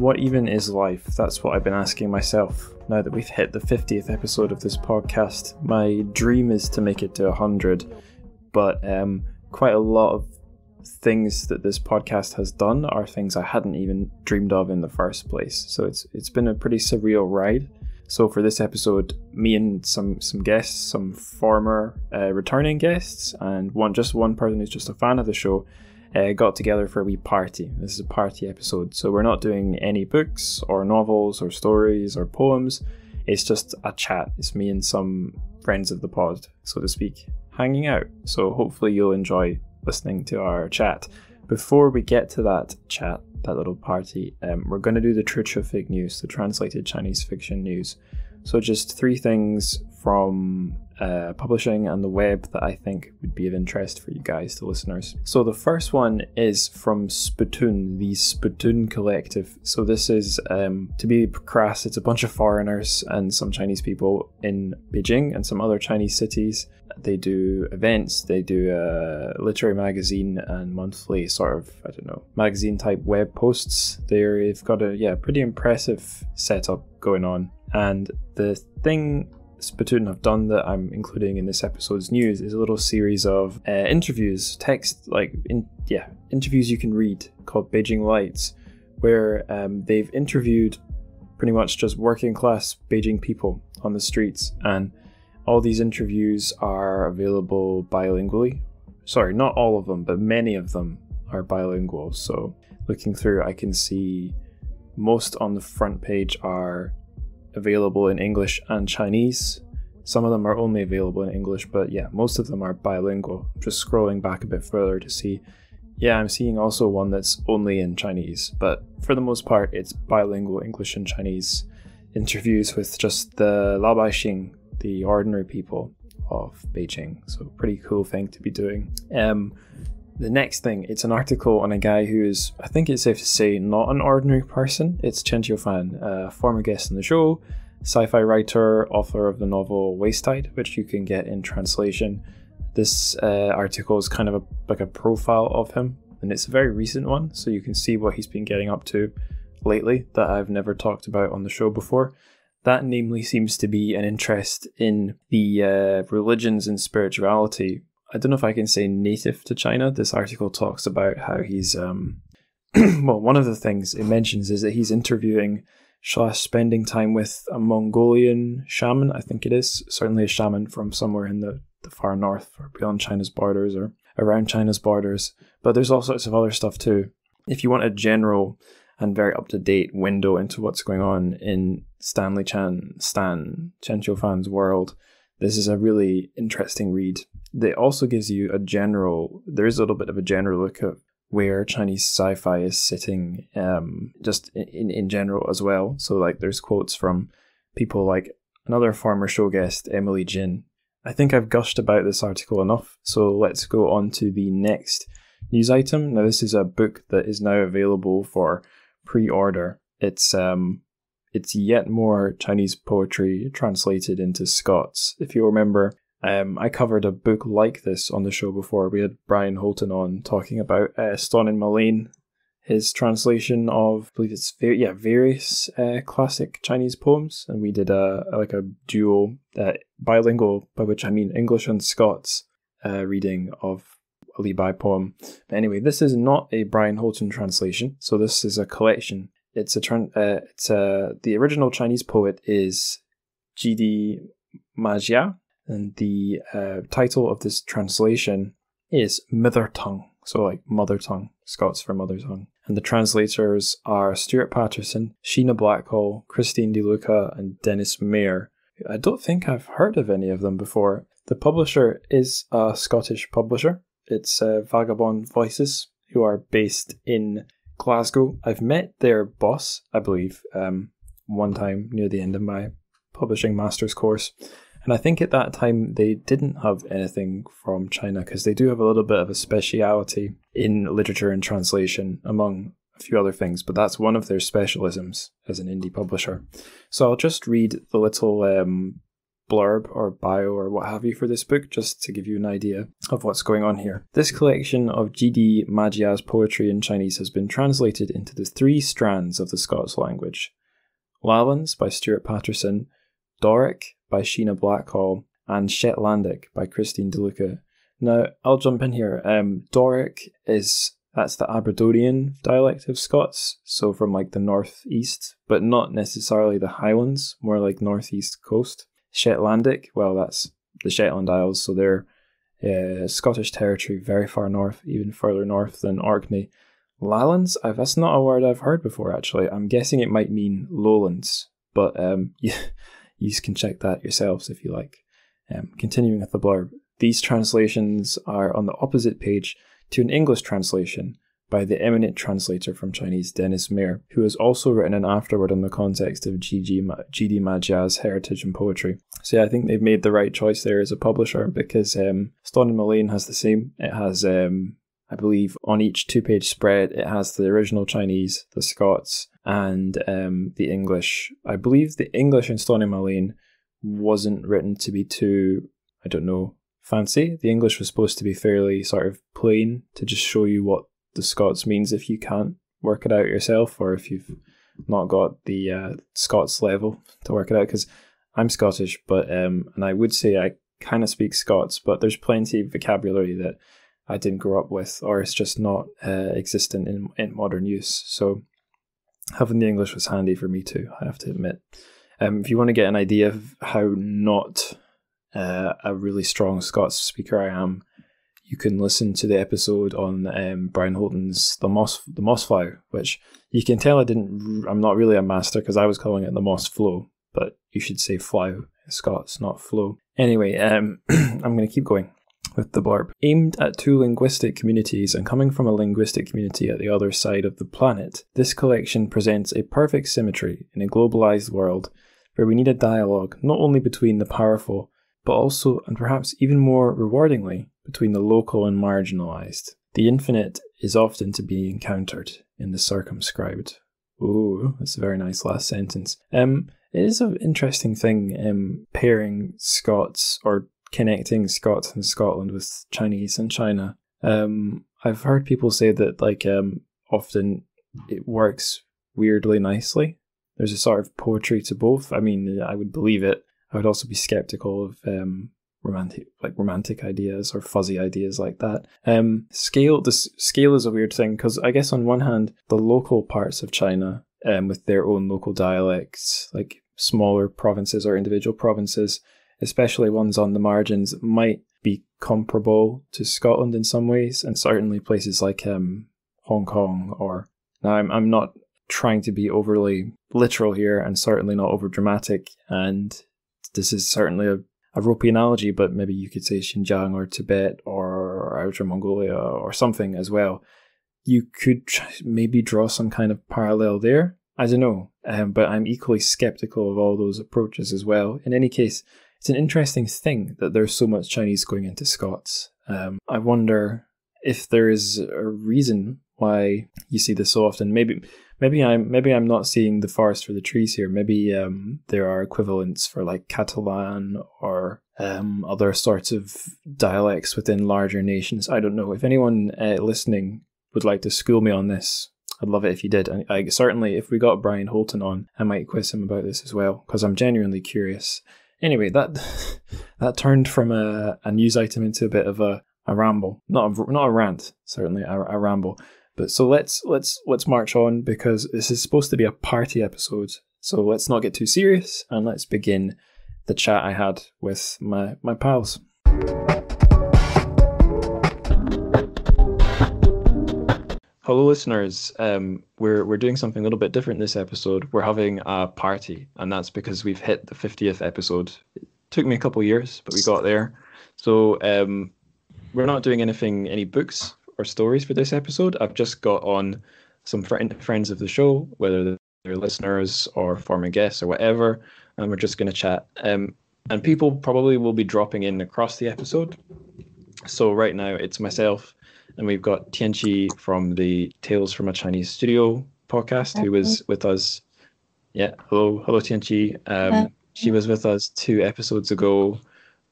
what even is life? That's what I've been asking myself now that we've hit the 50th episode of this podcast. My dream is to make it to 100, but quite a lot of things that this podcast has done are things I hadn't even dreamed of in the first place. So it's been a pretty surreal ride. So for this episode, me and some guests, some former returning guests, and one person who's just a fan of the show, got together for a wee party. This is a party episode, so we're not doing any books or novels or stories or poems. It's just a chat. It's me and some friends of the pod, so to speak, hanging out. So hopefully you'll enjoy listening to our chat. Before we get to that chat, that little party, we're going to do the TrChFic news, the translated Chinese fiction news. So just 3 things from publishing and the web that I think would be of interest for you guys, the listeners. So the first one is from Spittoon, the Spittoon Collective. So this is, to be crass, it's a bunch of foreigners and some Chinese people in Beijing and some other Chinese cities. They do events, they do a literary magazine and monthly sort of, magazine type web posts. They've got a pretty impressive setup going on. And the thing Spittoon have done that I'm including in this episode's news is a little series of interviews, interviews you can read called Beijing Lights, where they've interviewed pretty much just working class Beijing people on the streets, and all these interviews are available bilingually. Sorry, not all of them, but many of them are bilingual. So looking through, I can see most on the front page are available in English and Chinese. Some of them are only available in English, but yeah, most of them are bilingual. Just scrolling back a bit further to see, I'm seeing also one that's only in Chinese, but for the most part, it's bilingual English and Chinese interviews with just the Laobaixing, the ordinary people of Beijing. So pretty cool thing to be doing. The next thing, it's an article on a guy who is, I think it's safe to say, not an ordinary person. It's Chen Qiufan, a former guest on the show, sci-fi writer, author of the novel Wastetide, which you can get in translation. This article is kind of like a profile of him, and it's a very recent one, so you can see what he's been getting up to lately that I've never talked about on the show before. That namely seems to be an interest in the religions and spirituality. I don't know if I can say native to China. This article talks about how he's, one of the things it mentions is that he's interviewing / spending time with a Mongolian shaman, I think it is, certainly a shaman from somewhere in the far north or beyond China's borders or around China's borders. But there's all sorts of other stuff too. If you want a general and very up-to-date window into what's going on in Chen Qiufan's world, this is a really interesting read. It also gives you there is a little bit of a general look at where Chinese sci-fi is sitting, just in general as well. So like there's quotes from people like another former show guest, Emily Jin. I think I've gushed about this article enough, so let's go on to the next news item. Now this is a book that is now available for pre-order. It's yet more Chinese poetry translated into Scots. If you remember, I covered a book like this on the show before. We had Brian Holton on talking about Stonin Mullane, his translation of, I believe it's various classic Chinese poems, and we did a dual bilingual, by which I mean English and Scots, reading of a Li Bai poem. But anyway, this is not a Brian Holton translation, so this is a collection. The original Chinese poet is Jidi Majia, and the title of this translation is Mother Tongue, so like mother tongue, Scots for mother tongue. And the translators are Stuart Patterson, Sheena Blackhall, Christine DeLuca, and Dennis Mayer. I don't think I've heard of any of them before. The publisher is a Scottish publisher. It's Vagabond Voices, who are based in Glasgow. I've met their boss, I believe, one time near the end of my publishing master's course. And I think at that time they didn't have anything from China, because they do have a little bit of a speciality in literature and translation, among a few other things, but that's one of their specialisms as an indie publisher. So I'll just read the little blurb or bio or what have you for this book, just to give you an idea of what's going on here. This collection of G.D. Majia's poetry in Chinese has been translated into the 3 strands of the Scots language: Lallans by Stuart Patterson, Doric by Sheena Blackhall, and Shetlandic by Christine DeLuca. Now, I'll jump in here. Doric that's the Aberdonian dialect of Scots, so from like the northeast, but not necessarily the Highlands, more like northeast coast. Shetlandic, well, that's the Shetland Isles, so they're Scottish territory, very far north, even further north than Orkney. Lallans, that's not a word I've heard before, actually. I'm guessing it might mean lowlands, but you can check that yourselves if you like. Continuing with the blurb. These translations are on the opposite page to an English translation by the eminent translator from Chinese, Dennis Mayer, who has also written an afterword on the context of G.D. Majia's heritage and poetry. So yeah, I think they've made the right choice there as a publisher, because Stone and Mullane has the same. It has, I believe, on each 2-page spread, it has the original Chinese, the Scots, and the English. I believe the English in Stone and Mullane wasn't written to be too, I don't know, fancy. The English was supposed to be fairly sort of plain, to just show you what the Scots means if you can't work it out yourself, or if you've not got the Scots level to work it out, because I'm Scottish, but and I would say I kind of speak Scots, but there's plenty of vocabulary that I didn't grow up with, or it's just not existent in modern use. So having the English was handy for me too, I have to admit. If you want to get an idea of how not a really strong Scots speaker I am, you can listen to the episode on Brian Holton's The Moss Flow, which you can tell I'm not really a master, because I was calling it the Moss Flow, but you should say flow, Scots, not flow. Anyway, I'm going to keep going with the blurb. Aimed at 2 linguistic communities and coming from a linguistic community at the other side of the planet, this collection presents a perfect symmetry in a globalized world where we need a dialogue not only between the powerful, but also, and perhaps even more rewardingly, between the local and marginalised. The infinite is often to be encountered in the circumscribed. Ooh, that's a very nice last sentence. It is an interesting thing, pairing Scots, or connecting Scots and Scotland with Chinese and China. I've heard people say that often it works weirdly nicely. There's a sort of poetry to both. I mean, I would believe it. I would also be skeptical of romantic ideas or fuzzy ideas like that. Scale is a weird thing, because I guess on one hand, the local parts of China, with their own local dialects, like smaller provinces or individual provinces, especially ones on the margins, might be comparable to Scotland in some ways, and certainly places like Hong Kong. Or now, I'm not trying to be overly literal here, and certainly not over dramatic, and this is certainly a ropey analogy, but maybe you could say Xinjiang or Tibet or Outer Mongolia or something as well. You could maybe draw some kind of parallel there. I don't know, but I'm equally skeptical of all those approaches as well. In any case, it's an interesting thing that there's so much Chinese going into Scots. I wonder if there is a reason why you see this so often. Maybe I'm not seeing the forest for the trees here. Maybe there are equivalents for like Catalan or other sorts of dialects within larger nations. I don't know. If anyone listening would like to school me on this, I'd love it if you did. And I certainly, if we got Brian Holton on, I might quiz him about this as well, because I'm genuinely curious. Anyway, that turned from a news item into a bit of a ramble. Not a rant, certainly a ramble. But so let's march on, because this is supposed to be a party episode. So let's not get too serious, and let's begin the chat I had with my pals. Hello, listeners. We're doing something a little bit different this episode. We're having a party, and that's because we've hit the 50th episode. It took me a couple of years, but we got there. So we're not doing any books or stories for this episode. I've just got on some friends of the show, whether they're listeners or former guests or whatever, and we're just going to chat. And people probably will be dropping in across the episode. So right now it's myself, and we've got Tianqi from the Tales from a Chinese Studio podcast, who was with us. Yeah, hello Tianqi. She was with us 2 episodes ago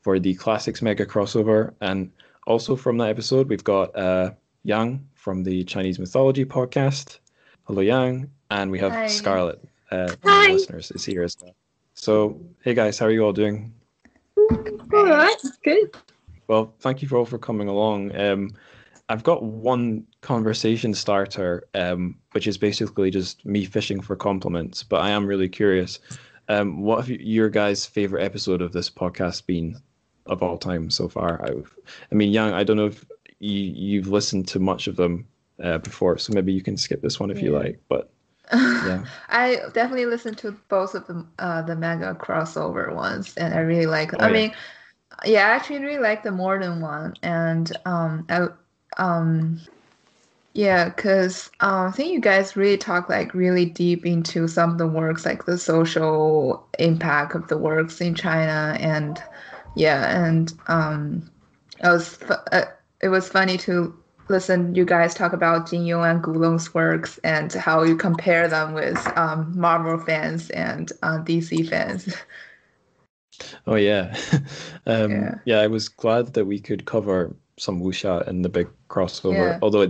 for the Classics Mega crossover. And also from that episode, we've got Yang from the Chinese Mythology podcast. Hello, Yang. And we have Hi. Scarlett, one of the listeners, is here as well. So, hey guys, how are you all doing? All right, good. Well, thank you all for coming along. I've got one conversation starter, which is basically just me fishing for compliments, but I am really curious. What have your guys' favorite episode of this podcast been of all time so far? I mean, Yang, I don't know if you've listened to much of them before, so maybe you can skip this one if you like. But yeah, I definitely listened to both of the mega crossover ones, and I really like. oh yeah, I actually really like the modern one, and because I think you guys really talk like really deep into some of the works, like the social impact of the works in China, and it was funny to listen you guys talk about Jin Yong and Gulong's works and how you compare them with Marvel fans and DC fans. oh yeah, Yeah. yeah. I was glad that we could cover some wuxia in the big crossover. Yeah. Although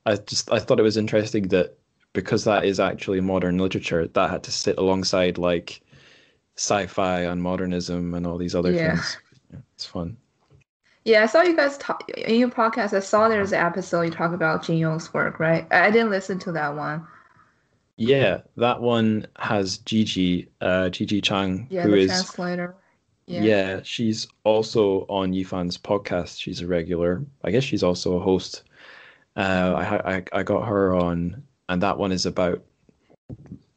I thought it was interesting that because that is actually modern literature, that had to sit alongside like sci-fi and modernism and all these other Yeah. things. Yeah, it's fun. Yeah, I saw you guys talk in your podcast. I saw there's an episode you talk about Jin Yong's work, right? I didn't listen to that one. Yeah, that one has Gigi Chang, Yeah, who the is, translator. Yeah. yeah, she's also on Yifan's podcast. She's a regular. I guess she's also a host. I got her on, and that one is about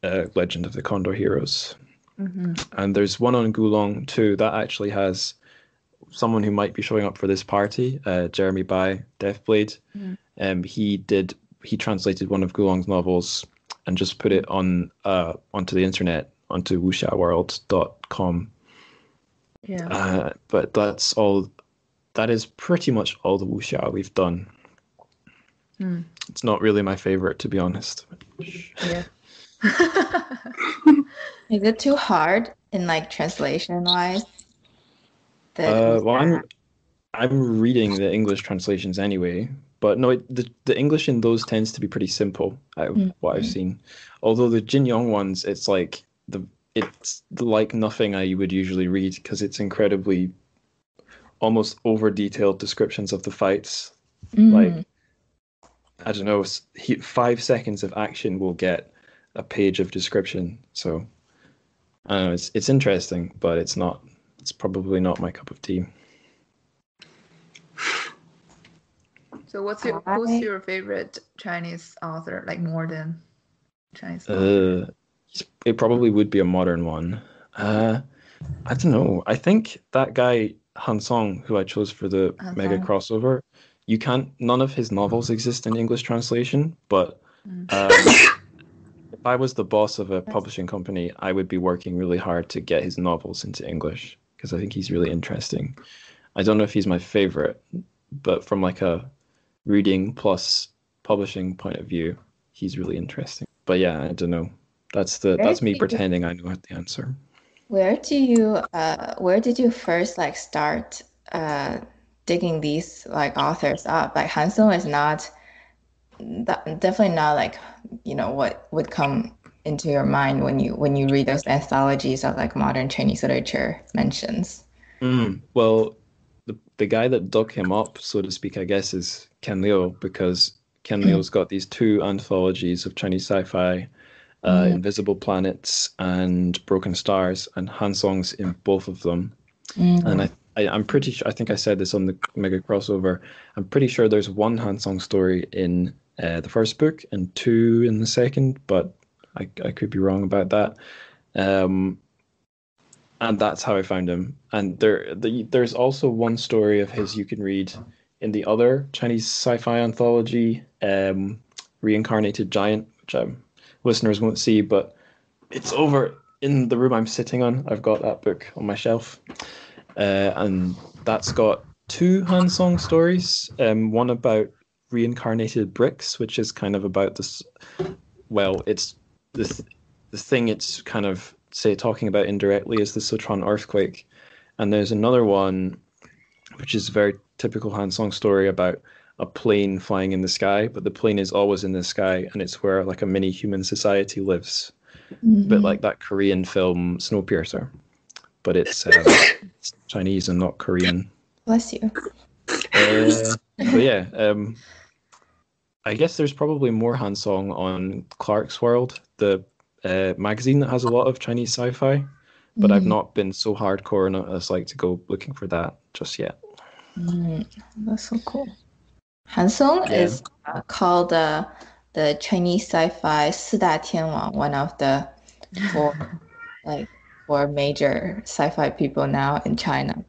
Legend of the Condor Heroes. Mm-hmm. And there's one on Gulong too that actually has someone who might be showing up for this party, Jeremy Bai, Deathblade. He translated one of Gulong's novels and just put it on onto the internet, onto wuxiaworld.com. Yeah. But that's all. That is pretty much all the wuxia we've done. It's not really my favorite, to be honest. Yeah. Is it too hard in like translation wise? Well, I'm reading the English translations anyway, but no, the English in those tends to be pretty simple. What I've seen, although the Jin Yong ones, it's like nothing I would usually read because it's incredibly, almost over detailed descriptions of the fights. Like, I don't know, 5 seconds of action will get a page of description. So I don't know, it's interesting, but it's probably not my cup of tea. So who's your favorite Chinese author, like modern Chinese author? It probably would be a modern one. I don't know. I think that guy Han Song, who I chose for the mega crossover, none of his novels exist in English translation, but if I was the boss of a publishing company, I would be working really hard to get his novels into English because I think he's really interesting. I don't know if he's my favorite, but from like a reading plus publishing point of view, he's really interesting. But yeah, I don't know. That's me pretending I know the answer. Where did you first like start digging these like authors up? Like Han Song is definitely not like, what would come into your mind when you read those anthologies of like modern Chinese literature mentions. Well, the guy that dug him up, so to speak, I guess, is Ken Liu, because Ken Liu's got these 2 anthologies of Chinese sci-fi, Invisible Planets and Broken Stars, and Han Song's in both of them. And I'm pretty sure, I think I said this on the mega crossover, I'm pretty sure there's 1 Han Song story in the first book and 2 in the second, but I could be wrong about that. And that's how I found him. And there's also 1 story of his you can read in the other Chinese sci-fi anthology, Reincarnated Giant, which listeners won't see, but it's over in the room I'm sitting on. I've got that book on my shelf. And that's got 2 Han Song stories. One about reincarnated bricks, which is kind of about this. Well, it's the thing it's kind of say talking about indirectly is the Sichuan earthquake, and there's another one which is a very typical Han Song story about a plane flying in the sky, but the plane is always in the sky, and it's where like a mini human society lives, a bit like that Korean film Snowpiercer, but it's Chinese and not Korean. Bless you. But yeah, I guess there's probably more Han Song on Clark's World, the magazine that has a lot of Chinese sci-fi, but I've not been so hardcore as like to go looking for that just yet. That's so cool. Han Song is called the Chinese sci-fi 四大天王, one of the four major sci-fi people now in China.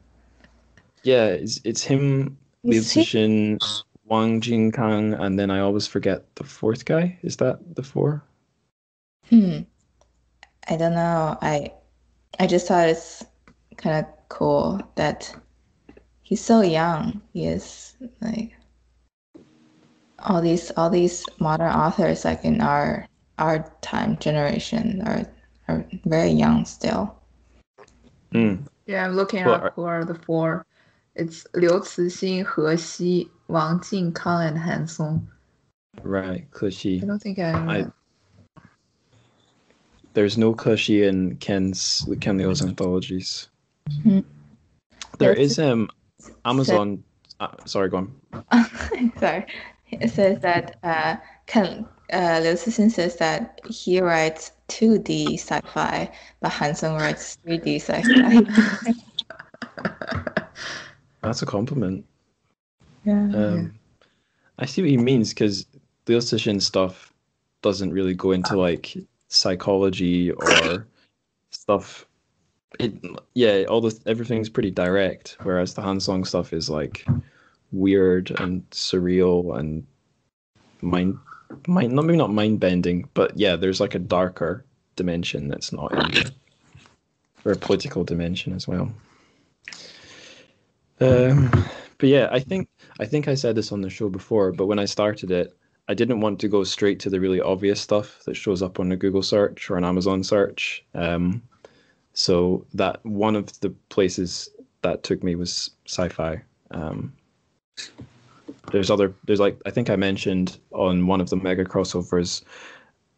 Yeah, it's him, Liu Cixin, Wang Jingkang, and then I always forget the fourth guy. Is that the four? I don't know. I just thought it's kind of cool that he's so young. He is like all these modern authors like in our time generation are very young still. Yeah, I'm looking up who are the four. It's Liu Cixin, He Xi, Wang Jingkang, and Han Song. Right, Ke. I don't think I There's no Ke in Ken Liu's anthologies. There is Amazon. Sorry, go on. Sorry. It says that Liu Cixin says that he writes 2D sci-fi, but Han Song writes 3D sci-fi. That's a compliment. Yeah. I see what he means, because Liu Cixin stuff doesn't really go into like psychology or stuff. Everything's pretty direct, whereas the Han Song stuff is like weird and surreal and maybe not mind bending, but yeah, there's like a darker dimension that's not in there, or a political dimension as well. But yeah, I think I said this on the show before, but when I started it, I didn't want to go straight to the really obvious stuff that shows up on a Google search or an Amazon search. So that one of the places that took me was sci-fi. There's like, I think I mentioned on one of the mega crossovers,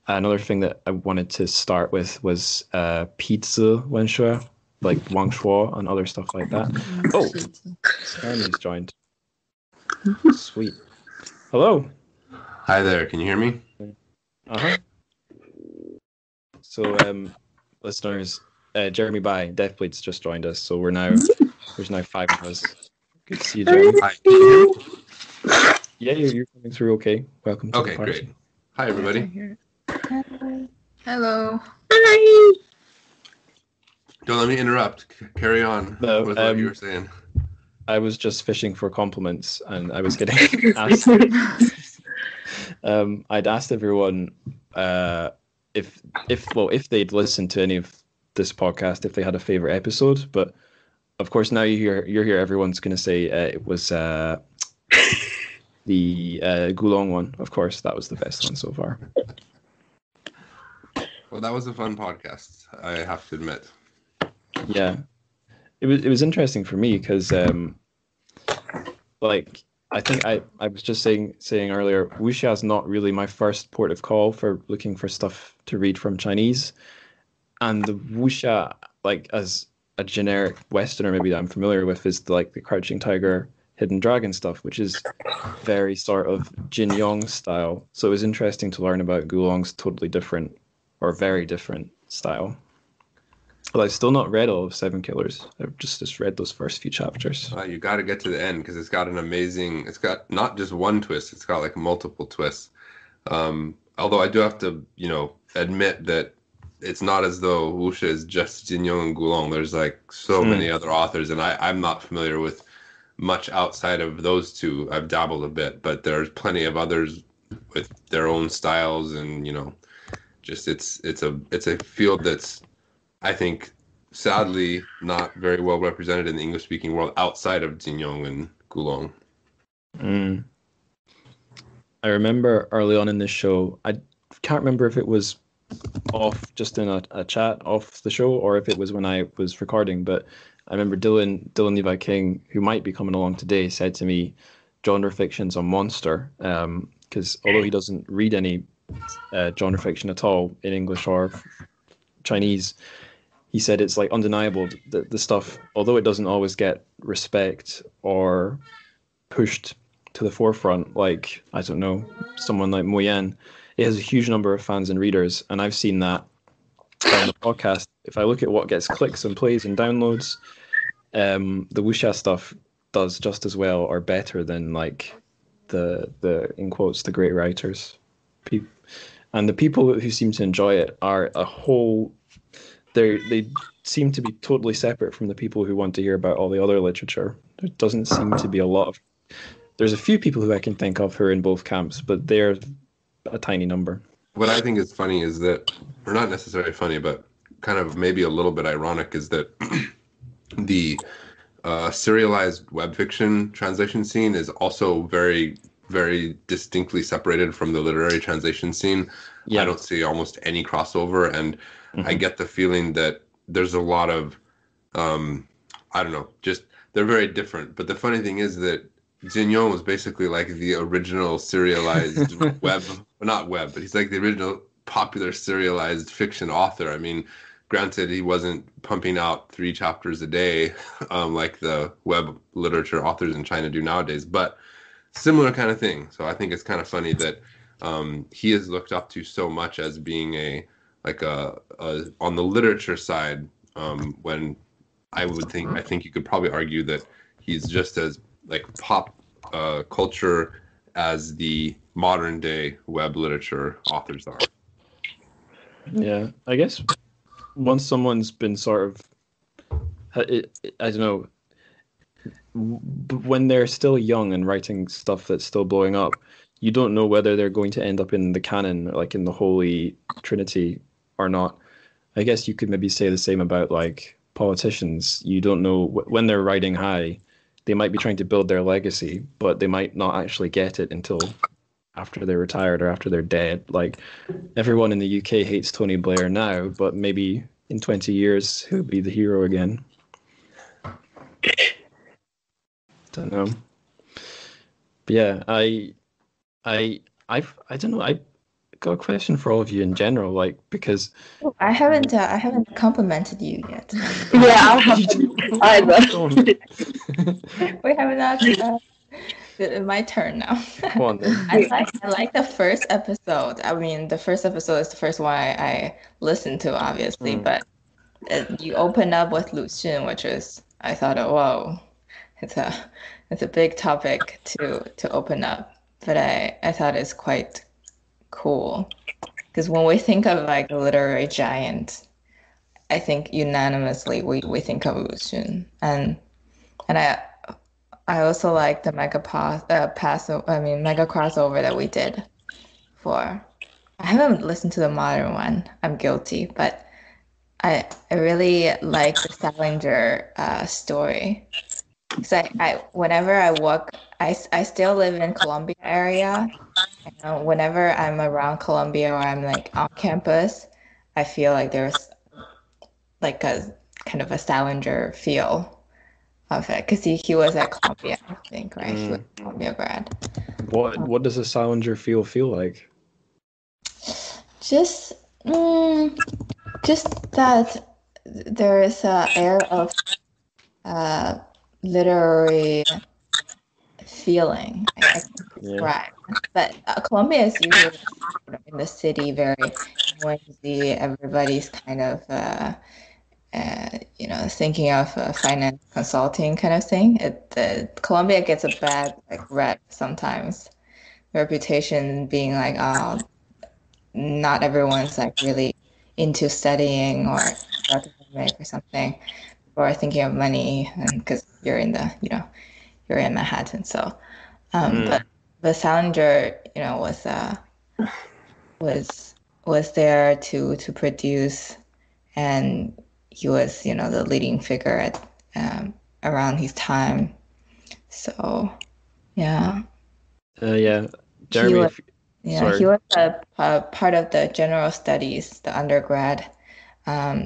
another thing that I wanted to start with was pizza Wenshui, like Wang Shuo and other stuff like that. Oh, Ernie's joined. Sweet. Hello. Hi there. Can you hear me? So, listeners, Jeremy Bai, Deathblade's just joined us. So there's now 5 of us. Good to see you, Jeremy. Hi. Can you hear me? Yeah, you're coming through okay. Welcome to the party. Great. Hi, everybody. Hi. Hello. Hi. Don't let me interrupt. Carry on with what you were saying. I was just fishing for compliments, and I was getting asked. I'd asked everyone if they'd listened to any of this podcast, if they had a favorite episode. But of course, now you're here. Everyone's going to say it was the Gulong one. Of course, that was the best one so far. Well, that was a fun podcast, I have to admit. Yeah, it was interesting for me because like I think I was just saying earlier, wuxia is not really my first port of call for looking for stuff to read from Chinese, and the wuxia, like as a generic Westerner maybe that I'm familiar with, is like the Crouching Tiger, Hidden Dragon stuff, which is very sort of Jin Yong style. So it was interesting to learn about Gulong's totally different or very different style. But I've still not read all of Seven Killers. I've just read those first few chapters. You got to get to the end because it's got it's got not just one twist, it's got like multiple twists. Although I do have to, admit that it's not as though wuxia is just Jin Yong and Gulong. There's like so many other authors, and I'm not familiar with much outside of those two. I've dabbled a bit, but there's plenty of others with their own styles, and just it's a field that's, I think, sadly not very well represented in the English-speaking world outside of Jin Yong and Gulong. I remember early on in this show, I can't remember if it was off just in a chat off the show, or if it was when I was recording. But I remember Dylan Levi King, who might be coming along today, said to me, genre fiction's a monster. Because although he doesn't read any genre fiction at all in English or Chinese, he said it's like undeniable that the stuff, although it doesn't always get respect or pushed to the forefront, like, I don't know, someone like Mo Yan, it has a huge number of fans and readers. And I've seen that on the podcast. If I look at what gets clicks and plays and downloads, the wuxia stuff does just as well or better than like the in quotes the great writers. And the people who seem to enjoy it are a whole. They seem to be totally separate from the people who want to hear about all the other literature. There doesn't seem to be a lot of. There's a few people who I can think of who are in both camps, but they're a tiny number. What I think is funny is that, or not necessarily funny, but kind of maybe a little bit ironic, is that the serialized web fiction translation scene is also very, very distinctly separated from the literary translation scene. Yeah. I don't see almost any crossover, and I get the feeling that there's a lot of, I don't know, just they're very different. But the funny thing is that Jin was basically like the original serialized not web, but he's like the original popular serialized fiction author. I mean, granted, he wasn't pumping out 3 chapters a day like the web literature authors in China do nowadays, but similar kind of thing. So I think it's kind of funny that he is looked up to so much as being a on the literature side, when I think you could probably argue that he's just as like pop culture as the modern day web literature authors are. Yeah, I guess once someone's been sort of, I don't know, when they're still young and writing stuff that's still blowing up, you don't know whether they're going to end up in the canon, like in the Holy Trinity or not. I guess you could maybe say the same about like politicians. You don't know when they're riding high, they might be trying to build their legacy, but they might not actually get it until after they're retired or after they're dead. Like everyone in the UK hates Tony Blair now, but maybe in 20 years he'll be the hero again. Don't know. But yeah, I don't know. I got a question for all of you in general, like, because I haven't complimented you yet. Yeah, I haven't either. We haven't asked. My turn now. Go on, then. I like the first episode. I mean, the first episode is the first one I listened to, obviously. But you open up with Lu Xun, which is, I thought, oh, whoa, it's a big topic to open up. But I thought it's quite cool, because when we think of like a literary giant, I think unanimously we think of Lu Xun, and I also like the mega crossover that we did for. I haven't listened to the modern one. I'm guilty, but I really like the Salinger story. So whenever I walk, I still live in Columbia area. And whenever I'm around Columbia or I'm like on campus, I feel like there's like a kind of a Salinger feel of it, because he was at Columbia, I think, right? He was a Columbia grad. What does a Salinger feel like? Just that there is an air of literary feeling, I can describe. Yeah. But Columbia is usually in the city, very noisy. Everybody's kind of thinking of finance consulting kind of thing. Columbia gets a bad rep sometimes. Reputation being like, oh, not everyone's like really into studying or academic or something, or thinking of money, and because you're in Manhattan. So, but Salinger, was there to produce, and he was, the leading figure at around his time. So, yeah. Yeah, Jeremy. Yeah, Sorry. he was a part of the general studies, the undergrad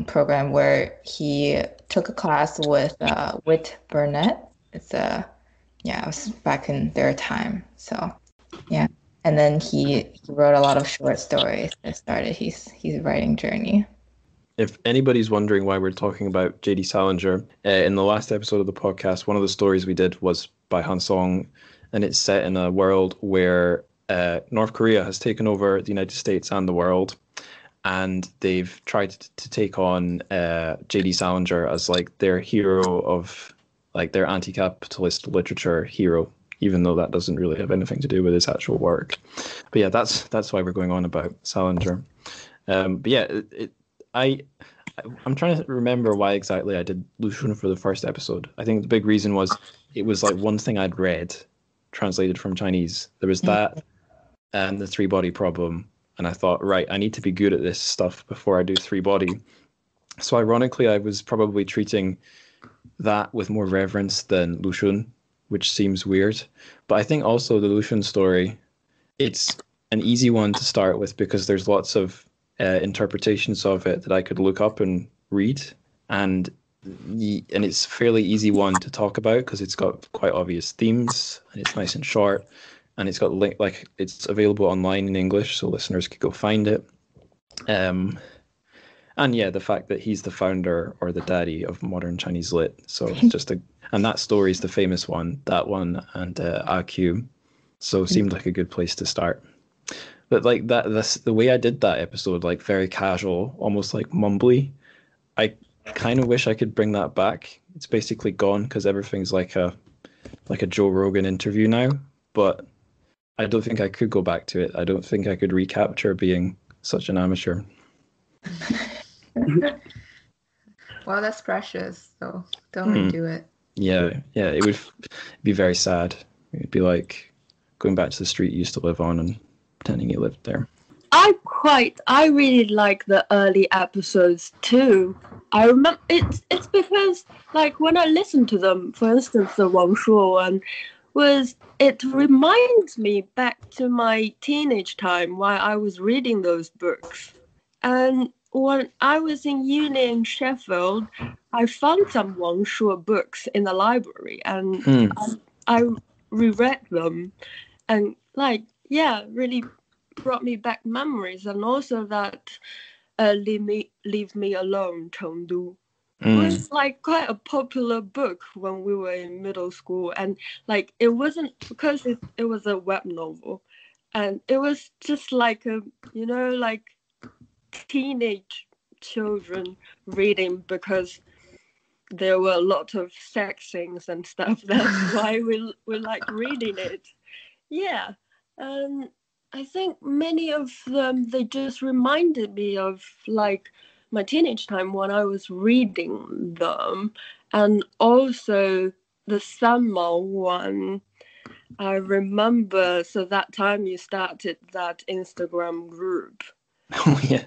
program where he took a class with Whit Burnett. It's yeah, it was back in their time. So yeah, and then he wrote a lot of short stories that started his writing journey. If anybody's wondering why we're talking about J.D. Salinger, in the last episode of the podcast, one of the stories we did was by Han Song, and it's set in a world where North Korea has taken over the United States and the world, and they've tried to take on J.D. Salinger as like their hero of like their anti-capitalist literature hero, even though that doesn't really have anything to do with his actual work. But yeah, that's why we're going on about Salinger. But yeah, I'm trying to remember why exactly I did Lu Xun for the first episode. I think the big reason was it was like one thing I'd read translated from Chinese. There was that and the three body problem. And I thought, right, I need to be good at this stuff before I do three body. So ironically, I was probably treating that with more reverence than Lu Xun, which seems weird. But I think also the Lu Xun story, it's an easy one to start with because there's lots of interpretations of it that I could look up and read, and it's a fairly easy one to talk about because it's got quite obvious themes and it's nice and short, and it's got like it's available online in English, so listeners could go find it. And yeah, the fact that he's the founder or the daddy of modern Chinese lit, so it's just and that story is the famous one, that one, and AQ, so it seemed like a good place to start. But like the way I did that episode, like very casual, almost like mumbly, I kind of wish I could bring that back. It's basically gone because everything's like a Joe Rogan interview now. But I don't think I could go back to it. I don't think I could recapture being such an amateur. Well, that's precious, so don't redo it. Yeah, it would be very sad. It'd be like going back to the street you used to live on and pretending you lived there. I really like the early episodes too. I remember it's because like when I listen to them, for instance, the Wang Shuo one it reminds me back to my teenage time while I was reading those books. And when I was in uni in Sheffield, I found some Wang Shuo books in the library, and I reread them, and like really brought me back memories, and also that Leave Me Alone, Chengdu. It was like quite a popular book when we were in middle school, and like it wasn't because it was a web novel, and it was just like a like teenage children reading because there were a lot of sex scenes and stuff. That's why we like reading it. Yeah, and I think many of them, they just reminded me of like my teenage time when I was reading them. And also the Sanmao one, I remember, so that time you started that Instagram group. Oh yeah,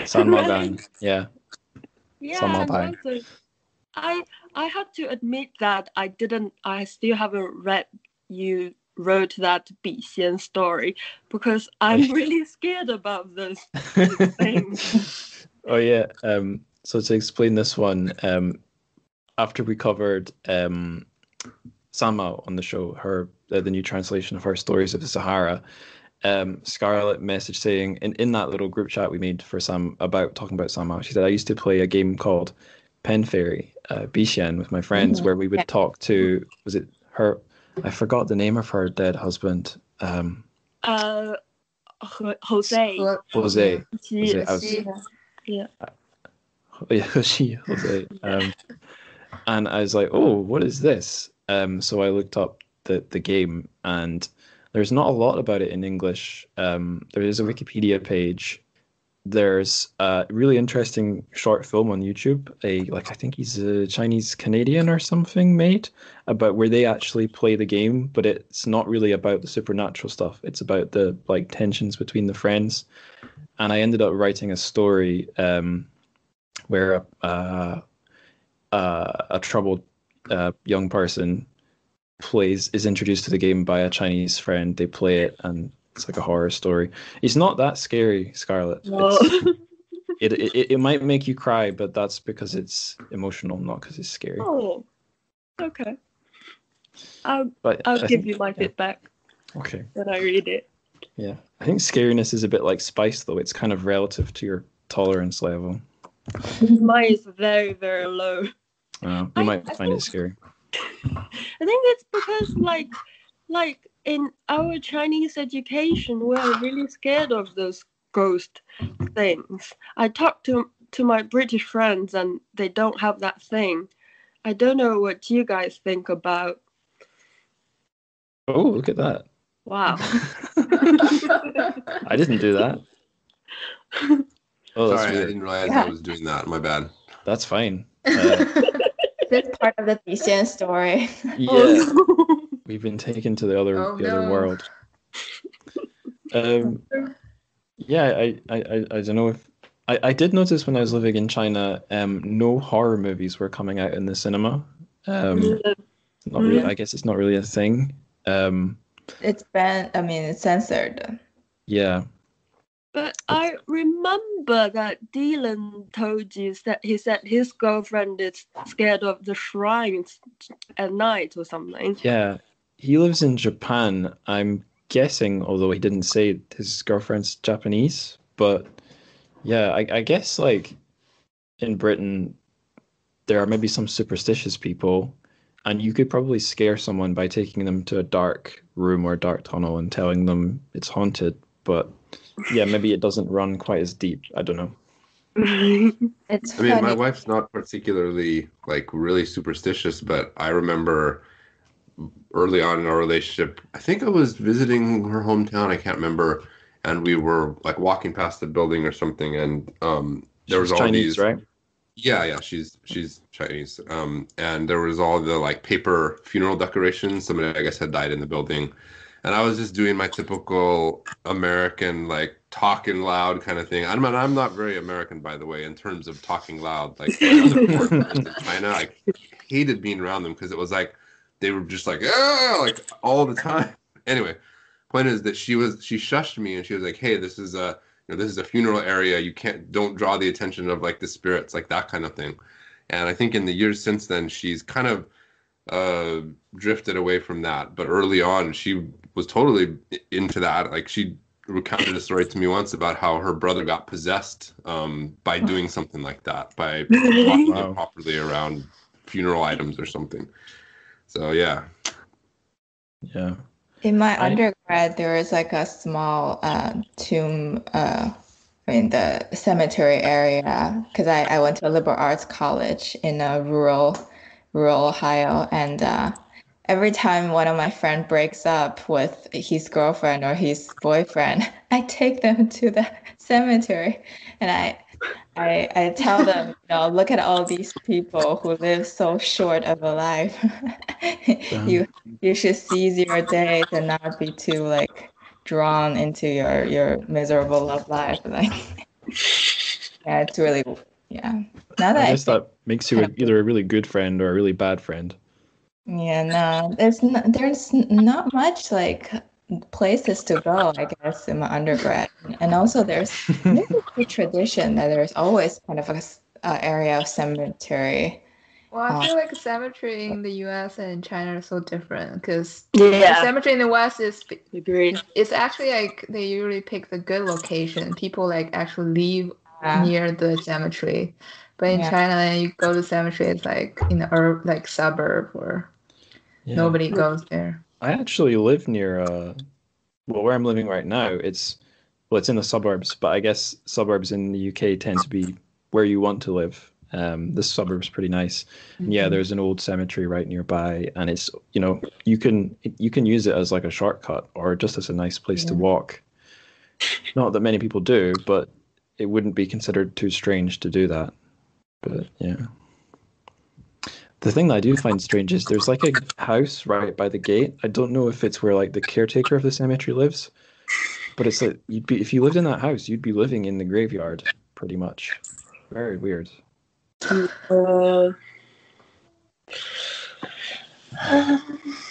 Sanmao Gang, yeah. Yeah, and also I have to admit that I still haven't read you wrote that Bixian story because I'm really scared about those things. Oh yeah. So to explain this one, after we covered Sanmao on the show, her the new translation of her Stories of the Sahara, Scarlett messaged saying in that little group chat we made for talking about Sanmao, she said, I used to play a game called Pen Fairy, Bixian, with my friends where we would talk to, was it her? I forgot the name of her dead husband. Jose. Jose. Yeah. Jose. And I was like, oh, what is this? So I looked up the game, and there's not a lot about it in English. There is a Wikipedia page. There's a really interesting short film on YouTube. I think he's a Chinese Canadian or something made about where they actually play the game, but it's not really about the supernatural stuff. It's about the like tensions between the friends. And I ended up writing a story where a troubled young person is introduced to the game by a Chinese friend. They play it, and It's like a horror story. It's not that scary, Scarlett. No. It might make you cry, but that's because it's emotional, not because it's scary. Oh, okay. I'll I give think, you my feedback okay. when I read it. Yeah, I think scariness is a bit like spice, though. It's kind of relative to your tolerance level. Mine is very, very low. You might find it scary. I think it's because like in our Chinese education, we're really scared of those ghost things. I talk to my British friends and they don't have that thing. I don't know what you guys think about. Oh, look at that. Wow. I didn't do that. Oh, that's Sorry, I weird. didn't realize I was doing that. My bad. That's fine. This part of the Bixian story. Yeah, we've been taken to the other no. world. Yeah, I don't know if I did notice when I was living in China, no horror movies were coming out in the cinema. Not really. I guess it's not really a thing. It's banned. I mean, it's censored. Yeah. But I remember that Dylan told you that he said his girlfriend is scared of the shrines at night or something. Yeah, he lives in Japan. I'm guessing, although he didn't say his girlfriend's Japanese, but yeah, I guess like in Britain, there are maybe some superstitious people, and you could probably scare someone by taking them to a dark room or dark tunnel and telling them it's haunted, but yeah, maybe it doesn't run quite as deep. I don't know. It's I funny. mean, my wife's not particularly like really superstitious, but I remember early on in our relationship, I think I was visiting her hometown, I can't remember, and we were like walking past the building or something, and there was She's all Chinese, these, right? yeah, she's Chinese, and there was all the like paper funeral decorations. Somebody, I guess, had died in the building, and I was just doing my typical American like talking loud kind of thing. I'm not very American, by the way, in terms of talking loud. Like my other foreign friends in China, I hated being around them because it was like they were just like like all the time. Anyway, point is that she shushed me and she was like, "Hey, this is a this is a funeral area. You don't draw the attention of like the spirits, like that kind of thing." And I think in the years since then, she's kind of drifted away from that. But early on, she was totally into that. Like she recounted a story to me once about how her brother got possessed by doing something like that, by walking improperly around funeral items or something. So yeah. Yeah. In my undergrad, there was like a small tomb in the cemetery area because I went to a liberal arts college in a rural Ohio, and every time one of my friends breaks up with his girlfriend or his boyfriend, I take them to the cemetery, and I tell them, look at all these people who live so short of a life. You should seize your days and not be too like drawn into your miserable love life. Like, yeah, it's really Now that I guess that makes you either a really good friend or a really bad friend. Yeah, no, there's not much like places to go, I guess, in my undergrad, and also there's a tradition that there's always kind of a area of cemetery. Well, I feel like cemetery in the U.S. and China are so different because Yeah. the cemetery in the West Agreed. it's actually like they usually pick the good location. People like actually live near the cemetery, but in China, you go to the cemetery, it's like in the like suburb or nobody goes there. I actually live near where I'm living right now. It's in the suburbs, but I guess suburbs in the UK tend to be where you want to live. This suburb's pretty nice. Mm-hmm. Yeah, there's an old cemetery right nearby, and it's you can use it as like a shortcut or just as a nice place to walk. Not that many people do, but it wouldn't be considered too strange to do that. But yeah. The thing that I do find strange is there's like a house right by the gate. I don't know if it's where like the caretaker of the cemetery lives, but it's like if you lived in that house, you'd be living in the graveyard pretty much. Very weird.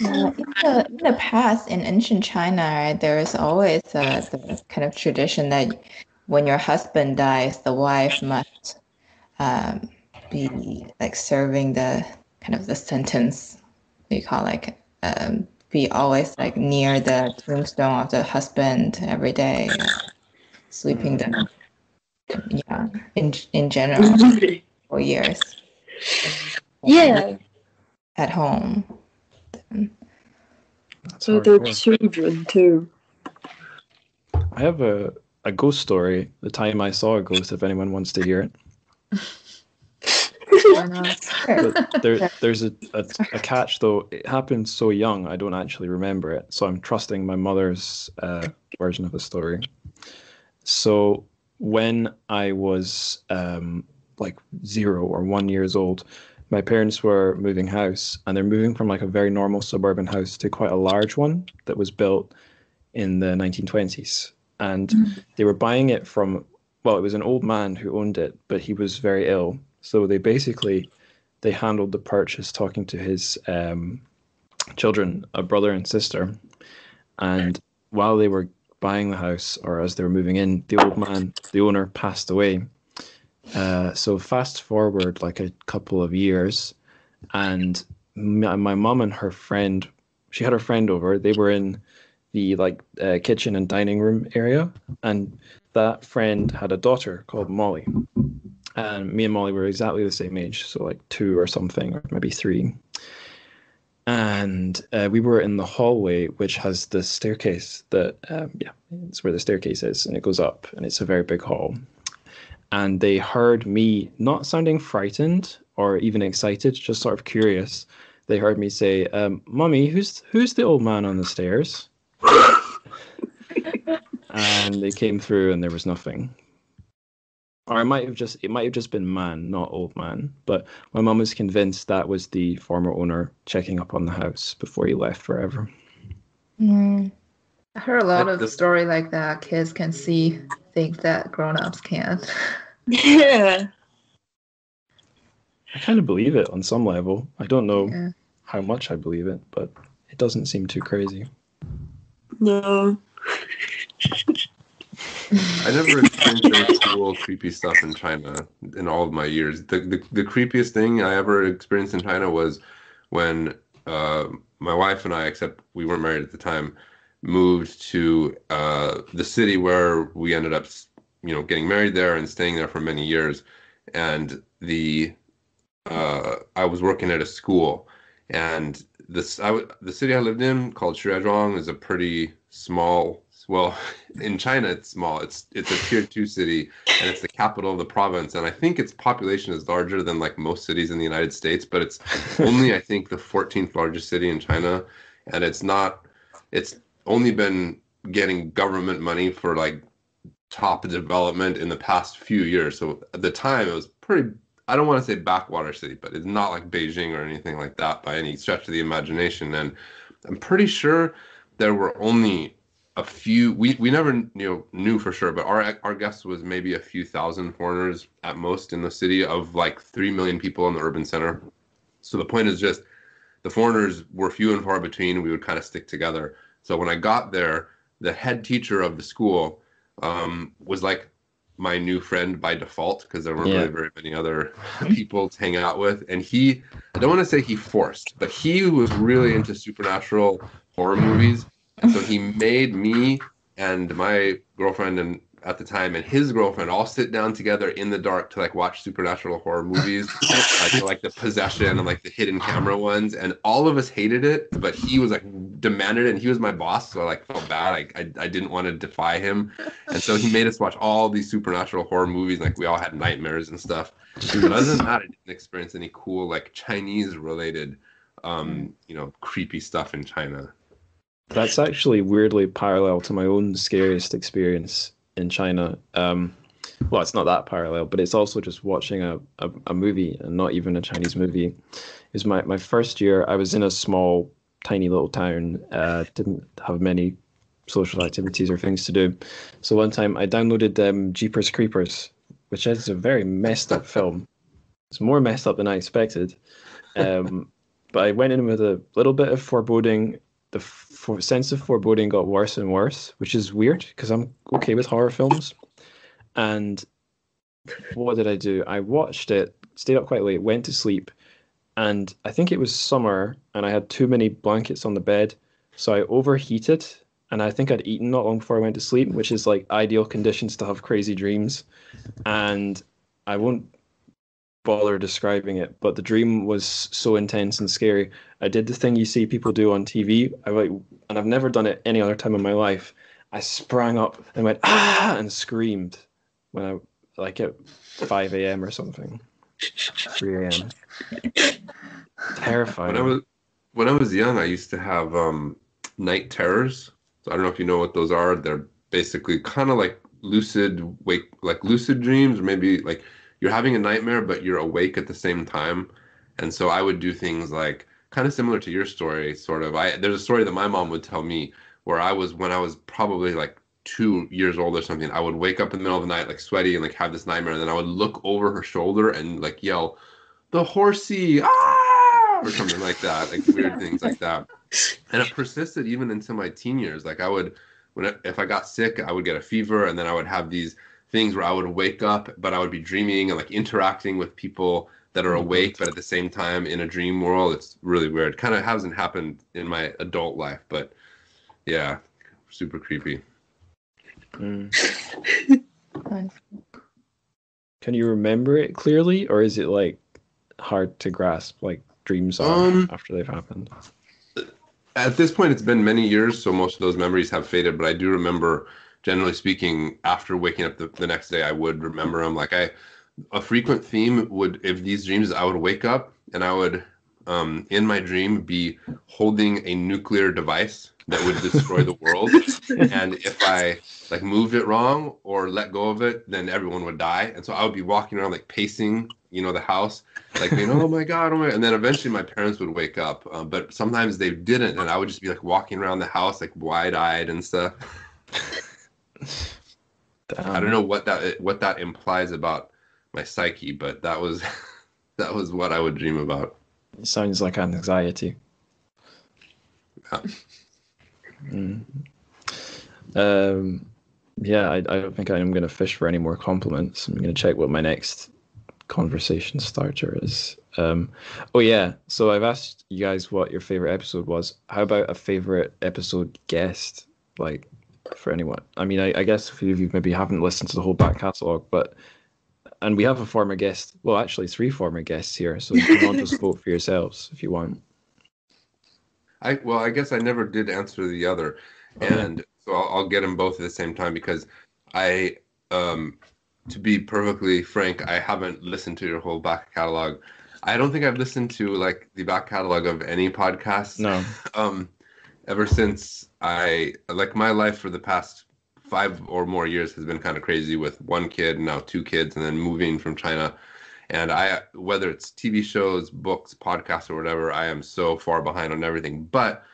In the past, in ancient China, right, there is always the kind of tradition that when your husband dies, the wife must be like serving the kind of the sentence we call like be always like near the tombstone of the husband every day, sweeping the in general for years. Yeah. At home. So their children too. I have a ghost story. The time I saw a ghost, if anyone wants to hear it. Why not? But there's a catch though. It happened so young, I don't actually remember it. So I'm trusting my mother's version of the story. So when I was like 0 or 1 years old, my parents were moving house, and they're moving from like a very normal suburban house to quite a large one that was built in the 1920s. And they were buying it from, well, it was an old man who owned it, but he was very ill. So they handled the purchase talking to his children, a brother and sister. And while they were buying the house, or as they were moving in, the old man, the owner, passed away. So fast forward like a couple of years, and my mum and her friend, she had her friend over. They were in the kitchen and dining room area, and that friend had a daughter called Molly. And me and Molly were exactly the same age, so like 2 or something, or maybe 3. And we were in the hallway, which has the staircase that, it's where the staircase is, and it goes up, and it's a very big hall. And they heard me, not sounding frightened or even excited, just sort of curious. They heard me say, "Mummy, who's the old man on the stairs?" And they came through, and there was nothing. Or it might have just been man, not old man. But my mum was convinced that was the former owner checking up on the house before he left forever. Mm. I heard a lot of story like that. Kids can see things that grown-ups can't. Yeah. I kind of believe it on some level. I don't know how much I believe it, but it doesn't seem too crazy. No. I never experienced any cool, creepy stuff in China in all of my years. The creepiest thing I ever experienced in China was when my wife and I, except we weren't married at the time, moved to the city where we ended up, getting married there and staying there for many years. And I was working at a school, and the city I lived in, called TrChFic, is a pretty small. Well, in China, it's small. It's a tier 2 city, and it's the capital of the province. And I think its population is larger than like most cities in the United States, but it's only, I think, the 14th largest city in China. And it's only been getting government money for like top development in the past few years. So at the time, it was pretty, I don't want to say backwater city, but it's not like Beijing or anything like that by any stretch of the imagination. And I'm pretty sure there were only a few, we never knew for sure, but our guess was maybe a few thousand foreigners at most in the city of like 3 million people in the urban center. So the point is just the foreigners were few and far between. We would kind of stick together. So when I got there, the head teacher of the school was like my new friend by default, because there weren't really very many other people to hang out with. And I don't want to say he forced, but he was really into supernatural horror movies. And so he made me and my girlfriend at the time and his girlfriend all sit down together in the dark to like watch supernatural horror movies, like the possession and like the hidden camera ones. And all of us hated it, but he was like demanded it, and he was my boss, so I like felt bad. I didn't want to defy him, and so he made us watch all these supernatural horror movies. Like we all had nightmares and stuff. But other than that, I didn't experience any cool like Chinese related, creepy stuff in China. That's actually weirdly parallel to my own scariest experience in China. Well, it's not that parallel, but it's also just watching a movie, and not even a Chinese movie. It was my first year. I was in a small, tiny little town, didn't have many social activities or things to do. So one time I downloaded Jeepers Creepers, which is a very messed up film. It's more messed up than I expected. but I went in with a little bit of foreboding. The sense of foreboding got worse and worse, which is weird because I'm okay with horror films. And what did I do? I watched it, stayed up quite late, went to sleep, and I think it was summer, and I had too many blankets on the bed, so I overheated, and I think I'd eaten not long before I went to sleep, which is like ideal conditions to have crazy dreams. And I won't bother describing it, but the dream was so intense and scary. I did the thing you see people do on TV. And I've never done it any other time in my life. I sprang up and went ah and screamed when I like at 5 a.m. or something, 3 a.m. Terrifying. When I was young, I used to have night terrors. So I don't know if you know what those are. They're basically kind of like lucid dreams, or maybe like you're having a nightmare, but you're awake at the same time. And so I would do things like kind of similar to your story, sort of. There's a story that my mom would tell me where when I was probably like 2 years old or something, I would wake up in the middle of the night, like sweaty and like have this nightmare. And then I would look over her shoulder and like yell, "The horsey, ah!" or something like that, like weird things like that. And it persisted even into my teen years. Like if I got sick, I would get a fever, and then I would have these things where I would wake up, but I would be dreaming and like interacting with people that are awake, but at the same time in a dream world. It's really weird. Kind of hasn't happened in my adult life, but yeah, super creepy. Can you remember it clearly, or is it like hard to grasp, like dreams are after they've happened? At this point, it's been many years, so most of those memories have faded, but I do remember, generally speaking, after waking up the next day, I would remember them. Like a frequent theme if these dreams, I would wake up and I would, in my dream, be holding a nuclear device that would destroy the world. And if I like moved it wrong or let go of it, then everyone would die. And so I would be walking around like pacing, the house, like being, oh my God. And then eventually my parents would wake up, but sometimes they didn't. And I would just be like walking around the house, like wide-eyed and stuff. I don't know what that implies about my psyche, but that was what I would dream about. It sounds like anxiety. Yeah. Yeah, I don't think I'm going to fish for any more compliments. I'm going to check what my next conversation starter is. Oh yeah, so I've asked you guys what your favorite episode was. How about a favorite episode guest, like for anyone? I mean, I guess a few of you maybe haven't listened to the whole back catalogue, and we have a former guest. Well, actually, 3 former guests here, so you can all just vote for yourselves if you want. I guess I never did answer the other, and so I'll get them both at the same time because to be perfectly frank, I haven't listened to your whole back catalog. I don't think I've listened to like the back catalog of any podcast. No. Ever since my life for the past 5 or more years has been kind of crazy with 1 kid and now 2 kids and then moving from China. And whether it's TV shows, books, podcasts, or whatever, I am so far behind on everything. But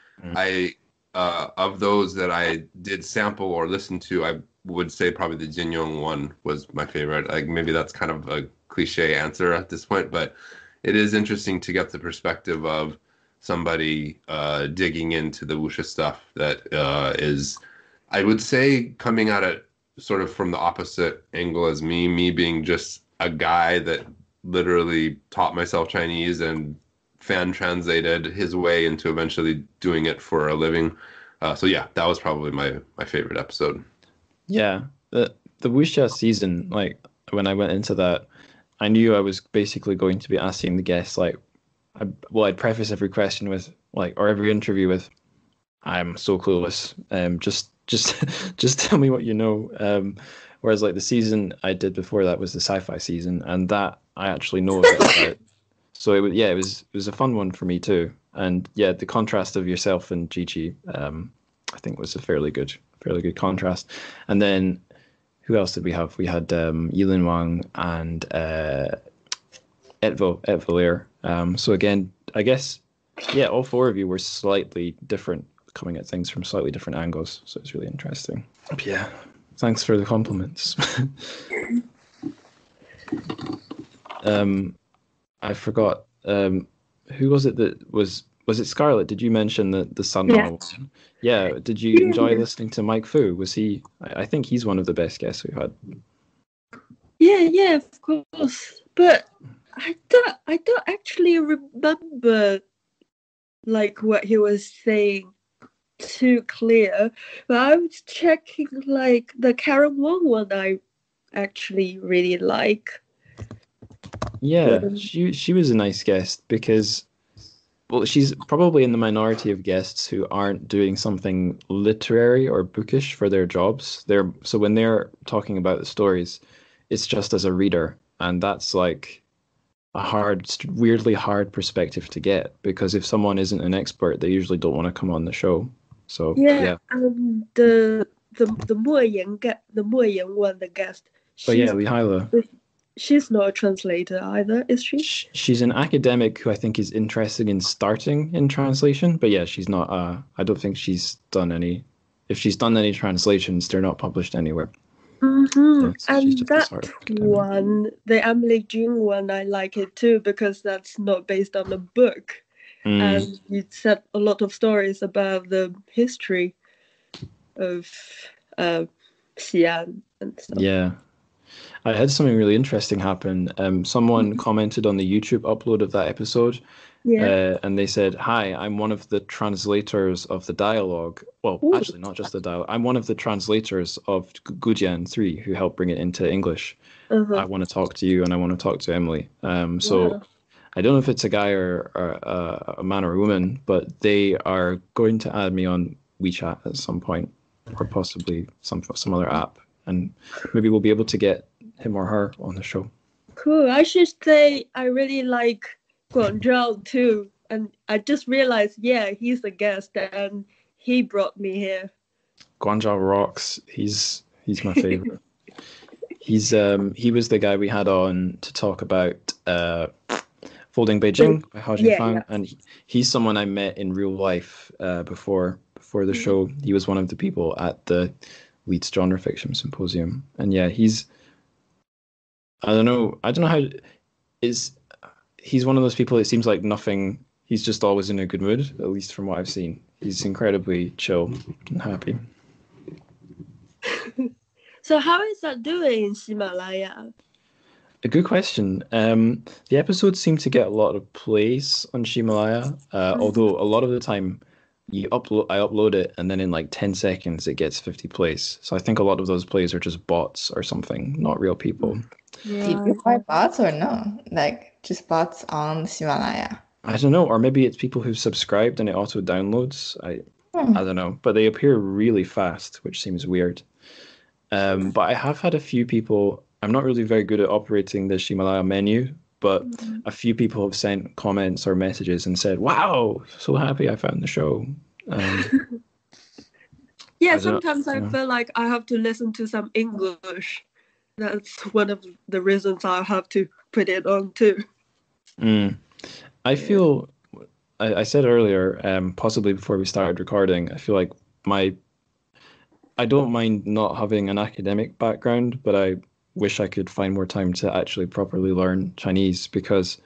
of those that I did sample or listen to, I would say probably the Jin Yong one was my favorite. Like maybe that's kind of a cliche answer at this point, but it is interesting to get the perspective of somebody digging into the wuxia stuff that is, I would say, coming at it sort of from the opposite angle as me being just a guy that literally taught myself Chinese and fan translated his way into eventually doing it for a living. So yeah, that was probably my favorite episode. Yeah, the wuxia season, like when I went into that, I knew I was basically going to be asking the guests I'd preface every question with or every interview with, "I'm so clueless. Just tell me what you know." Whereas like the season I did before that was the sci-fi season, and that I actually know a bit about. So it was a fun one for me too. And yeah, the contrast of yourself and Gigi, I think was a fairly good contrast. And then who else did we have? We had Yilin Wang and Etvalir. So again, I guess all 4 of you were slightly different, coming at things from slightly different angles. So it's really interesting. But yeah, thanks for the compliments. I forgot. who was it that was it Scarlett? Did you mention the Sunma Yeah. one? Yeah. Did you enjoy listening to Mike Fu? Was he? I think he's one of the best guests we've had. Yeah, of course. But I don't actually remember like what he was saying too clear. But I was checking like the Karen Wong one I actually really like. Yeah, she was a nice guest because, well, she's probably in the minority of guests who aren't doing something literary or bookish for their jobs. So when they're talking about the stories, it's just as a reader, and that's like a weirdly hard perspective to get because if someone isn't an expert, they usually don't want to come on the show. So yeah. And the Mo Yan one, the guest. But yeah, Lihaila. She's not a translator either, is she? She's an academic who I think is interested in starting in translation. But yeah, she's not. I don't think she's done any. If she's done any translations, they're not published anywhere. Mm-hmm. Yeah, so and that one, the Emily June one, I like it too because that's not based on a book. And you said a lot of stories about the history of Xi'an and stuff. Yeah. I had something really interesting happen. Someone commented on the YouTube upload of that episode, and they said, "Hi, I'm one of the translators of the dialogue. Well, actually, not just the dialogue. I'm one of the translators of Gujian 3, who helped bring it into English. I want to talk to you, and I want to talk to Emily. So I don't know if it's a guy or a man or a woman, but they are going to add me on WeChat at some point, or possibly some other app, and maybe we'll be able to get him or her on the show." Cool. I should say I really like Guangzhou too, and I just realized, he's a guest, and he brought me here. Guangzhou rocks. He's my favorite. He was the guy we had on to talk about Folding Beijing by Hao Jinfang, and he's someone I met in real life before the show. He was one of the people at the Leeds Genre Fiction Symposium, and I don't know how he's one of those people. It seems like nothing. He's just always in a good mood, at least from what I've seen. He's incredibly chill and happy. So how is that doing in Himalaya? A good question. The episodes seem to get a lot of plays on Himalaya, although a lot of the time I upload it and then in like 10 seconds it gets 50 plays. So I think a lot of those plays are just bots or something, not real people. Did you buy bots or no? Like just bots on Himalaya? I don't know, or maybe it's people who've subscribed and it auto downloads. I don't know, but they appear really fast, which seems weird. But I have had a few people. I'm not really very good at operating the Himalaya menu, but a few people have sent comments or messages and said, "Wow, so happy I found the show." Sometimes I feel like I have to listen to some English. That's one of the reasons I have to put it on too. I feel, I said earlier, possibly before we started recording, I feel like I don't mind not having an academic background, but I wish I could find more time to actually properly learn Chinese because,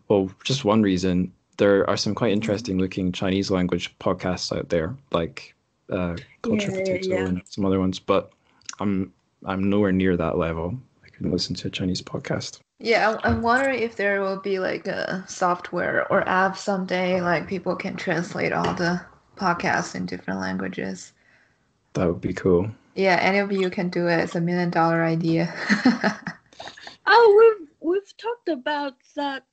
well, just one reason, there are some quite interesting looking Chinese language podcasts out there, like Culture Potato and some other ones, but I'm nowhere near that level. I couldn't listen to a Chinese podcast. Yeah, I'm wondering if there will be like a software or app someday, like people can translate all the podcasts in different languages. That would be cool. Yeah, any of you can do it. It's $1 million idea. We've talked about that.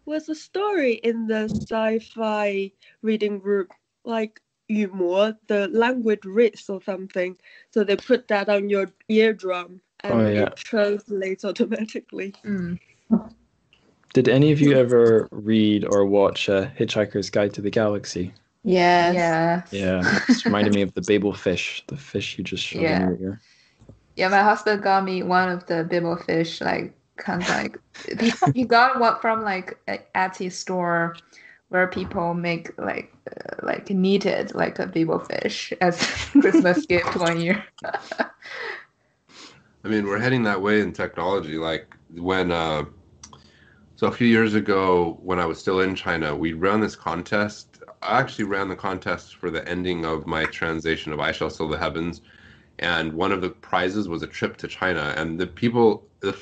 Was a story in the sci-fi reading group, like Yumo, the language risk or something. So they put that on your eardrum and it translates automatically. Did any of you ever read or watch Hitchhiker's Guide to the Galaxy? Yes. Yeah. It's reminded me of the Babel fish, the fish you just shove in your ear. Yeah, my husband got me one of the Babel fish, like kind of like he got one from like an Etsy store where people make like kneaded like a Babel fish as Christmas gift one year. I mean, we're heading that way in technology. Like when So a few years ago, when I was still in China, we ran this contest. I actually ran the contest for the ending of my translation of I Shall Still the Heavens, and one of the prizes was a trip to China. And the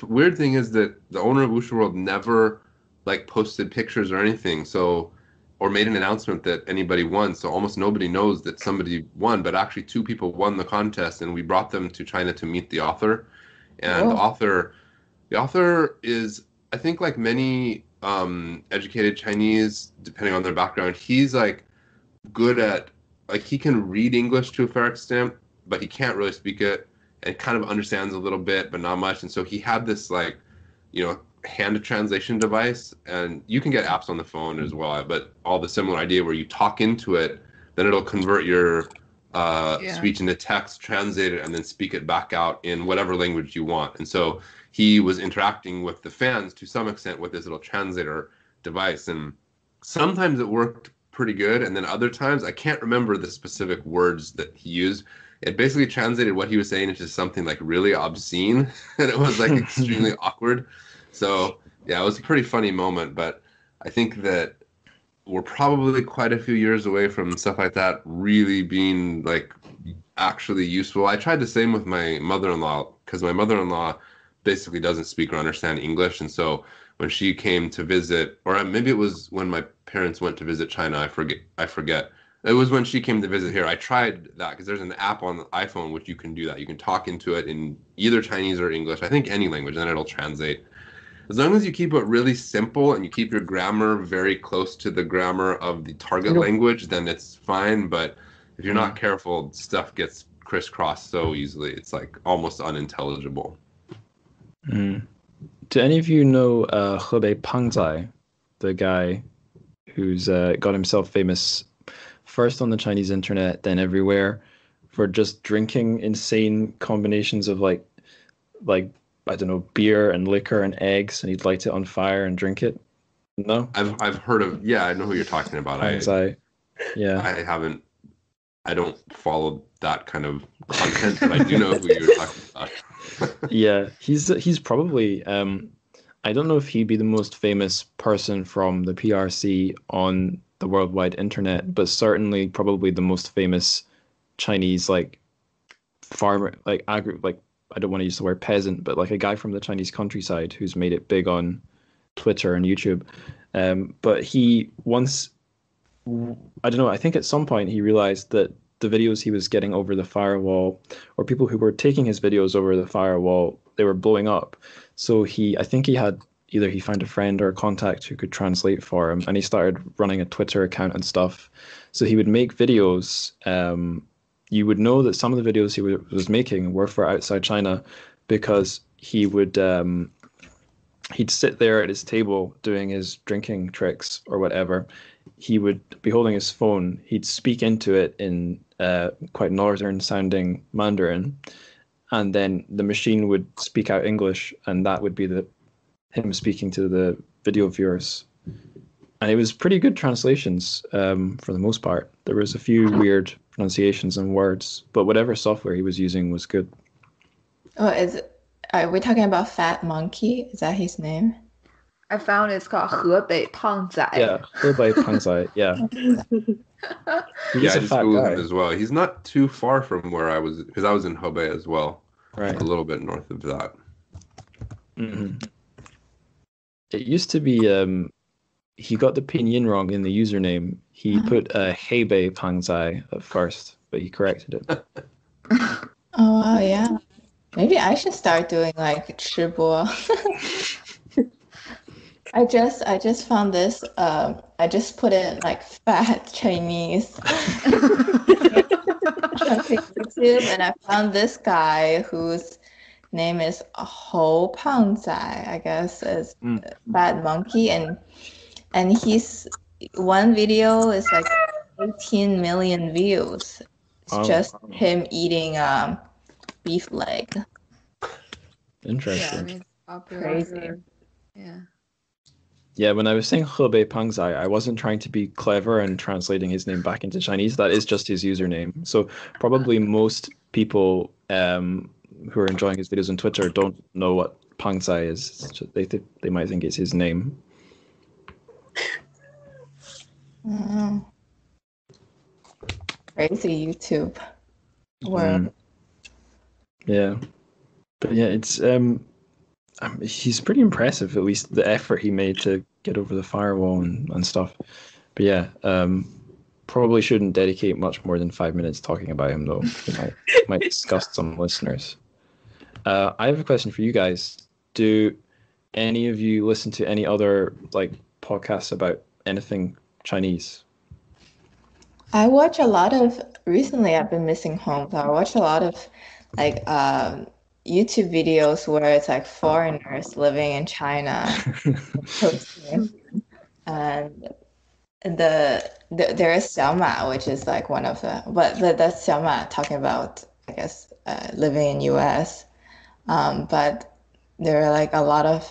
weird thing is that the owner of Wuxia World never like posted pictures or anything, so or made an announcement that anybody won. So almost nobody knows that somebody won, but actually two people won the contest, and we brought them to China to meet the author. And Whoa. the author is, I think, like many educated Chinese, depending on their background, he's like good at, like, he can read English to a fair extent, but he can't really speak it, and kind of understands a little bit, but not much. And so he had this like, hand translation device, and you can get apps on the phone as well, but all the similar idea where you talk into it, then it'll convert your speech into text, translate it, and then speak it back out in whatever language you want. And so he was interacting with the fans to some extent with this little translator device, and sometimes it worked pretty good, and then other times I can't remember the specific words that he used. It basically translated what he was saying into something like really obscene, and it was like extremely awkward. So yeah, it was a pretty funny moment, but I think that we're probably quite a few years away from stuff like that really being like actually useful. I tried the same with my mother-in-law, because my mother-in-law basically doesn't speak or understand English, and so when she came to visit, or maybe it was when my parents went to visit China, I forget. It was when she came to visit here. I tried that because there's an app on the iPhone which you can do that. You can talk into it in either Chinese or English, I think any language, and then it'll translate. As long as you keep it really simple and you keep your grammar very close to the grammar of the target language, then it's fine. But if you're not careful, stuff gets crisscrossed so easily. It's like almost unintelligible. Do any of you know Hebei Pangzai, the guy who's got himself famous first on the Chinese internet, then everywhere, for just drinking insane combinations of like I don't know, beer and liquor and eggs, and he'd light it on fire and drink it? No? I've heard of, yeah, I know who you're talking about. Yeah. I don't follow that kind of content, but I do know who you're talking about. Yeah, he's probably I don't know if he'd be the most famous person from the PRC on the worldwide internet, but certainly probably the most famous Chinese like farmer, like I don't want to use the word peasant, but like a guy from the Chinese countryside who's made it big on Twitter and YouTube. But he once, I don't know, I think at some point he realized that the videos he was getting over the firewall, or people who were taking his videos over the firewall, they were blowing up. So I think he had, either he found a friend or a contact who could translate for him, and he started running a Twitter account and stuff. So he would make videos. You would know that some of the videos he was making were for outside China, because he would he'd sit there at his table doing his drinking tricks or whatever. He would be holding his phone. He'd speak into it in quite northern sounding Mandarin, and then the machine would speak out English, and that would be him speaking to the video viewers. And it was pretty good translations for the most part. There was a few weird pronunciations and words, but whatever software he was using was good. Oh, are we talking about Fat Monkey? Is that his name? I found it's called 河北胖仔. Yeah, Hebei Pangzai. Yeah. He's I a just fat Googled guy. him as well. He's not too far from where I was, because I was in Hebei as well, Right. a little bit north of that. Mm-hmm. It used to be he got the pinyin wrong in the username. He put Hebei Pangzai at first, but he corrected it. Oh wow, yeah. Maybe I should start doing like 吃播. I just found this. I just put in like fat Chinese on YouTube, and I found this guy whose name is Ho Pang Zai, I guess, is Fat Monkey, and he's one video is like 18 million views. It's just him eating beef leg. Interesting. Yeah, I mean, it's popular. Crazy. Yeah. Yeah, when I was saying Hebei Pangzai, I wasn't trying to be clever and translating his name back into Chinese. That is just his username. So probably most people who are enjoying his videos on Twitter don't know what Pangsai is. They might think it's his name. Oh. Crazy YouTube world. Yeah, but yeah, it's he's pretty impressive. At least the effort he made to get over the firewall and stuff. But yeah, probably shouldn't dedicate much more than 5 minutes talking about him, though. It might disgust some listeners. I have a question for you guys. Do any of you listen to any other like podcasts about anything Chinese? I watch a lot of recently. I've been missing home, so I watch a lot of like YouTube videos where it's like foreigners living in China posting, and there is Xiaoma, which is like one of the, but that's Xiaoma talking about, I guess, living in US. But there are like a lot of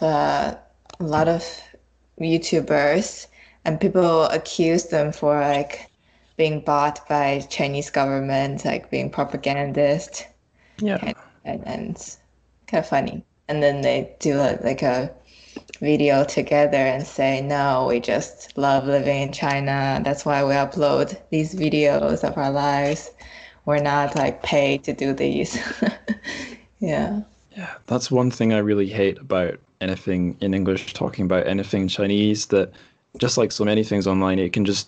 YouTubers, and people accuse them for like being bought by Chinese government, like being propagandist. Yeah. And it's kind of funny. And then they do a video together and say, no, we just love living in China. That's why we upload these videos of our lives. We're not like paid to do these. Yeah. Yeah, that's one thing I really hate about anything in English, talking about anything Chinese, that just like so many things online, it can just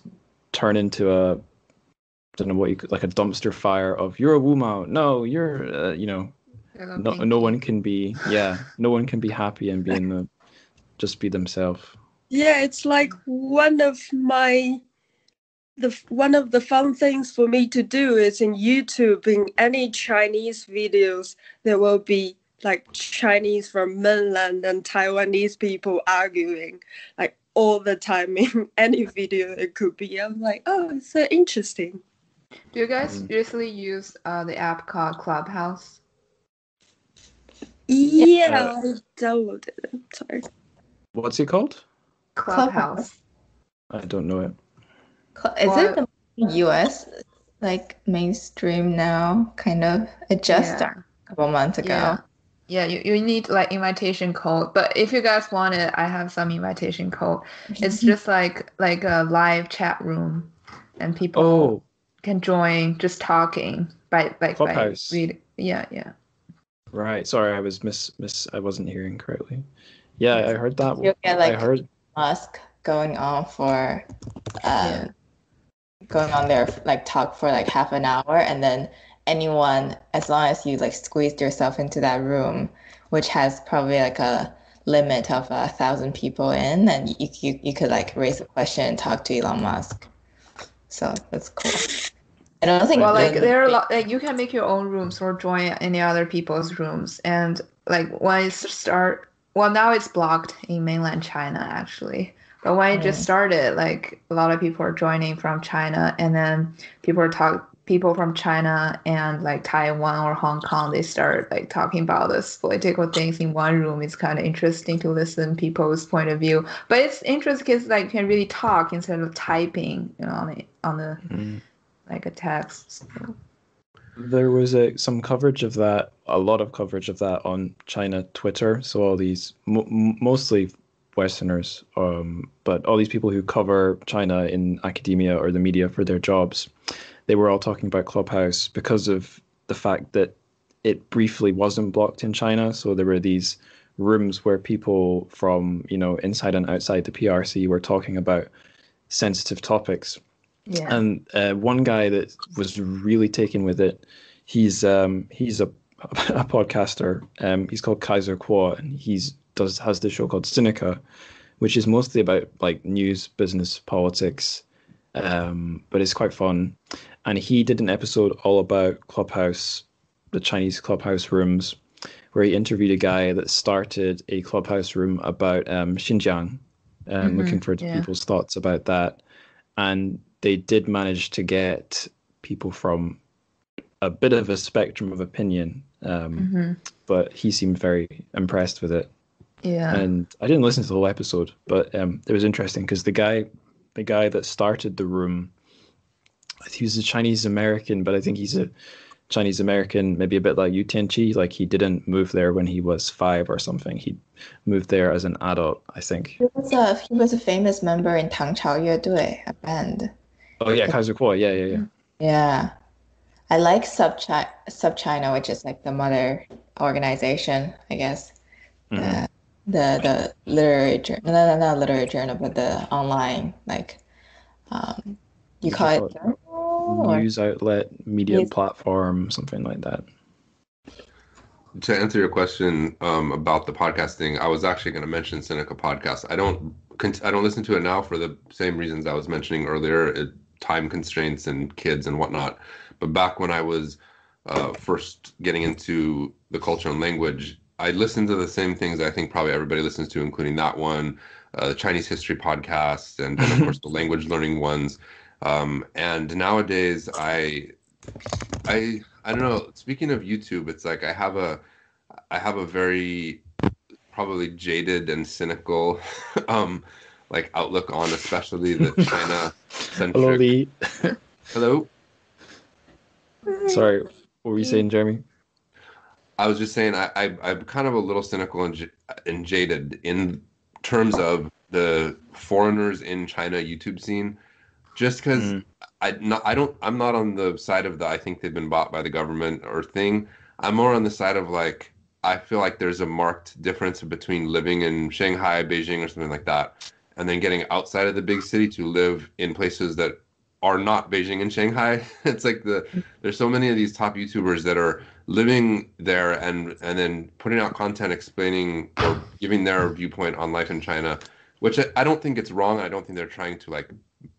turn into a, don't know what you could, like a dumpster fire of you're a Wumao. No, you're, no one can be, no one can be happy and be just be themselves. Yeah, it's like one of the fun things for me to do is in YouTube, in any Chinese videos, there will be like Chinese from mainland and Taiwanese people arguing like all the time in any video it could be. I'm like, oh, it's so interesting. Do you guys usually use the app called Clubhouse? Yeah, I downloaded it. Sorry. What's it called? Clubhouse. I don't know it. Is it the US like mainstream now? Kind of. It just started a couple months ago. Yeah, you need like invitation code. But if you guys want it, I have some invitation code. It's just like a live chat room, and people can join just talking by Clubhouse. Yeah. Right. Sorry, I was I wasn't hearing correctly. Yeah, I heard that. You get like I heard Musk going on for going on there like talk for like half an hour, and then anyone, as long as you like squeezed yourself into that room, which has probably like a limit of 1,000 people in, and you could like raise a question and talk to Elon Musk. So that's cool. I don't think there are a lot, like you can make your own rooms or join any other people's rooms, and like when it now it's blocked in mainland China actually. But when it just started, like a lot of people are joining from China, and then people from China and like Taiwan or Hong Kong, they start like talking about this political things in one room. It's kind of interesting to listen people's point of view. But it's interesting because like you can really talk instead of typing, on the like a text. So. There was some coverage of that, a lot of coverage of that on China Twitter. So all these mostly Westerners, but all these people who cover China in academia or the media for their jobs, they were all talking about Clubhouse because of the fact that it briefly wasn't blocked in China. So there were these rooms where people from, inside and outside the PRC were talking about sensitive topics. Yeah. And one guy that was really taken with it, he's a podcaster. He's called Kaiser Kuo, and has this show called Sinica, which is mostly about like news, business, politics, but it's quite fun. And he did an episode all about Clubhouse, the Chinese Clubhouse rooms, where he interviewed a guy that started a Clubhouse room about Xinjiang, looking for people's thoughts about that. And they did manage to get people from a bit of a spectrum of opinion, but he seemed very impressed with it. Yeah. And I didn't listen to the whole episode, but it was interesting because the guy that started the room, he was a Chinese American, but I think he's a Chinese American, maybe a bit like Yu Tianqi. Like he didn't move there when he was 5 or something. He moved there as an adult, I think. He was a famous member in 唐朝乐队, a band. Oh yeah, Kaiser Kuo. Yeah. Yeah. I like Sub China, which is like the mother organization, I guess. Mhm. The literary journal, no, not literary journal, but the online, like, you call it journal or News outlet, media news? platform, something like that. To answer your question about the podcasting, I was actually going to mention Seneca podcast. I don't listen to it now for the same reasons I was mentioning earlier, time constraints and kids and whatnot. But back when I was first getting into the culture and language, I listened to the same things I think probably everybody listens to, including that one, the Chinese history podcast, and then of course the language learning ones. And nowadays, I don't know. Speaking of YouTube, it's like I have a very probably jaded and cynical like outlook on especially the China centric. Hello, Lee. Hello. Sorry, what were you saying, Jeremy? I was just saying I'm kind of a little cynical and jaded in terms of the foreigners in China YouTube scene, just because I'm not on the side of the I think they've been bought by the government or thing. I'm more on the side of like I feel like there's a marked difference between living in Shanghai, Beijing, or something like that, and then getting outside of the big city to live in places that are not Beijing and Shanghai. It's like there's so many of these top YouTubers that are living there and then putting out content explaining or giving their viewpoint on life in China, which I don't think it's wrong. I don't think they're trying to like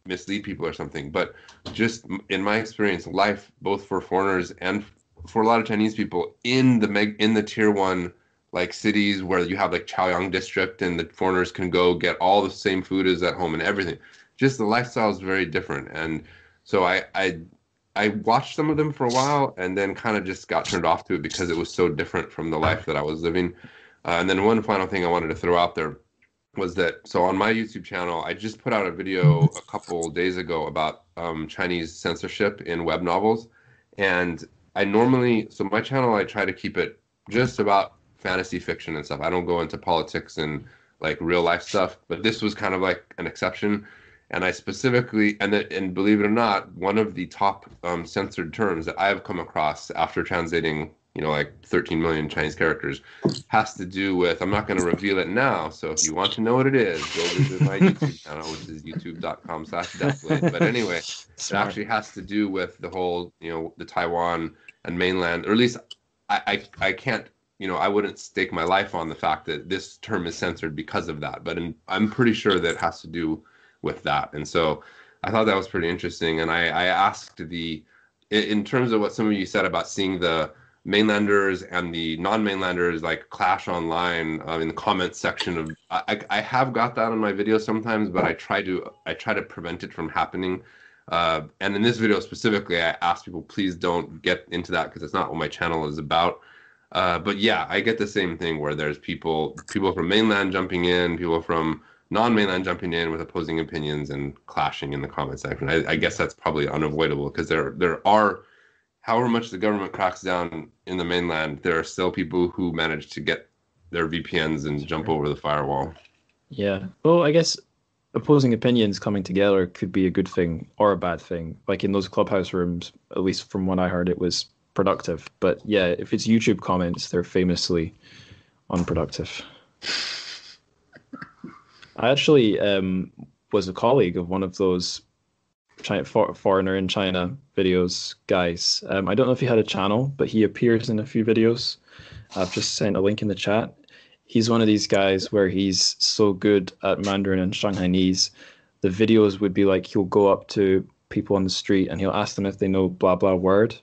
mislead people or something, but just in my experience, life both for foreigners and for a lot of Chinese people in the tier 1 like cities where you have like Chaoyang district and the foreigners can go get all the same food as at home and everything. Just the lifestyle is very different. And so I watched some of them for a while and then kind of just got turned off to it because it was so different from the life that I was living. And then one final thing I wanted to throw out there was that, so on my YouTube channel, I just put out a video a couple days ago about Chinese censorship in web novels. And so my channel, I try to keep it just about fantasy fiction and stuff. I don't go into politics and like real life stuff, but this was kind of like an exception. And I specifically, and believe it or not, one of the top censored terms that I have come across after translating, like 13 million Chinese characters, has to do with, I'm not going to reveal it now. So if you want to know what it is, go visit my YouTube channel, which is youtube.com/deathblade. But anyway, it actually has to do with the whole, the Taiwan and mainland, or at least I can't, I wouldn't stake my life on the fact that this term is censored because of that. But I'm pretty sure that it has to do with that. And so I thought that was pretty interesting. And I asked in terms of what some of you said about seeing the mainlanders and the non-mainlanders like clash online in the comments section of, I have got that on my videos sometimes, but I try to prevent it from happening. And in this video specifically, I asked people, please don't get into that because it's not what my channel is about. But yeah, I get the same thing where there's people from mainland jumping in, people from non-mainland jumping in with opposing opinions and clashing in the comment section. I guess that's probably unavoidable because there are, however much the government cracks down in the mainland, there are still people who manage to get their VPNs and jump over the firewall. Yeah. Well, I guess opposing opinions coming together could be a good thing or a bad thing. Like in those clubhouse rooms, at least from what I heard, it was productive. But yeah, if it's YouTube comments, they're famously unproductive. I actually was a colleague of one of those foreigner in China videos guys. I don't know if he had a channel, but he appears in a few videos. I've just sent a link in the chat. He's one of these guys where he's so good at Mandarin and Shanghainese. The videos would be like he'll go up to people on the street and he'll ask them if they know blah blah word,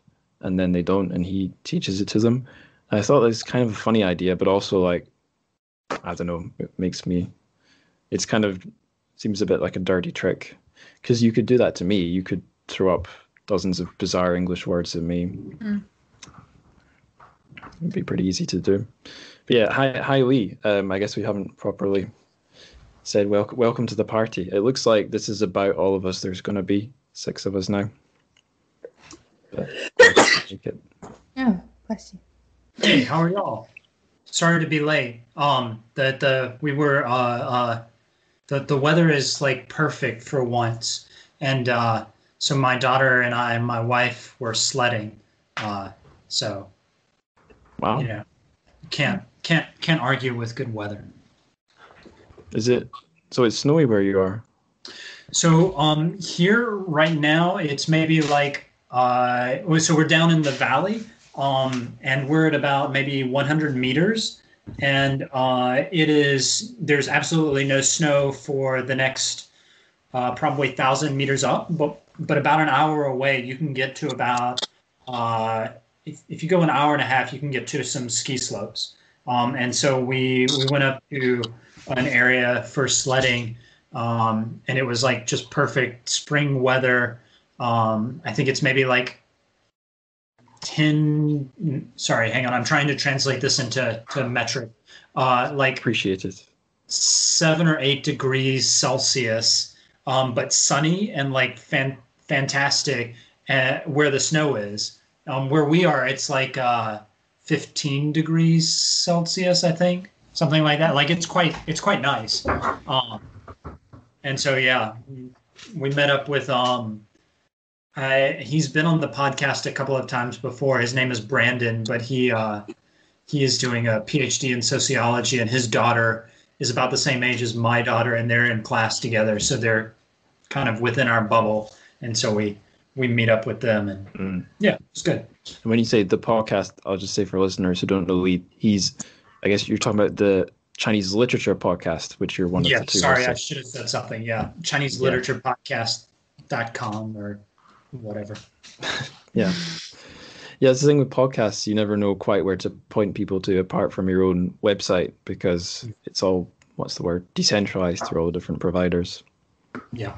and then they don't, and he teaches it to them. And I thought that was kind of a funny idea, but also like, I don't know, it's kind of seems a bit like a dirty trick, because you could do that to me. You could throw up dozens of bizarre English words at me. It'd be pretty easy to do. But yeah, hi Lee. I guess we haven't properly said welcome to the party. It looks like this is about all of us. There's going to be 6 of us now. But, Make it. Oh, bless you. Hey, how are y'all? Sorry to be late. The weather is like perfect for once, and so my daughter and I and my wife were sledding. So Wow. you know, can't argue with good weather. Is it? So it's snowy where you are. So here right now it's maybe like so we're down in the valley, and we're at about maybe 100 meters, and there's absolutely no snow for the next probably 1,000 meters up, but about an hour away you can get to about if you go an hour and a half you can get to some ski slopes, and so we went up to an area for sledding. And it was like just perfect spring weather. I think it's maybe like 10. Sorry, hang on. I'm trying to translate this into metric. Like Appreciate it. 7 or 8 degrees Celsius, but sunny and like fantastic where the snow is. Where we are, it's like 15 degrees Celsius, I think, something like that. Like it's quite nice. And so, yeah, we met up with, he's been on the podcast a couple of times before. His name is Brandon, but he is doing a PhD in sociology, and his daughter is about the same age as my daughter, and they're in class together. So they're kind of within our bubble. And so we meet up with them, and yeah, it's good. And when you say the podcast, I'll just say for listeners who don't know, he's, I guess you're talking about the Chinese literature podcast, which you're one of the two. Sorry, I should have said something. Yeah, Chinese literature podcast.com or whatever. Yeah. Yeah, it's the thing with podcasts, you never know quite where to point people to apart from your own website, because it's all, what's the word, decentralized through all the different providers. Yeah.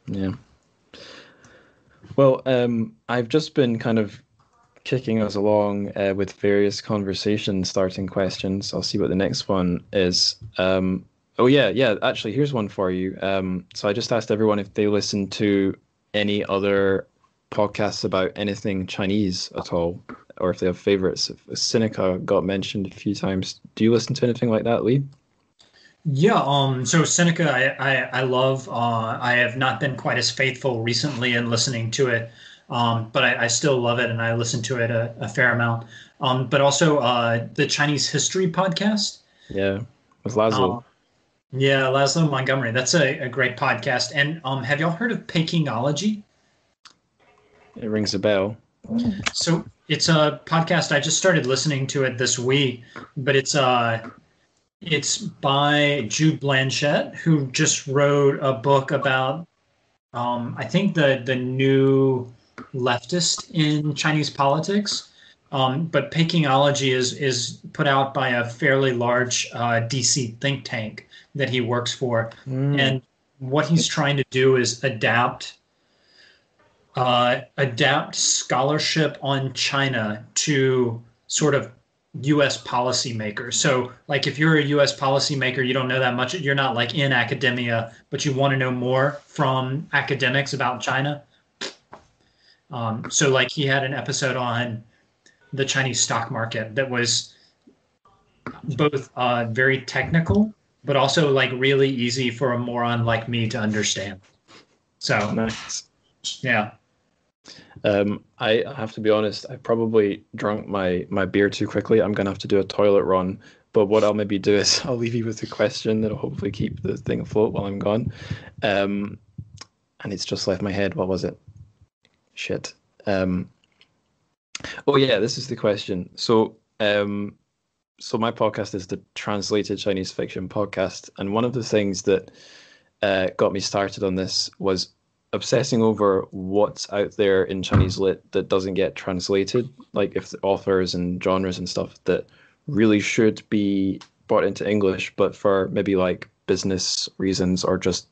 Yeah. Well, I've just been kind of kicking us along with various conversations, starting questions. I'll see what the next one is. Actually, here's one for you. So I just asked everyone if they listen to any other podcasts about anything Chinese at all, or if they have favorites. If Seneca got mentioned a few times. Do you listen to anything like that, Lee? Yeah, so Seneca, I love. I have not been quite as faithful recently in listening to it, but I still love it, and I listen to it a fair amount. But also the Chinese history podcast. Yeah, with Laszlo. Yeah, Laszlo Montgomery. That's a great podcast. And have y'all heard of Pekingology? It rings a bell. So it's a podcast. I just started listening to it this week, but it's by Jude Blanchett, who just wrote a book about I think the new leftist in Chinese politics. But Pekingology is put out by a fairly large DC think tank that he works for, and what he's trying to do is adapt scholarship on China to sort of U.S. policymakers. So, like, if you're a U.S. policymaker, you don't know that much. You're not like in academia, but you want to know more from academics about China. So, like, he had an episode on the Chinese stock market that was both very technical, but also like really easy for a moron like me to understand. So nice. Yeah. I have to be honest, I probably drunk my beer too quickly. I'm gonna have to do a toilet run. But what I'll maybe do is I'll leave you with a question that'll hopefully keep the thing afloat while I'm gone. And it's just left my head. What was it? Shit. Oh yeah, this is the question. So my podcast is the Translated Chinese Fiction podcast, and one of the things that got me started on this was obsessing over what's out there in Chinese lit that doesn't get translated, like if the authors and genres and stuff that really should be brought into English, but for maybe like business reasons or just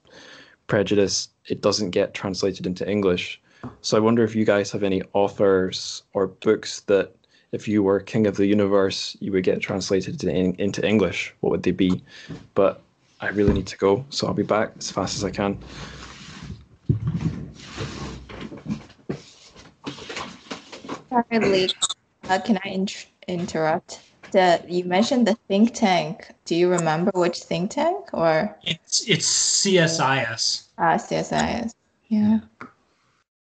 prejudice, it doesn't get translated into English. So I wonder if you guys have any authors or books that if you were king of the universe, you would get translated into English. What would they be? But I really need to go, so I'll be back as fast as I can. sorry, Lee. Can I interrupt? You mentioned the think tank. Do you remember which think tank or? It's CSIS. CSIS. Yeah.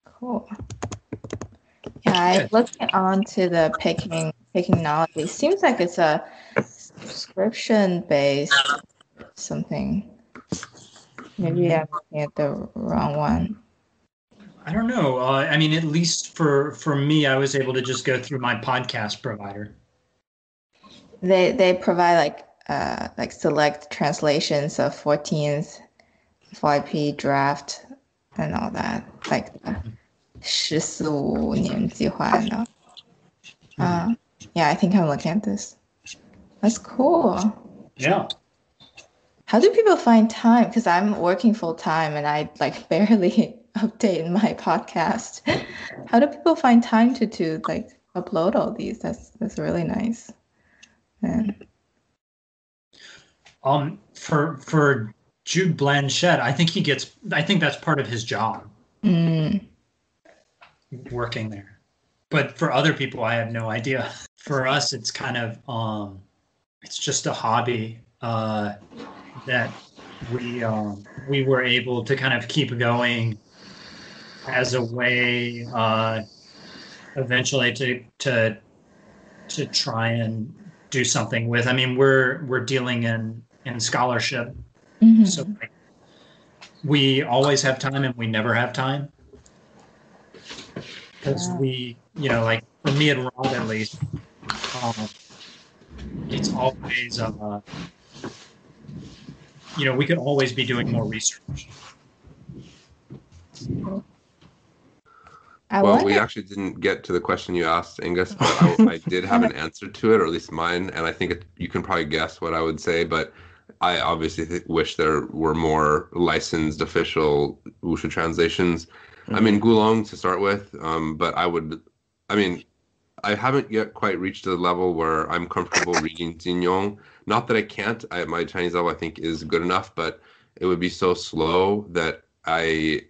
Cool. Yeah, I looking onto the picking knowledge. It seems like it's a subscription based something. Maybe I'm looking at the wrong one. I don't know. I mean, at least for me, I was able to just go through my podcast provider. They provide like select translations of 14th FYP draft and all that, like the 15年计划and all. Yeah, I think I'm looking at this. That's cool. Yeah. How do people find time? Because I'm working full time and I like barely update my podcast. How do people find time to like upload all these? That's really nice. And for Jude Blanchett, I think that's part of his job. Working there. But for other people, I have no idea. For us, it's kind of it's just a hobby that we were able to kind of keep going as a way eventually to try and do something with. I mean, we're dealing in scholarship, so like, we always have time and we never have time. Because we, like for me and Rob at least, it's always, we could always be doing more research. Well, we actually didn't get to the question you asked, Angus, but I did have an answer to it, or at least mine, and I think you can probably guess what I would say, but I obviously wish there were more licensed official Wushu translations. I mean, Gulong to start with, but I haven't yet quite reached the level where I'm comfortable reading Jinyong. Not that I can't. My Chinese level, I think, is good enough, but it would be so slow that I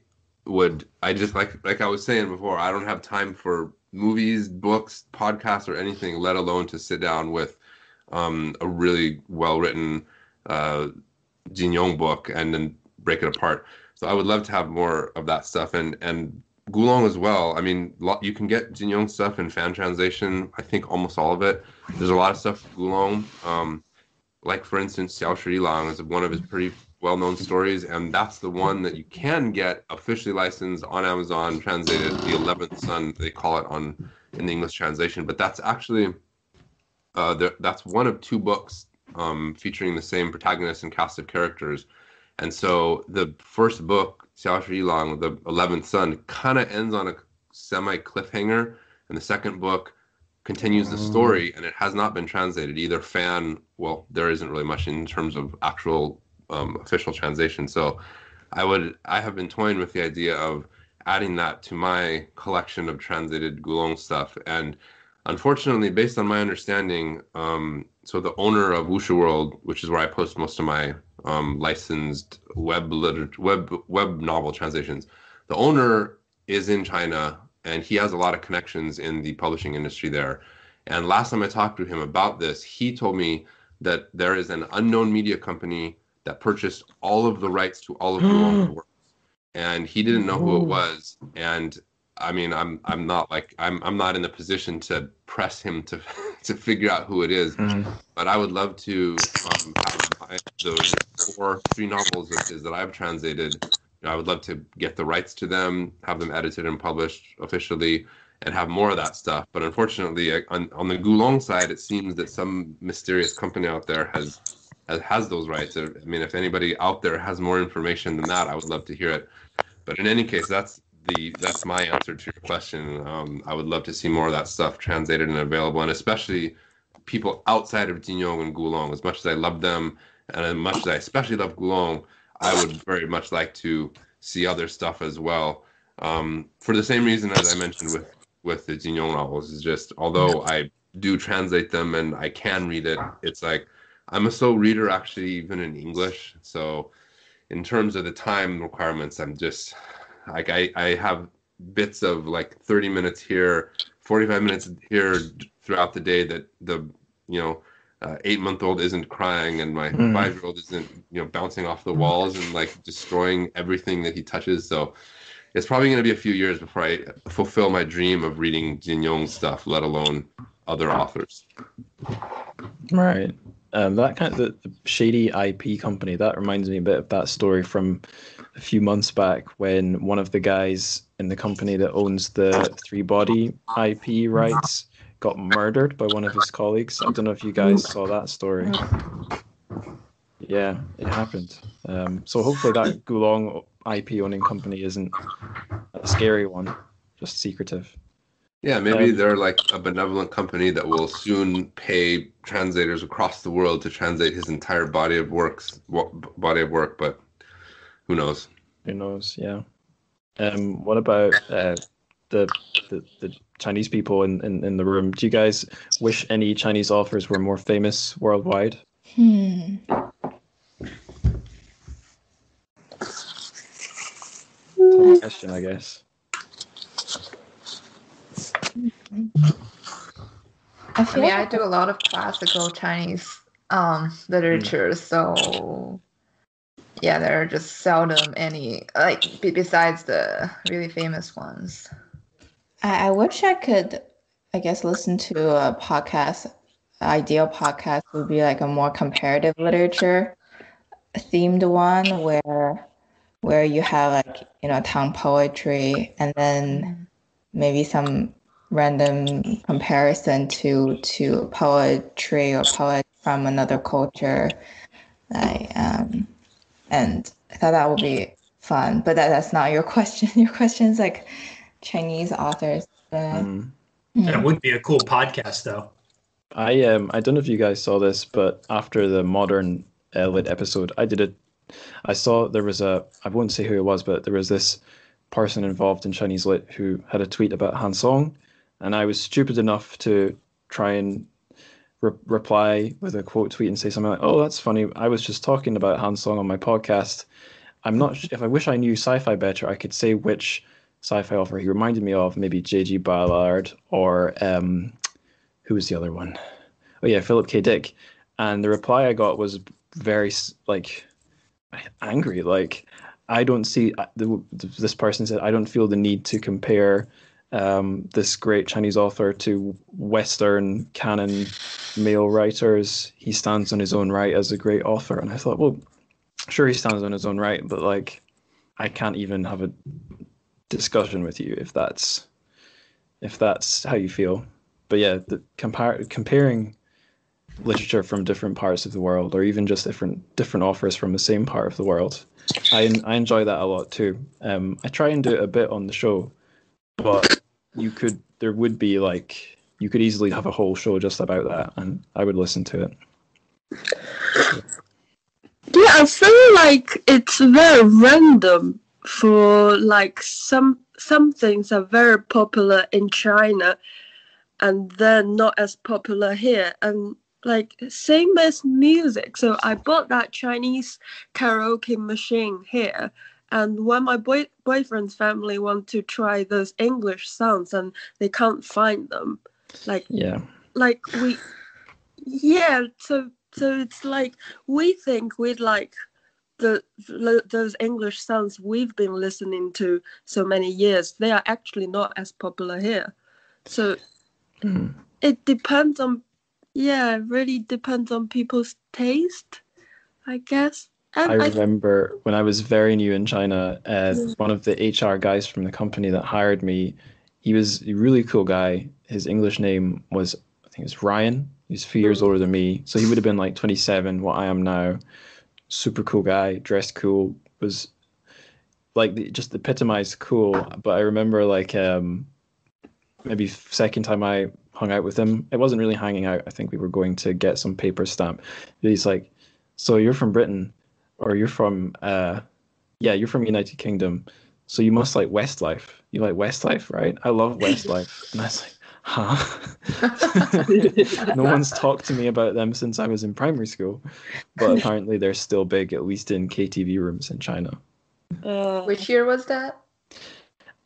just like I was saying before, I don't have time for movies, books, podcasts, or anything, let alone to sit down with a really well-written Jinyong book and then break it apart. So I would love to have more of that stuff, and Gulong as well. I mean, you can get Jinyong stuff in fan translation. I think almost all of it. There's a lot of stuff Gulong. Like for instance, Xiao Shi Lang is one of his pretty well-known stories, and that's the one that you can get officially licensed on Amazon, translated the 11th Sun. They call it in the English translation, but that's actually that's one of two books featuring the same protagonist and cast of characters. And so the first book, Xiao Shi Lang, the 11th Sun, kind of ends on a semi-cliffhanger, and the second book continues the story, and it has not been translated either well, there isn't really much in terms of actual official translation. So I have been toying with the idea of adding that to my collection of translated Gulong stuff. And unfortunately, based on my understanding, so the owner of Wushu World, which is where I post most of my licensed web novel translations, the owner is in China, and he has a lot of connections in the publishing industry there. And last time I talked to him about this, he told me that there is an unknown media company that purchased all of the rights to all of Gulong's works, and he didn't know who it was. And I mean, I'm not in the position to press him to figure out who it is, but I would love to have those 3 novels that I've translated. I would love to get the rights to them, have them edited and published officially, and have more of that stuff. But unfortunately, on the Gulong side, it seems that some mysterious company out there has those rights. I mean, if anybody out there has more information than that, I would love to hear it. But in any case, that's my answer to your question. I would love to see more of that stuff translated and available, and especially people outside of Jinyong and Gulong. As much as I love them, and as much as I especially love Gulong, I would very much like to see other stuff as well. For the same reason as I mentioned with the Jinyong novels, is just although I do translate them and I can read it, it's like I'm a slow reader actually, even in English. So in terms of the time requirements, I'm just like I have bits of like 30 minutes here, 45 minutes here throughout the day that the 8-month-old isn't crying and my 5-year-old isn't bouncing off the walls and like destroying everything that he touches. So it's probably going to be a few years before I fulfill my dream of reading Jin Yong's stuff, let alone other authors. Right. That kind of the shady IP company, that reminds me a bit of that story from a few months back when one of the guys in the company that owns the Three Body IP rights got murdered by one of his colleagues. I don't know if you guys saw that story. Yeah, it happened. So hopefully that Gulong IP owning company isn't a scary one, just secretive. Yeah, maybe they're like a benevolent company that will soon pay translators across the world to translate his entire body of work, but who knows? Who knows, yeah. What about the Chinese people in the room? Do you guys wish any Chinese authors were more famous worldwide? Tough question, I guess. I do a lot of classical Chinese literature, so yeah, there are just seldom any besides the really famous ones. I wish I could, I guess, listen to a podcast. Ideal podcast would be like a more comparative literature themed one where you have like Tang poetry and then maybe some random comparison to poetry or poets from another culture. And I thought that would be fun, but that's not your question. Your question is like Chinese authors. That would be a cool podcast, though. I don't know if you guys saw this, but after the modern lit episode, I saw there was I won't say who it was, but there was this person involved in Chinese lit who had a tweet about Han Song, and I was stupid enough to try and reply with a quote tweet and say something like, "Oh, that's funny. I was just talking about Han Song on my podcast. I'm not. If I wish I knew sci-fi better, I could say which sci-fi author he reminded me of. Maybe J.G. Ballard or who was the other one? Oh yeah, Philip K. Dick." And the reply I got was very angry. Like, I don't see this person said, "I don't feel the need to compare this great Chinese author to Western canon male writers. He stands on his own right as a great author." And I thought, well, sure, he stands on his own right, but like, I can't even have a discussion with you if that's how you feel. But yeah, comparing literature from different parts of the world, or even just different authors from the same part of the world, I enjoy that a lot too. I try and do it a bit on the show, but you could easily have a whole show just about that, and I would listen to it. Yeah, I feel like it's very random for like some things are very popular in China and then not as popular here, and like same as music. So I bought that Chinese karaoke machine here, and when my boyfriend's family want to try those English songs and they can't find them, so it's like we think we'd like those English songs we've been listening to so many years. They are actually not as popular here, so it depends on really depends on people's taste, I guess. And I remember when I was very new in China, one of the HR guys from the company that hired me, he was a really cool guy. His English name was, I think it was Ryan. He's a few years older than me, so he would have been like 27, what I am now. Super cool guy, dressed cool, was like just epitomized cool. But I remember like maybe second time I hung out with him, it wasn't really hanging out. I think we were going to get some paper stamp. He's like, "So you're from Britain, or you're from you're from United Kingdom, so you must like Westlife. You like Westlife, right? I love Westlife." And I was like, huh? No one's talked to me about them since I was in primary school, but apparently they're still big, at least in KTV rooms in China. Which year was that?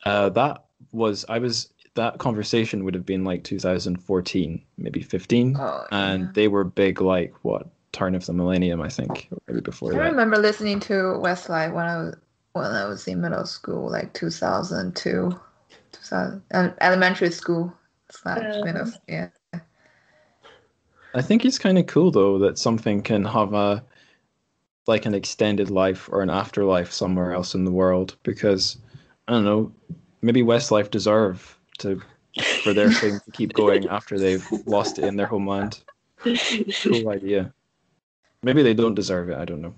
That was, I was that conversation would have been like 2014, maybe 15, Oh, and yeah. they were big like what, turn of the millennium, I think, or maybe before I that. remember listening to Westlife when I was in middle school, like 2002, 2000, elementary school / middle. Yeah. I think it's kind of cool though that something can have a like an extended life or an afterlife somewhere else in the world, because I don't know, maybe Westlife deserve for their fame to keep going after they've lost it in their homeland. Cool idea. Maybe they don't deserve it, I don't know.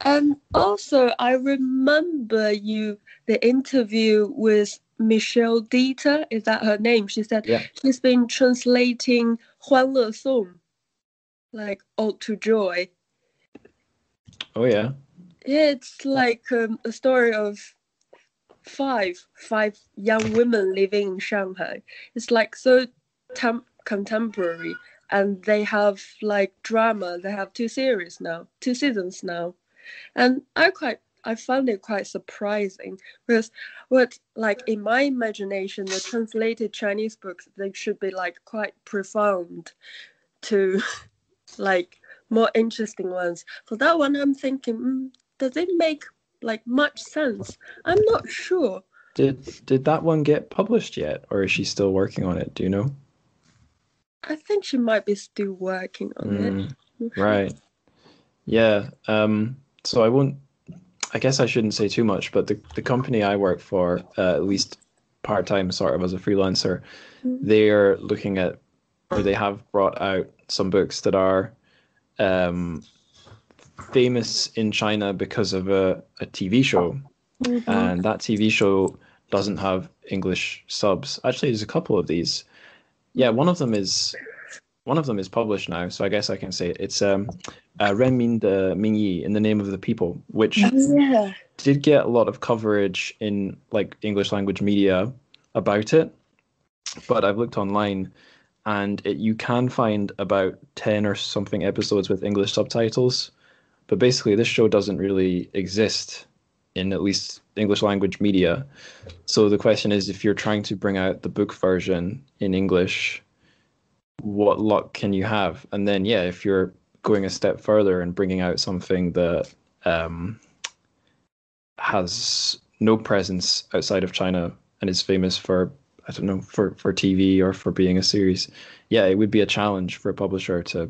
And also, I remember the interview with Michelle Dieter. Is that her name? She said she's been translating 欢乐颂, like Ode to Joy. Oh yeah. It's like a story of five young women living in Shanghai. It's like so contemporary, and they have like drama. They have 2 seasons now. And I found it quite surprising, because like in my imagination, the translated Chinese books, they should be like quite profound to like more interesting ones. For that one, I'm thinking, does it make like much sense? I'm not sure. Did that one get published yet, or is she still working on it? Do you know? I think she might be still working on it. Right. Yeah. So I guess I shouldn't say too much, but the company I work for, at least part-time sort of as a freelancer, they're looking at, or they have brought out some books that are famous in China because of a TV show. And that TV show doesn't have English subs. Actually, there's a couple of these. Yeah, one of them is published now, so I guess I can say it. It's Renmin de Mingyi, In the Name of the People, which did get a lot of coverage in like English language media about it. But I've looked online, and you can find about 10 or something episodes with English subtitles. But basically, this show doesn't really exist in at least English language media. So the question is, if you're trying to bring out the book version in English, what luck can you have? And then, if you're going a step further and bringing out something that has no presence outside of China and is famous for, I don't know, for TV or for being a series, it would be a challenge for a publisher to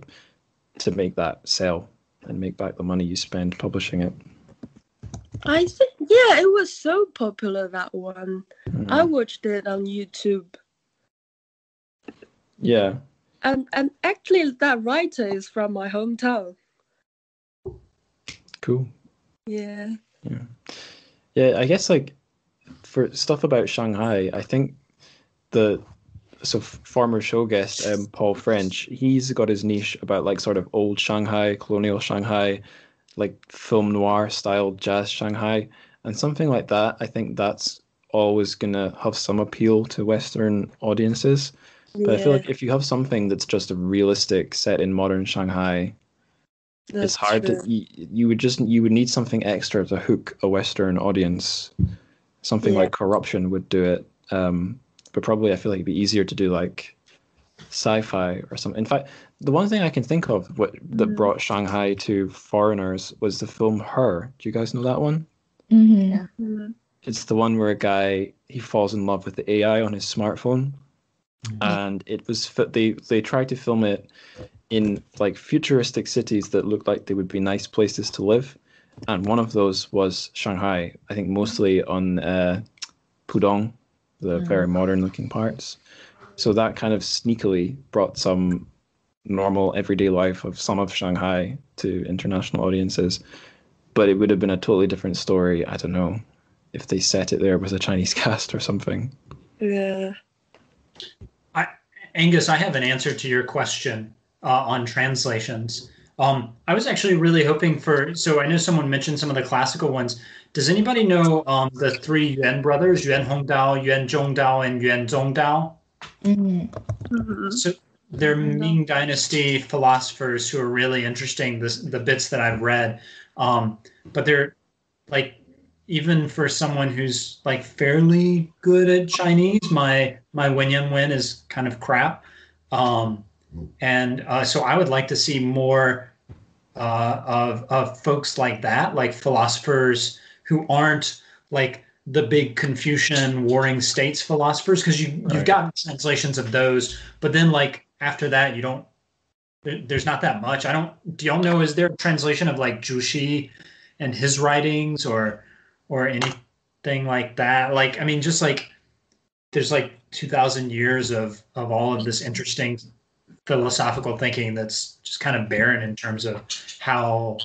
make that sell and make back the money you spend publishing it. I think, it was so popular, that one. I watched it on YouTube. Yeah. And actually, that writer is from my hometown. Cool. Yeah. Yeah, I guess like for stuff about Shanghai, I think former show guest Paul French, he's got his niche about like sort of old Shanghai, colonial Shanghai, like film noir style jazz Shanghai, and something like that. I think that's always gonna have some appeal to Western audiences. But I feel like if you have something that's just a realistic set in modern Shanghai, it's hard to you would need something extra to hook a Western audience. Something like Corruption would do it. But probably I feel like it'd be easier to do like sci-fi or something. In fact, the one thing I can think of that brought Shanghai to foreigners was the film Her. Do you guys know that one? Yeah. It's the one where a guy, he falls in love with the AI on his smartphone. And it was they tried to film it in like futuristic cities that looked like they would be nice places to live, and one of those was Shanghai. I think mostly on Pudong, the very modern looking parts. So that kind of sneakily brought some normal everyday life of some of Shanghai to international audiences. But it would have been a totally different story, I don't know, if they set it there with a Chinese cast or something. Yeah. Angus, I have an answer to your question on translations. I was actually really hoping so I know someone mentioned some of the classical ones. Does anybody know the 3 Yuan brothers, Yuan Hongdao, Yuan Zhongdao, and Yuan Zongdao? So they're Ming Dynasty philosophers who are really interesting, the bits that I've read. But they're like, even for someone who's like fairly good at Chinese, my Wen Wen is kind of crap. And so I would like to see more of folks like that, like philosophers who aren't like the big Confucian Warring States philosophers, because you've got translations of those, but then like after that you don't. There's not that much. Do y'all know, is there a translation of like Jushi and his writings or anything like that? Like, I mean, just like there's like 2,000 years of all of this interesting philosophical thinking that's just kind of barren in terms of how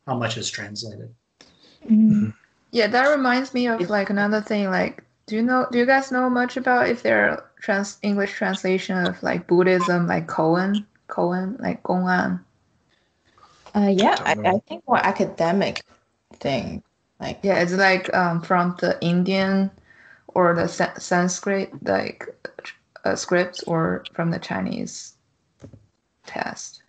much is translated. Yeah, that reminds me of like another thing. Like, do you guys know much about if there are English translation of like Buddhism, like koan, like Gong'an? Yeah, I think more academic thing. Like, yeah, it's like from the Indian or the Sanskrit like scripts, or from the Chinese text.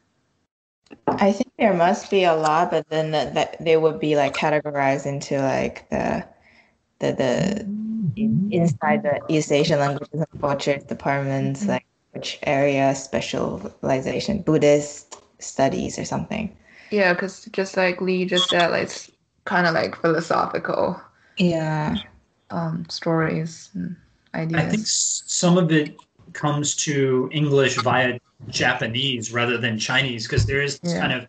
I think there must be a lot, but then that they would be like categorized into like the inside the East Asian languages and cultures departments, like which area specialization, Buddhist studies or something. Yeah, because just like Lee just said, like, it's kind of like philosophical. Yeah. Stories and ideas. I think some of it comes to English via Japanese rather than Chinese, because there is this kind of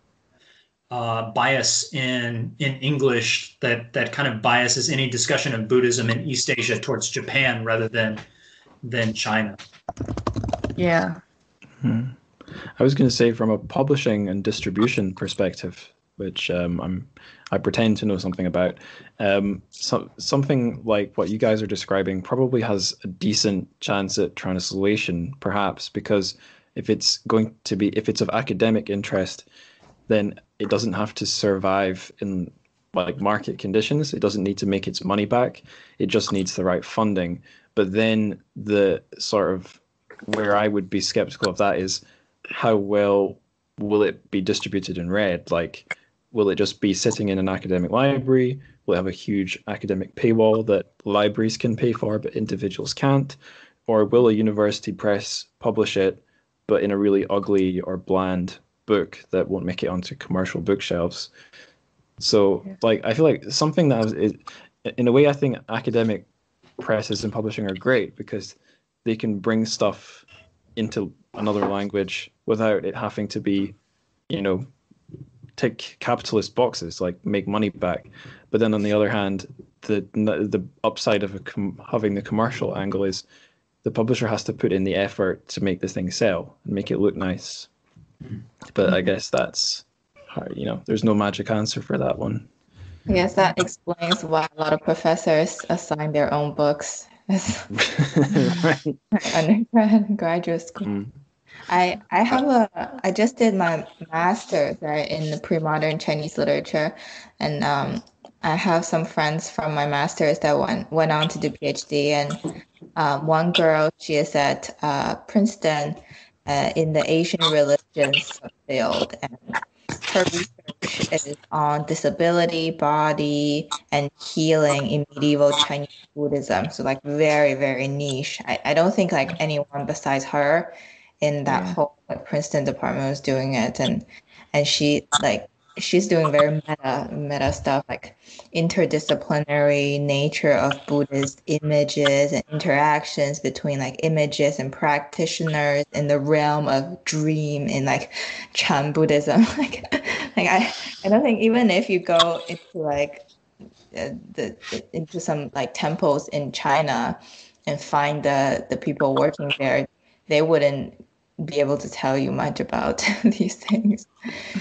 bias in English that kind of biases any discussion of Buddhism in East Asia towards Japan rather than China. Yeah. I was going to say, from a publishing and distribution perspective, which I pretend to know something about, something like what you guys are describing probably has a decent chance at translation, perhaps, because if it's of academic interest, then it doesn't have to survive in like market conditions. It doesn't need to make its money back. It just needs the right funding. But then the sort of where I would be skeptical of that is, how well will it be distributed and read? Like, will it just be sitting in an academic library? Will it have a huge academic paywall that libraries can pay for but individuals can't? Or will a university press publish it but in a really ugly or bland book that won't make it onto commercial bookshelves? So like, I feel like something that in a way, I think academic presses and publishing are great because they can bring stuff into another language without it having to be, tick capitalist boxes, like make money back. But then on the other hand, the upside of having the commercial angle is the publisher has to put in the effort to make the thing sell and make it look nice. But I guess that's hard, there's no magic answer for that one. I guess that explains why a lot of professors assign their own books as right. undergrad and graduate school. I just did my master's in the pre-modern Chinese literature, and I have some friends from my master's that went on to do PhD, and one girl, she is at Princeton in the Asian religions field, and her research is on disability, body, and healing in medieval Chinese Buddhism. So like very, very niche. I don't think like anyone besides her in that whole Princeton department was doing it, and she's doing very meta stuff, like interdisciplinary nature of Buddhist images and interactions between like images and practitioners in the realm of dream in like Chan Buddhism. like I don't think, even if you go into like into some like temples in China and find the people working there, they wouldn't be able to tell you much about these things.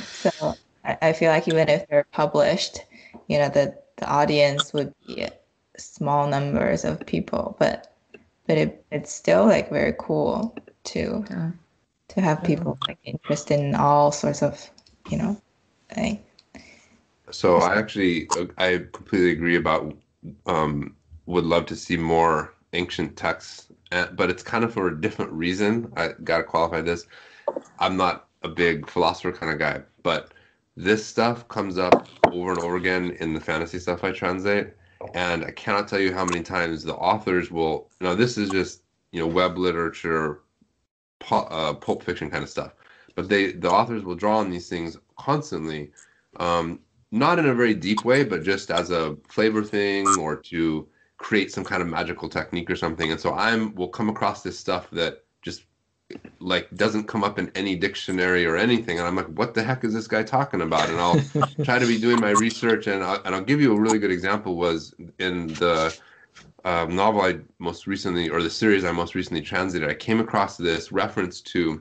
So I feel like even if they're published, the audience would be small numbers of people, but it's still like very cool to have people like interested in all sorts of things. So I completely agree about would love to see more ancient texts, but it's kind of for a different reason. I gotta qualify this. I'm not a big philosopher kind of guy, but this stuff comes up over and over again in the fantasy stuff I translate, And I cannot tell you how many times the authors will, this is just, web literature, pulp fiction kind of stuff. But the authors will draw on these things constantly, not in a very deep way, but just as a flavor thing or to create some kind of magical technique or something. And so will come across this stuff that just like doesn't come up in any dictionary or anything, and I'm like, what the heck is this guy talking about? And I'll try to be doing my research, and I'll give you a really good example. Was in the novel I most recently, or the series I most recently translated, I came across this reference to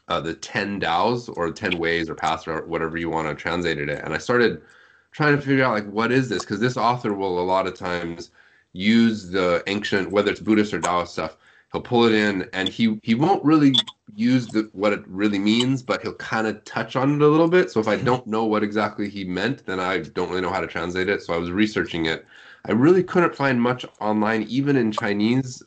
the 10 Tao's or 10 ways or paths or whatever you want to translate it, and I started trying to figure out like, what is this? Because this author will a lot of times use the ancient, whether it's Buddhist or Taoist stuff, he'll pull it in, and he won't really use what it really means, but he'll kind of touch on it a little bit. So if I don't know what exactly he meant, then I don't really know how to translate it. So I was researching it. I really couldn't find much online, even in Chinese.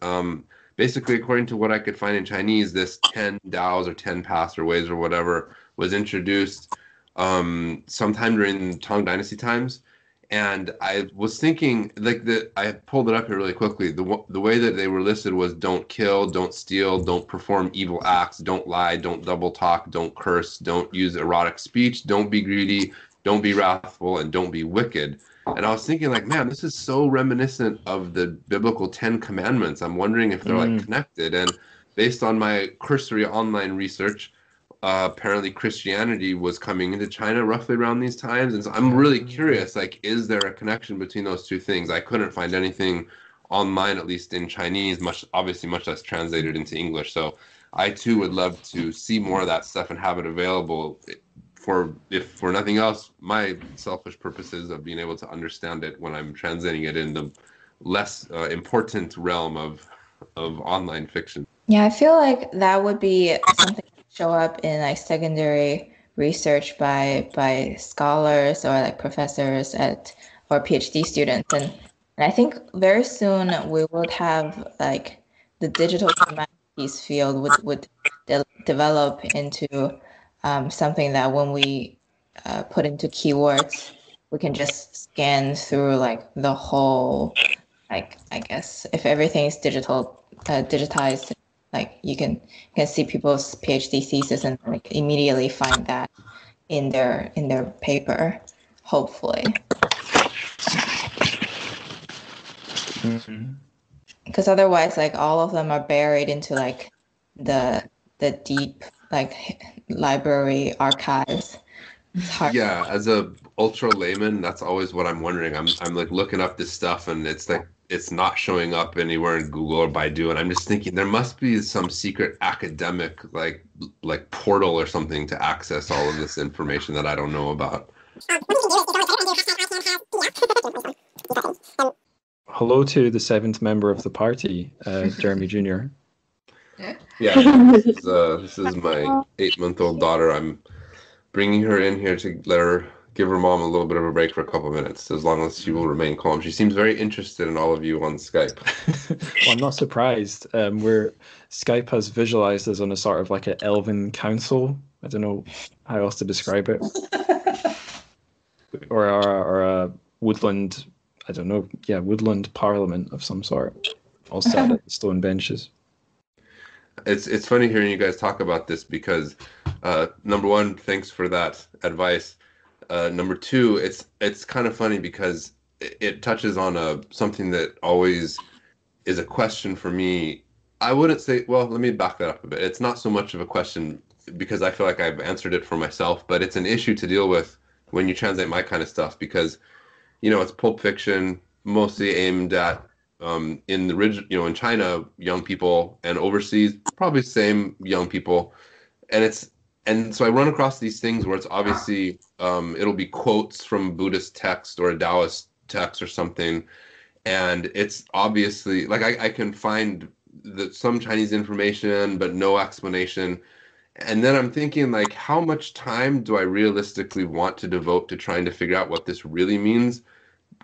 Basically, according to what I could find in Chinese, this 10 Tao's or 10 paths or ways or whatever was introduced sometime during Tang Dynasty times. And I was thinking, I pulled it up here really quickly. The way that they were listed was: don't kill, don't steal, don't perform evil acts, don't lie, don't double talk, don't curse, don't use erotic speech, don't be greedy, don't be wrathful, and don't be wicked. And I was thinking, like, man, this is so reminiscent of the biblical 10 commandments. I'm wondering if they're like connected. And based on my cursory online research, apparently Christianity was coming into China roughly around these times. And so I'm really curious, like, is there a connection between those two things? I couldn't find anything online, at least in Chinese, much less translated into English. So I too would love to see more of that stuff and have it available if for nothing else, my selfish purposes of being able to understand it when I'm translating it in the less important realm of online fiction. Yeah, I feel like that would be something show up in like secondary research by scholars or like professors or PhD students, and I think very soon we would have like the digital humanities field would develop into something that when we put into keywords, we can just scan through like the whole, like, I guess if everything is digitized, like you can see people's PhD thesis and like immediately find that in their paper, hopefully. Because otherwise, like all of them are buried into like the deep like library archives. Yeah, as a ultra layman, that's always what I'm wondering. I'm like looking up this stuff, and it's like it's not showing up anywhere in Google or Baidu, and I'm just thinking there must be some secret academic like portal or something to access all of this information that I don't know about. Hello to the 7th member of the party, Jeremy Jr. Yeah, this is my 8-month-old daughter. I'm bringing her in here to give her mom a little bit of a break for a couple of minutes, as long as she will remain calm. She seems very interested in all of you on Skype. Well, I'm not surprised. Skype has visualized us on a sort of like an elven council. I don't know how else to describe it. or a woodland, I don't know, woodland parliament of some sort, all sat at the stone benches. It's funny hearing you guys talk about this because, number one, thanks for that advice. Number two, it's kind of funny because it touches on something that always is a question for me. I wouldn't say, well, let me back that up a bit. It's not so much of a question because I feel like I've answered it for myself, but it's an issue to deal with when you translate my kind of stuff because, it's pulp fiction, mostly aimed at in the original, in China, young people, and overseas, probably same young people, and so I run across these things where it's obviously it'll be quotes from Buddhist text or a Taoist text or something, and it's obviously like I can find some Chinese information but no explanation, and then I'm thinking like, how much time do I realistically want to devote to trying to figure out what this really means?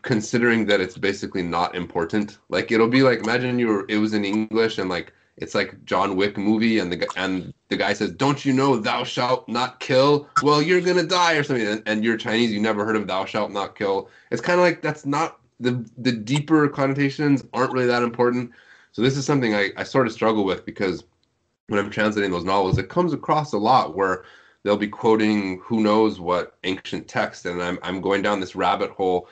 Considering that it's basically not important. Like it'll be like, imagine it was in English and like it's like John Wick movie and the guy says, "Don't you know thou shalt not kill? Well, you're gonna die," or something. And you're Chinese, you never heard of thou shalt not kill. It's kind of like that's not the deeper connotations aren't really that important. So this is something I sort of struggle with, because when I'm translating those novels, it comes across a lot where they'll be quoting who knows what ancient text, and I'm going down this rabbit hole,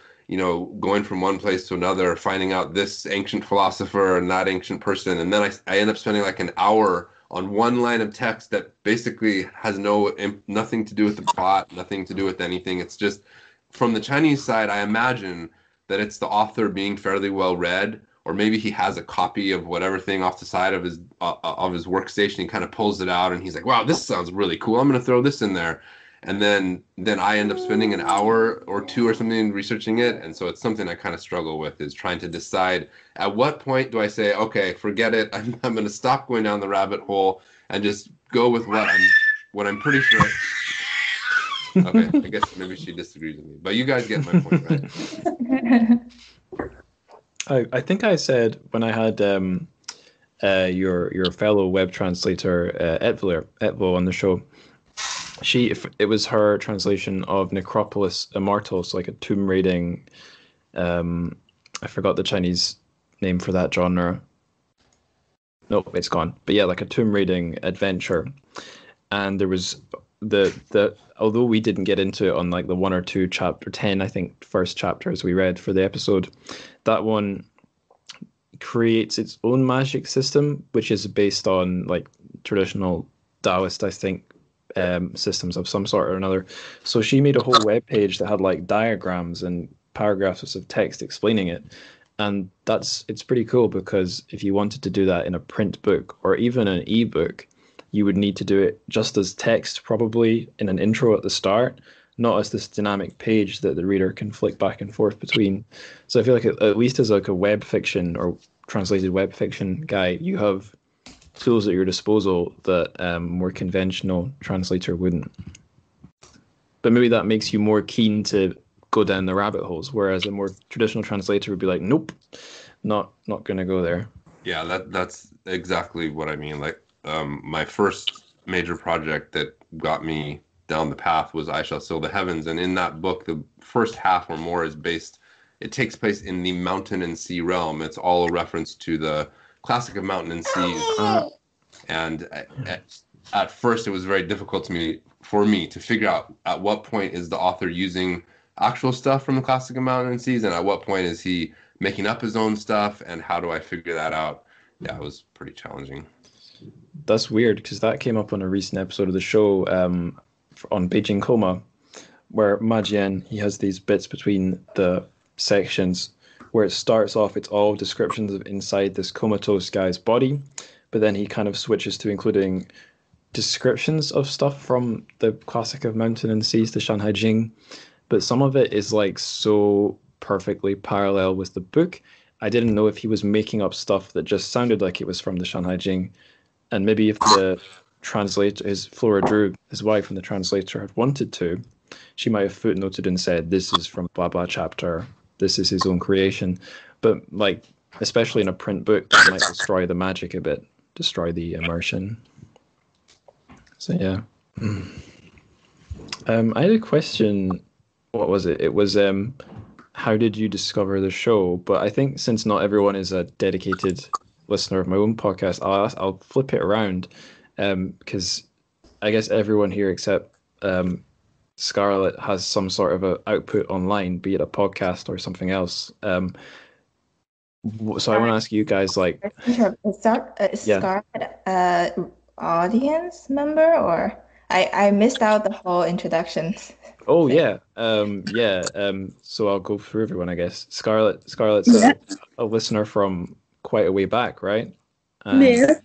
going from one place to another, finding out this ancient philosopher and that ancient person, and then I end up spending like an hour on one line of text that basically has nothing to do with the plot, nothing to do with anything. It's just, from the Chinese side, I imagine that it's the author being fairly well read, or maybe he has a copy of whatever thing off the side of his workstation. He kind of pulls it out and he's like, wow, this sounds really cool, I'm going to throw this in there. And then I end up spending an hour or two or something researching it. And so it's something I kind of struggle with, is trying to decide at what point do I say, okay, forget it, I'm going to stop going down the rabbit hole and just go with what I'm pretty sure. Okay, I guess maybe she disagrees with me, but you guys get my point, right? I think I said when I had your fellow web translator Etvo on the show, it was her translation of Necropolis Immortals, like a tomb raiding. I forgot the Chinese name for that genre. No, it's gone. But yeah, like a tomb raiding adventure, and there was the although we didn't get into it on like the 1 or 2 chapter 10, I think, first chapters we read for the episode, that one creates its own magic system, which is based on like traditional Taoist, I think, systems of some sort or another. So she made a whole web page that had like diagrams and paragraphs of text explaining it, and it's pretty cool, because if you wanted to do that in a print book or even an ebook, you would need to do it just as text, probably in an intro at the start, not as this dynamic page that the reader can flick back and forth between. So I feel like at least as like a web fiction or translated web fiction guy, you have tools at your disposal that more conventional translator wouldn't. But maybe that makes you more keen to go down the rabbit holes, whereas a more traditional translator would be like, nope, not going to go there. Yeah, that's exactly what I mean. Like, my first major project that got me down the path was I Shall Seal the Heavens, and in that book, the first half or more it takes place in the mountain and sea realm. It's all a reference to the classic of mountain and sea. And at first, it was very difficult for me to figure out at what point is the author using actual stuff from the classic of mountain and seas, and at what point is he making up his own stuff, and how do I figure that out? Yeah, it was pretty challenging. That's weird, because that came up on a recent episode of the show on Beijing Coma, where Ma Jian, he has these bits between the sections where it starts off, it's all descriptions of inside this comatose guy's body, but then he kind of switches to including descriptions of stuff from the classic of mountain and seas, the Shanhai Jing, but some of it is like so perfectly parallel with the book. I didn't know if he was making up stuff that just sounded like it was from the Shanhai Jing. And maybe if the translator, Flora Drew, his wife, and the translator had wanted to, she might have footnoted and said, this is from blah blah chapter, this is his own creation. But like, especially in a print book, that might destroy the magic a bit, destroy the immersion. So yeah. I had a question. What was it? It was how did you discover the show? But I think since not everyone is a dedicated listener of my own podcast, I'll flip it around, because I guess everyone here except Scarlett has some sort of a output online, be it a podcast or something else. So I want to ask you guys, like, is Scarlett audience member, or I missed out the whole introduction? Oh yeah, so I'll go through everyone, I guess. Scarlett's a listener from quite a way back, right? Yeah.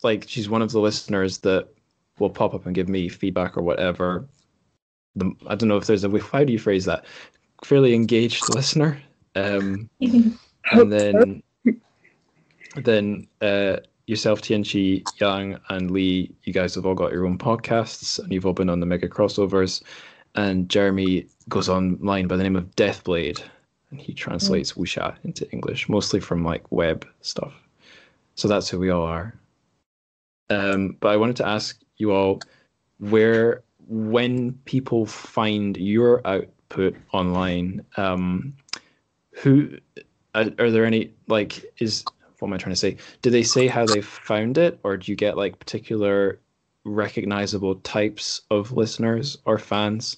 Like, she's one of the listeners that will pop up and give me feedback or whatever. I don't know if there's a way. How do you phrase that? Fairly engaged listener. And then yourself, Tianchi, Yang, and Lee, you guys have all got your own podcasts, and you've all been on the Mega Crossovers. And Jeremy goes online by the name of Deathblade, and he translates wuxia into English, mostly from like web stuff. So that's who we all are. But I wanted to ask you all, when people find your output online, who are there any like is what am I trying to say? Do they say how they found it, or do you get like particular recognizable types of listeners or fans,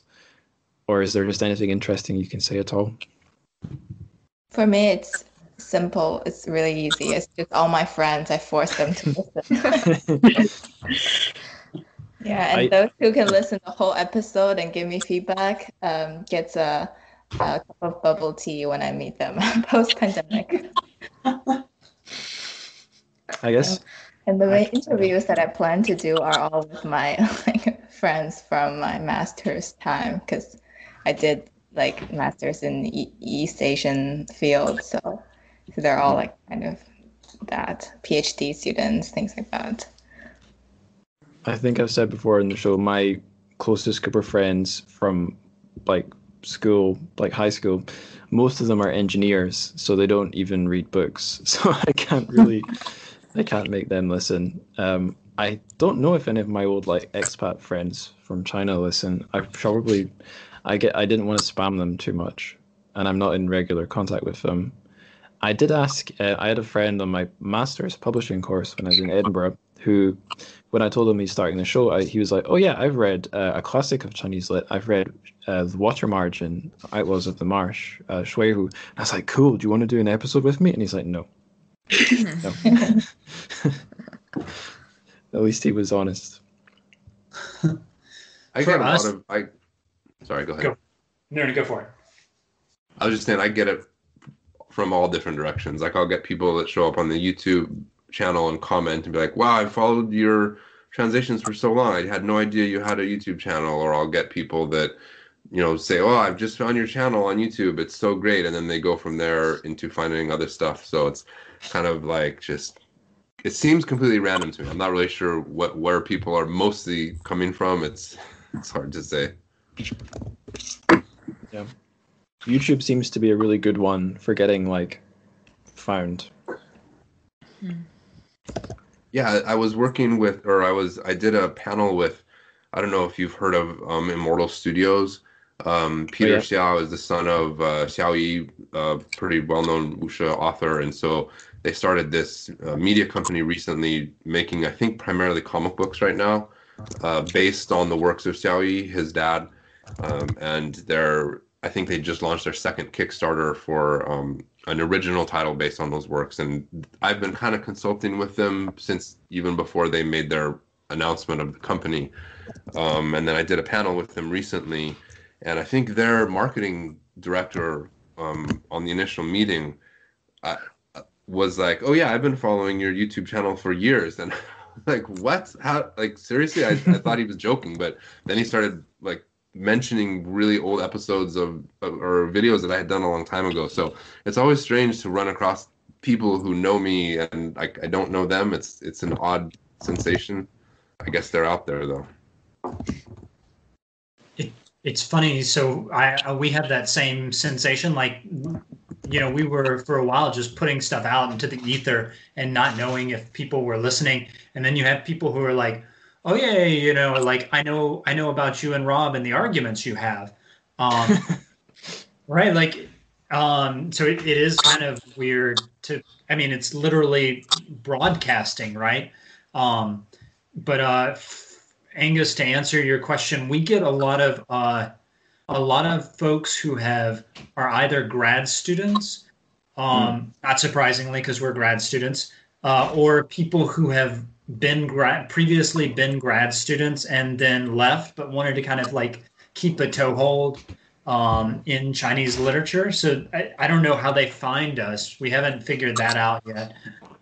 or is there just anything interesting you can say at all? For me, it's simple. It's really easy. It's just all my friends. I force them to listen. Yeah, and those who can listen the whole episode and give me feedback gets a cup of bubble tea when I meet them post-pandemic. I guess. And the main interviews that I plan to do are all with my like friends from my master's time, because I did like masters in East Asian field, so they're all like kind of that PhD students, things like that. I think I've said before in the show, my closest group of friends from like school, like high school, most of them are engineers, so they don't even read books. So I can't make them listen. I don't know if any of my old like expat friends from China listen. I didn't want to spam them too much, and I'm not in regular contact with them. I did ask. I had a friend on my master's publishing course when I was in Edinburgh who, when I told him he's starting the show, he was like, "Oh yeah, I've read a classic of Chinese lit. I've read The Water Margin, Outlaws of the Marsh, Shui Hu." I was like, "Cool. Do you want to do an episode with me?" And he's like, "No." No. At least he was honest. I get a lot of. Sorry, go ahead. No, go for it. I was just saying, I get it from all different directions. Like, I'll get people that show up on the YouTube channel and comment and be like, "Wow, I followed your translations for so long. I had no idea you had a YouTube channel." Or I'll get people that, say, "Oh, I've just found your channel on YouTube. It's so great." And then they go from there into finding other stuff. So it's kind of like it seems completely random to me. I'm not really sure where people are mostly coming from. It's hard to say. Yeah. YouTube seems to be a really good one for getting like found. Yeah, I was working with, I did a panel with, I don't know if you've heard of Immortal Studios. Peter Xiao is the son of Xiao Yi, a pretty well-known wuxia author, and so they started this media company recently making, I think, primarily comic books right now, based on the works of Xiao Yi, his dad, and I think they just launched their second Kickstarter for an original title based on those works, and I've been kind of consulting with them since even before they made their announcement of the company, and then I did a panel with them recently, and I think their marketing director on the initial meeting was like, "Oh yeah, I've been following your YouTube channel for years," and like, what? How? Like, seriously? I thought he was joking, but then he started like mentioning really old episodes or videos that I had done a long time ago. So it's always strange to run across people who know me and I don't know them. It's an odd sensation. I guess they're out there though. It's funny. So we had that same sensation. Like, we were for a while just putting stuff out into the ether and not knowing if people were listening. And then you have people who are like, "Oh yeah, like I know about you and Rob and the arguments you have," right? Like, so it is kind of weird to. I mean, it's literally broadcasting, right? But Angus, to answer your question, we get a lot of folks who are either grad students, not surprisingly because we're grad students, or people who have previously been grad students and then left but wanted to kind of like keep a toehold in Chinese literature. So I don't know how they find us. We haven't figured that out yet.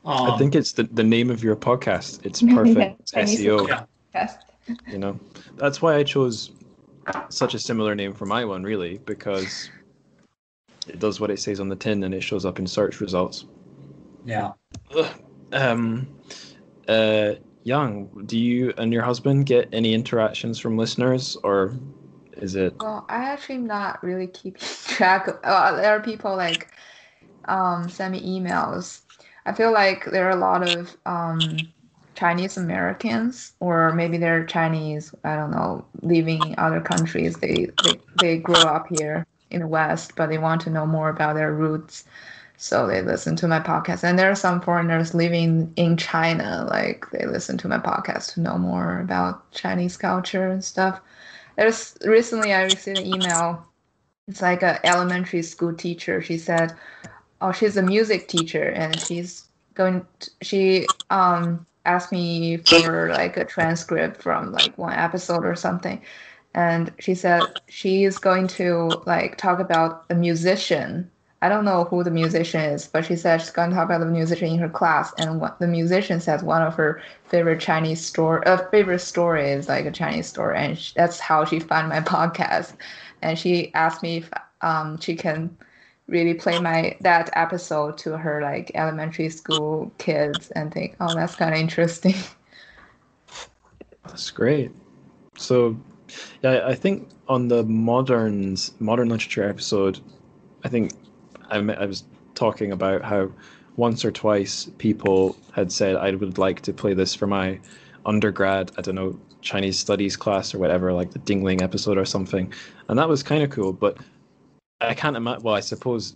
I think it's the name of your podcast. It's perfect SEO. Yeah. That's why I chose such a similar name for my one, really, because it does what it says on the tin and it shows up in search results. Yeah. Yang, do you and your husband get any interactions from listeners, or is it? Well, I actually not really keeping track of. There are people like send me emails. I feel like there are a lot of Chinese Americans, or maybe they're Chinese, I don't know, living in other countries. They grew up here in the West, but they want to know more about their roots. So they listen to my podcast. And there are some foreigners living in China, like they listen to my podcast to know more about Chinese culture and stuff. Recently I received an email. It's like an elementary school teacher. She said, oh, she's a music teacher and she asked me for like a transcript from like one episode or something. And she said she is going to like talk about a musician. I don't know who the musician is, but she said she's going to talk about the musician in her class. And what the musician says one of her favorite favorite story is like a Chinese story, and that's how she found my podcast. And she asked me if she can really play that episode to her like elementary school kids and think, oh, that's kind of interesting. That's great. So, yeah, I think on the modern literature episode, I think I was talking about how once or twice people had said I would like to play this for my undergrad, I don't know, Chinese studies class or whatever, like the Dingling episode or something, and that was kind of cool. But I can't imagine. Well, I suppose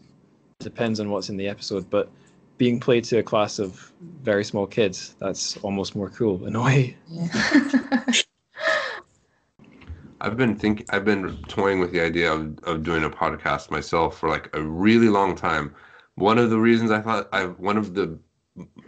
it depends on what's in the episode, but being played to a class of very small kids, that's almost more cool in a way. Yeah. I've been toying with the idea of doing a podcast myself for like a really long time. One of the reasons one of the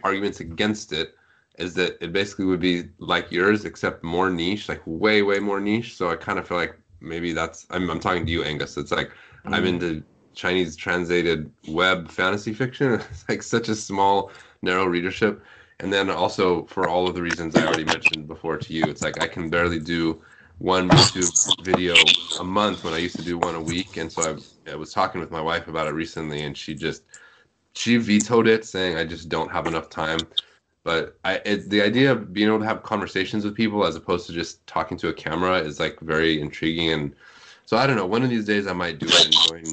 arguments against it is that it basically would be like yours, except more niche, like way, way more niche. So I kind of feel like maybe I'm talking to you, Angus. It's like, I'm into Chinese translated web fantasy fiction. It's like such a small, narrow readership. And then also for all of the reasons I already mentioned before to you, it's like I can barely do one YouTube video a month when I used to do one a week. And so I was talking with my wife about it recently, and she vetoed it, saying I just don't have enough time. But the idea of being able to have conversations with people as opposed to just talking to a camera is like very intriguing. And so I don't know, one of these days I might do it and join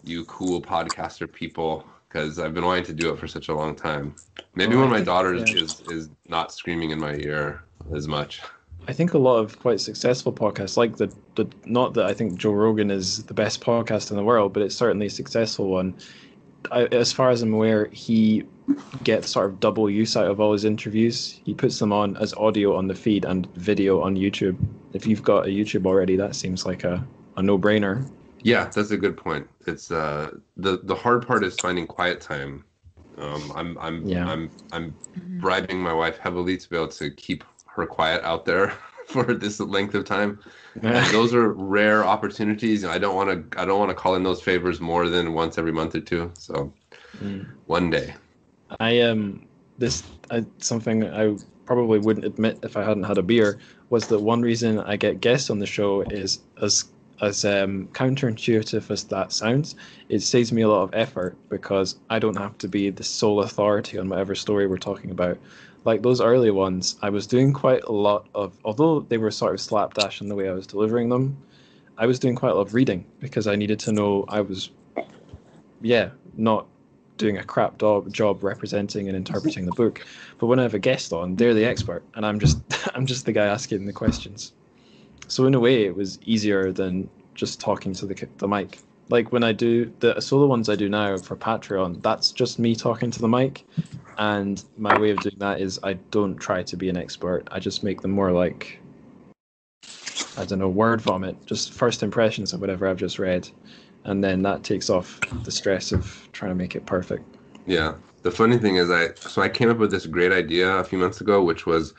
you cool podcaster people, because I've been wanting to do it for such a long time. Maybe when my daughter is not screaming in my ear as much. I think a lot of quite successful podcasts, like the not that I think Joe Rogan is the best podcast in the world, but it's certainly a successful one. As far as I'm aware, he gets sort of double use out of all his interviews. He puts them on as audio on the feed and video on YouTube. If you've got a YouTube already, that seems like a no-brainer. Yeah, that's a good point. It's the hard part is finding quiet time. I'm bribing my wife heavily to be able to keep her quiet out there for this length of time. And those are rare opportunities, and I don't want to call in those favors more than once every month or two. So one day. Something I probably wouldn't admit if I hadn't had a beer was that one reason I get guests on the show is as counterintuitive as that sounds, it saves me a lot of effort because I don't have to be the sole authority on whatever story we're talking about. Like those early ones, I was doing quite a lot of, although they were sort of slapdash in the way I was delivering them, I was doing quite a lot of reading because I needed to know I was, not doing a crap job representing and interpreting the book. But when I have a guest on, they're the expert, and I'm just the guy asking the questions. So in a way, it was easier than just talking to the mic. Like when I do the solo ones I do now for Patreon, that's just me talking to the mic. And my way of doing that is I don't try to be an expert. I just make them more like, I don't know, word vomit, just first impressions of whatever I've just read. And then that takes off the stress of trying to make it perfect. Yeah. The funny thing is I came up with this great idea a few months ago, which was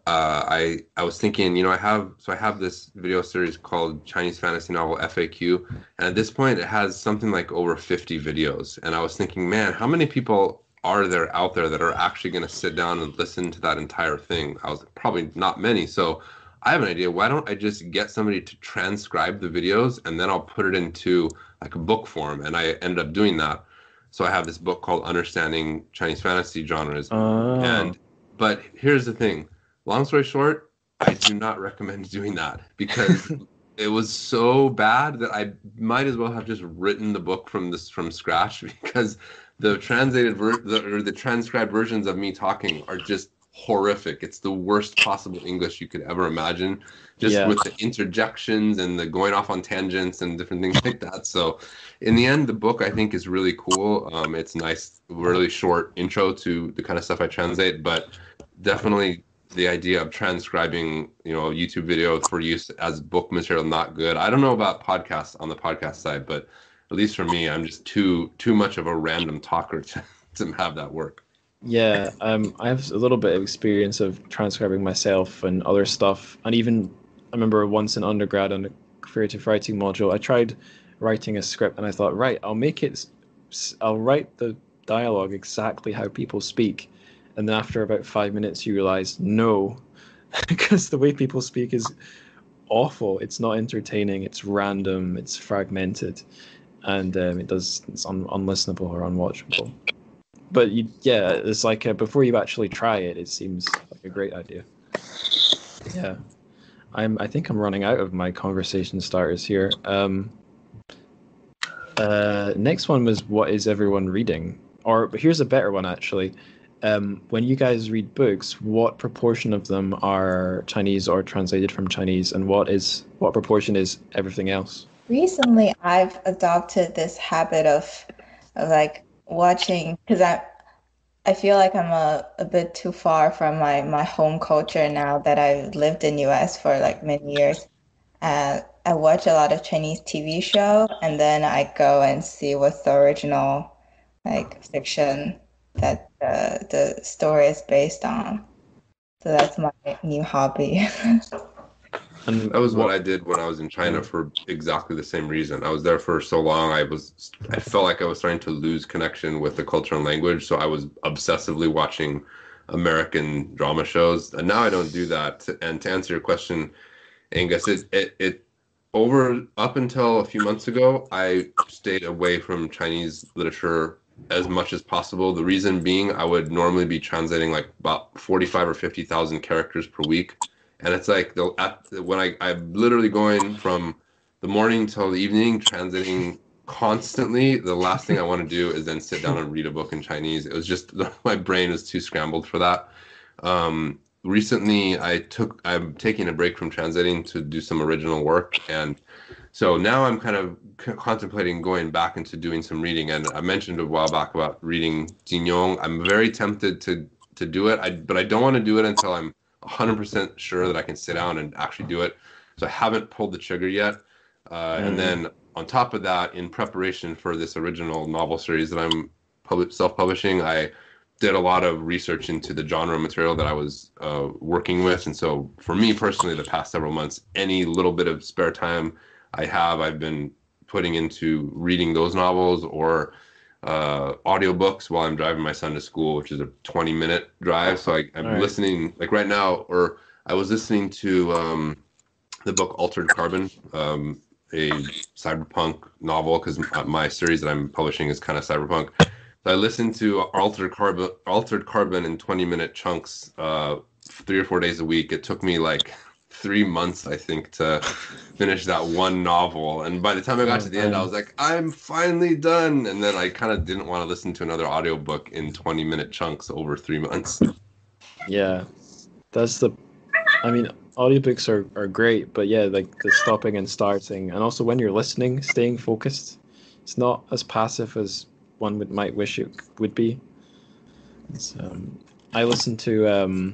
I was thinking, I have this video series called Chinese Fantasy Novel FAQ, and at this point it has something like over 50 videos. And I was thinking, man, how many people are there out there that are actually going to sit down and listen to that entire thing? I was like, probably not many. So I have an idea. Why don't I just get somebody to transcribe the videos, and then I'll put it into like a book form? And I ended up doing that. So I have this book called Understanding Chinese Fantasy Genres. But here's the thing. Long story short, I do not recommend doing that because it was so bad that I might as well have just written the book from scratch, because the translated the transcribed versions of me talking are just horrific. It's the worst possible English you could ever imagine, just with the interjections and the going off on tangents and different things like that. So in the end, the book I think is really cool. It's nice, really short intro to the kind of stuff I translate, but definitely the idea of transcribing, YouTube video for use as book material, not good. I don't know about podcasts on the podcast side, but at least for me, I'm just too much of a random talker to have that work. Yeah, I have a little bit of experience of transcribing myself and other stuff. And even, I remember once in undergrad on a creative writing module, I tried writing a script and I thought, right, I'll write the dialogue exactly how people speak. And then after about 5 minutes, you realize, no, because the way people speak is awful. It's not entertaining. It's random. It's fragmented. And it's unlistenable or unwatchable. But it's like before you actually try it, it seems like a great idea. Yeah, I think I'm running out of my conversation starters here. Next one was, what is everyone reading? Or here's a better one actually. When you guys read books, what proportion of them are Chinese or translated from Chinese, and what proportion is everything else? Recently, I've adopted this habit of like watching, because I feel like I'm a bit too far from my home culture now that I've lived in US for like many years. I watch a lot of Chinese TV show, and then I go and see what's the original like fiction that the story is based on. So that's my new hobby. And that was what I did when I was in China for exactly the same reason. I was there for so long. I felt like I was starting to lose connection with the culture and language. So I was obsessively watching American drama shows. And now I don't do that. And to answer your question, Angus, up until a few months ago, I stayed away from Chinese literature as much as possible. The reason being, I would normally be translating like about 45 or 50,000 characters per week. And it's like I'm literally going from the morning till the evening, translating constantly. The last thing I want to do is then sit down and read a book in Chinese. It was just, my brain was too scrambled for that. Recently, I'm taking a break from translating to do some original work. And so now I'm kind of contemplating going back into doing some reading. And I mentioned a while back about reading Jin Yong. I'm very tempted to do it, but I don't want to do it until I'm 100% sure that I can sit down and actually do it. So I haven't pulled the trigger yet. And then on top of that, in preparation for this original novel series that I'm self-publishing, I did a lot of research into the genre material that I was working with. And so for me personally, the past several months, any little bit of spare time I've been putting into reading those novels or audiobooks while I'm driving my son to school, which is a 20-minute drive. So I'm listening, like right now, or I was listening to the book Altered Carbon, a cyberpunk novel, because my series that I'm publishing is kind of cyberpunk. So I listened to Altered Carbon in 20-minute chunks, 3 or 4 days a week. It took me like 3 months, I think, to finish that one novel. And by the time I got to the end, I was like, I'm finally done. And then I kind of didn't want to listen to another audiobook in 20-minute chunks over 3 months. Yeah, audiobooks are great, but yeah, like the stopping and starting, and also when you're listening, staying focused. It's not as passive as one might wish it would be. I listened to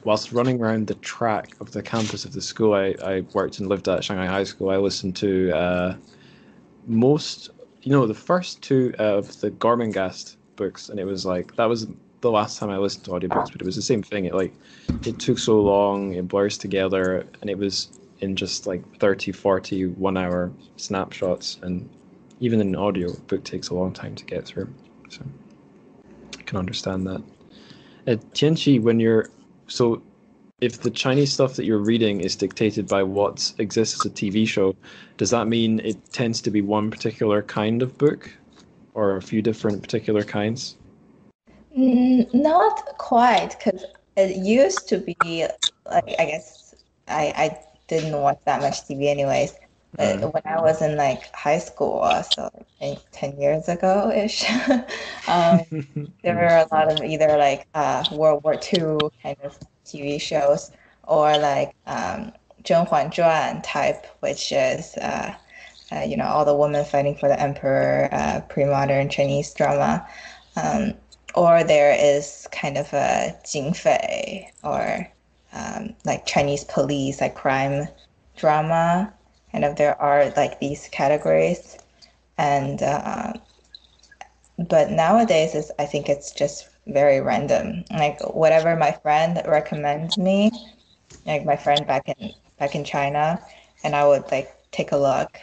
whilst running around the track of the campus of the school I worked and lived at Shanghai High School. I listened to the first two of the Gormenghast books, and it was like, that was the last time I listened to audiobooks, but it was the same thing. It took so long, it blurs together, and it was in just like 30, 40, 1 hour snapshots, and even an audio book takes a long time to get through. So I can understand that. Tianqi, if the Chinese stuff that you're reading is dictated by what exists as a TV show, does that mean it tends to be one particular kind of book or a few different particular kinds? Not quite, because it used to be like, I guess I didn't watch that much TV anyways, But when I was in like high school, so like 10 years ago ish, there were a lot of either like World War II kind of TV shows or like 甄嬛传 type, which is all the women fighting for the emperor, pre-modern Chinese drama. Or there is kind of a 警匪 or like Chinese police, like crime drama. Kind of there are like these categories, and but nowadays I think it's just very random. Like whatever my friend recommends me, like my friend back in China, and I would like take a look.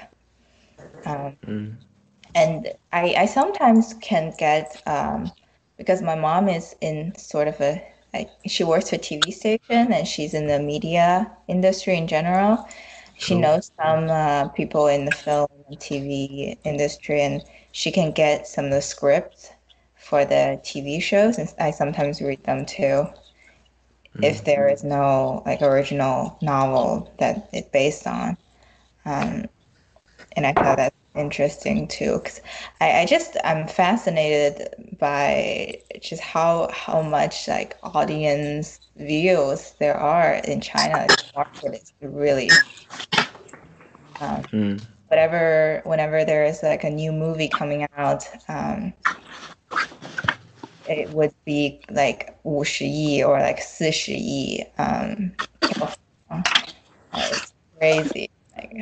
And I sometimes can get because my mom is in sort of a like she works for TV station and she's in the media industry in general. She knows some people in the film and TV industry, and she can get some of the scripts for the TV shows, and I sometimes read them too. If there is no like original novel that it's based on. And I thought that's interesting too, because I'm fascinated by just how much like audience views there are in China. The market is really whenever there is like a new movie coming out, it would be like 50亿 or like 40亿 it's crazy. Like,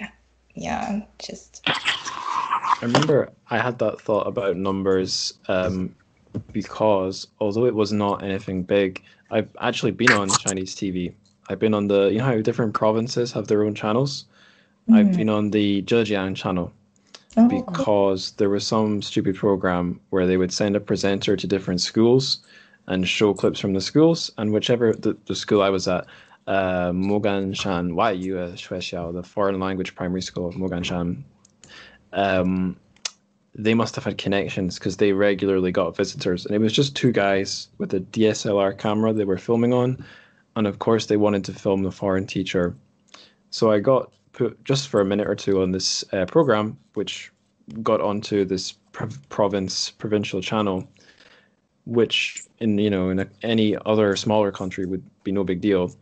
yeah, just. I remember I had that thought about numbers because although it was not anything big, I've actually been on Chinese TV. I've been on you know how different provinces have their own channels? I've been on the Zhejiang channel because there was some stupid program where they would send a presenter to different schools and show clips from the schools, and whichever the school I was at, Moganshan Waiyu Shuexiao, the foreign language primary school of Moganshan, they must have had connections because they regularly got visitors, and it was just two guys with a DSLR camera they were filming on, and of course they wanted to film the foreign teacher. So I got put just for a minute or two on this program, which got onto this provincial channel, which in any other smaller country would be no big deal.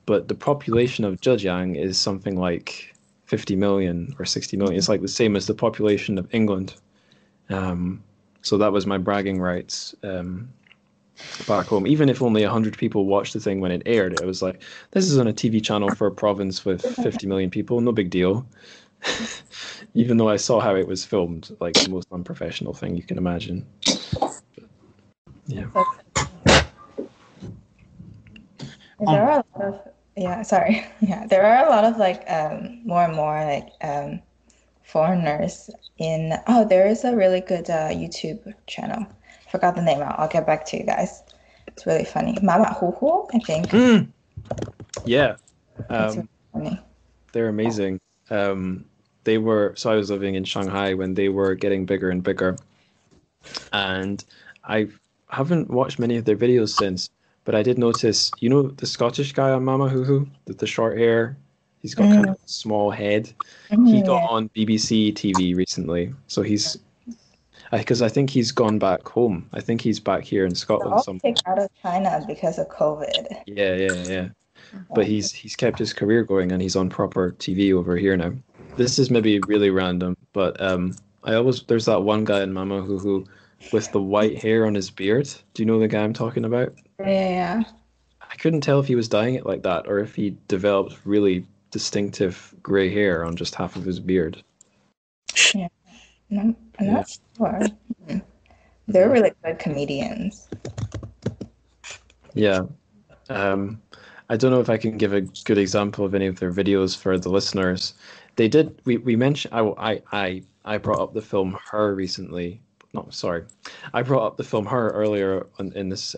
But the population of Zhejiang is something like 50 million or 60 million. It's like the same as the population of England. So that was my bragging rights back home. Even if only 100 people watched the thing when it aired, it was like, this is on a TV channel for a province with 50 million people, no big deal. Even though I saw how it was filmed, like the most unprofessional thing you can imagine. Yeah. There are a lot of there are a lot of like more and more like foreigners in. Oh, there is a really good YouTube channel. Forgot the name. I'll get back to you guys. It's really funny. Mama Hu Hu, I think. Yeah. It's really funny. They're amazing. They were, so I was living in Shanghai when they were getting bigger and bigger. And I haven't watched many of their videos since, but I did notice, you know, the Scottish guy on Mama Hu Hu, with the short hair, he's got kind of a small head. He got on BBC TV recently. So he's, because I think he's gone back home. I think he's back here in Scotland somewhere. Kicked out of China because of COVID. Yeah. But he's kept his career going, and he's on proper TV over here now. This is maybe really random, but there's that one guy in Mama Hu Hu with the white hair on his beard. Do you know the guy I'm talking about? Yeah. I couldn't tell if he was dyeing it like that or if he developed really distinctive gray hair on just half of his beard. Yeah. I'm not sure. They're really good comedians. Yeah. I don't know if I can give a good example of any of their videos for the listeners. They did. We mentioned. I brought up the film Her recently. No, sorry. I brought up the film Her earlier in this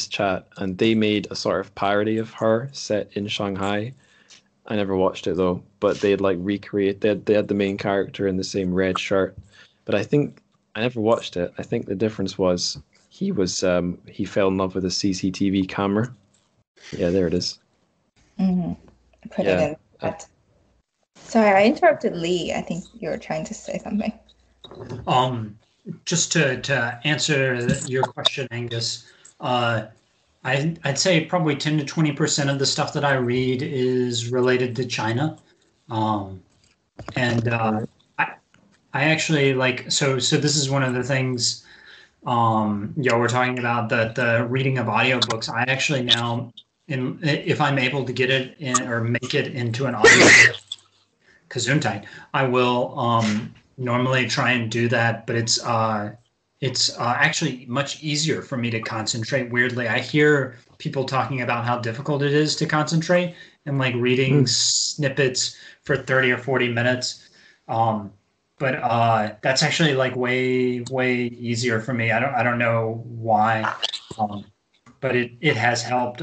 chat, and they made a sort of parody of Her set in Shanghai. I never watched it though, but they'd like recreate. They had the main character in the same red shirt, but I think I never watched it. I think the difference was he fell in love with a CCTV camera. Yeah, there it is. Put it in that. Sorry, I interrupted Lee. I think you were trying to say something. Just to answer your question, Angus, I'd say probably 10 to 20% of the stuff that I read is related to China. And I actually like, so this is one of the things, we're talking about the reading of audiobooks. I actually now, if I'm able to get it in or make it into an audiobook, Gesundheit, I will normally try and do that, but it's actually much easier for me to concentrate. Weirdly, I hear people talking about how difficult it is to concentrate and like reading snippets for 30 or 40 minutes. But that's actually like way easier for me. I don't know why, but it has helped.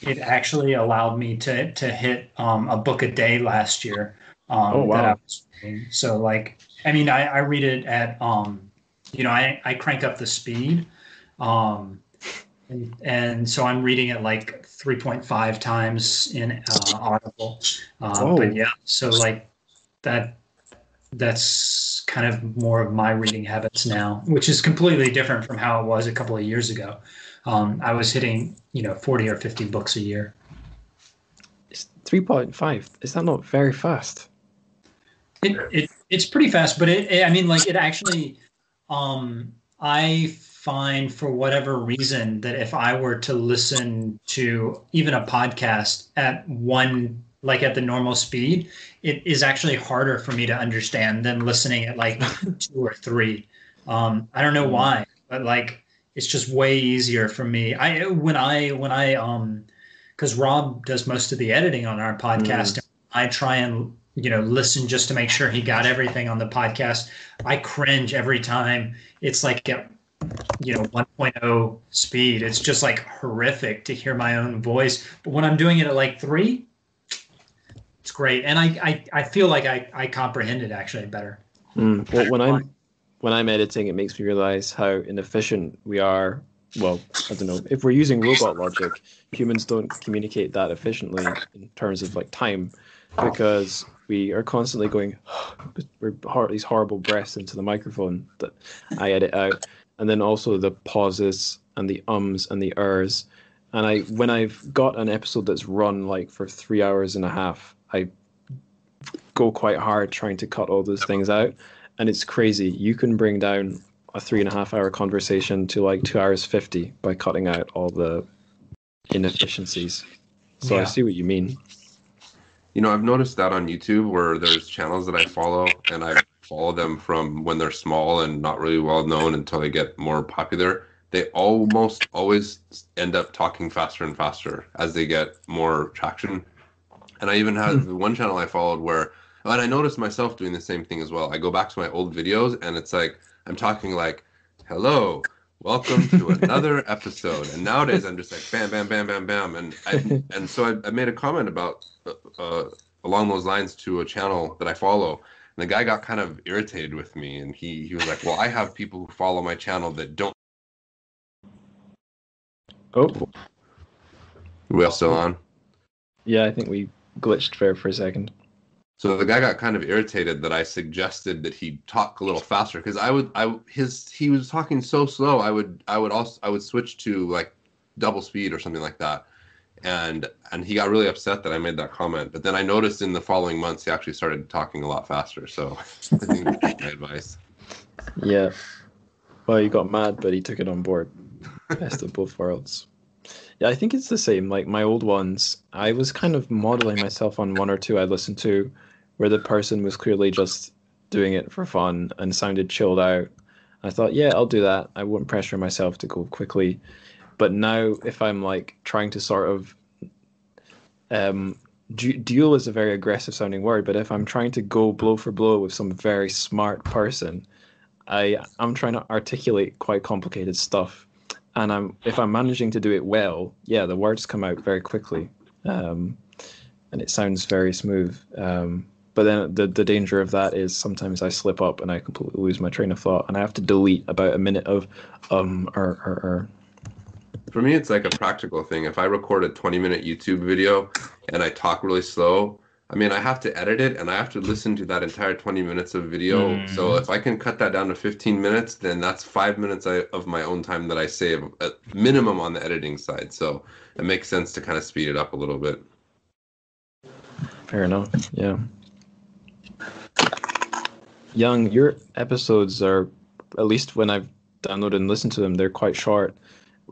It actually allowed me to hit a book a day last year. Oh, wow. That I was reading. So like, I mean, I read it at I crank up the speed, and so I'm reading it like 3.5 times in Audible. But yeah, so like that's kind of more of my reading habits now, which is completely different from how it was a couple of years ago. I was hitting 40 or 50 books a year. It's 3.5. Is that not very fast? It's pretty fast, but it actually, I find for whatever reason that if I were to listen to even a podcast at the normal speed, it is actually harder for me to understand than listening at like 2 or 3. I don't know why, but like it's just way easier for me. Because Rob does most of the editing on our podcast, and I try and listen just to make sure he got everything on the podcast. I cringe every time it's like at 1.0 speed. It's just like horrific to hear my own voice. But when I'm doing it at like 3, it's great, and I feel like I comprehend it actually better. Well, when I'm editing, it makes me realize how inefficient we are. Well, I don't know. If we're using robot logic, humans don't communicate that efficiently in terms of like time, because we are constantly going these horrible breaths into the microphone that I edit out, and then also the pauses and the ums and the ers. And when I've got an episode that's run like for 3 hours and a half, I go quite hard trying to cut all those things out. And it's crazy. You can bring down a 3.5 hour conversation to like 2 hours 50 by cutting out all the inefficiencies. So yeah. I see what you mean. I've noticed that on YouTube where there's channels that I follow, and I follow them from when they're small and not really well known until they get more popular. They almost always end up talking faster and faster as they get more traction. And I even had one channel I followed where, and I noticed myself doing the same thing as well. I go back to my old videos and it's like, I'm talking like, hello, welcome to another episode. And nowadays I'm just like, bam, bam, bam, bam, bam. And so I made a comment about, along those lines to a channel that I follow. And the guy got kind of irritated with me. And he was like, well, I have people who follow my channel that don't. Oh. We all still on? Yeah, I think we glitched for a second. So the guy got kind of irritated that I suggested that he talk a little faster, because he was talking so slow. I would switch to like double speed or something like that, and he got really upset that I made that comment. But then I noticed in the following months he actually started talking a lot faster. So I think that's my advice. Yeah. Well, he got mad, but he took it on board. Best of both worlds. Yeah, I think it's the same. Like my old ones, I was kind of modeling myself on one or two I listened to, where the person was clearly just doing it for fun and sounded chilled out. I thought, yeah, I'll do that. I won't pressure myself to go quickly. But now, if I'm like trying to sort of duel is a very aggressive sounding word, but if I'm trying to go blow for blow with some very smart person, I'm trying to articulate quite complicated stuff. And if I'm managing to do it well, yeah, the words come out very quickly, and it sounds very smooth. But then the danger of that is sometimes I slip up and I completely lose my train of thought, and I have to delete about a minute of For me, it's like a practical thing. If I record a 20-minute YouTube video and I talk really slow, I mean, I have to edit it and I have to listen to that entire 20 minutes of video. So if I can cut that down to 15 minutes, then that's 5 minutes of my own time that I save at minimum on the editing side. So it makes sense to kind of speed it up a little bit. Fair enough. Yeah. Young, your episodes are, at least when I've downloaded and listened to them, they're quite short.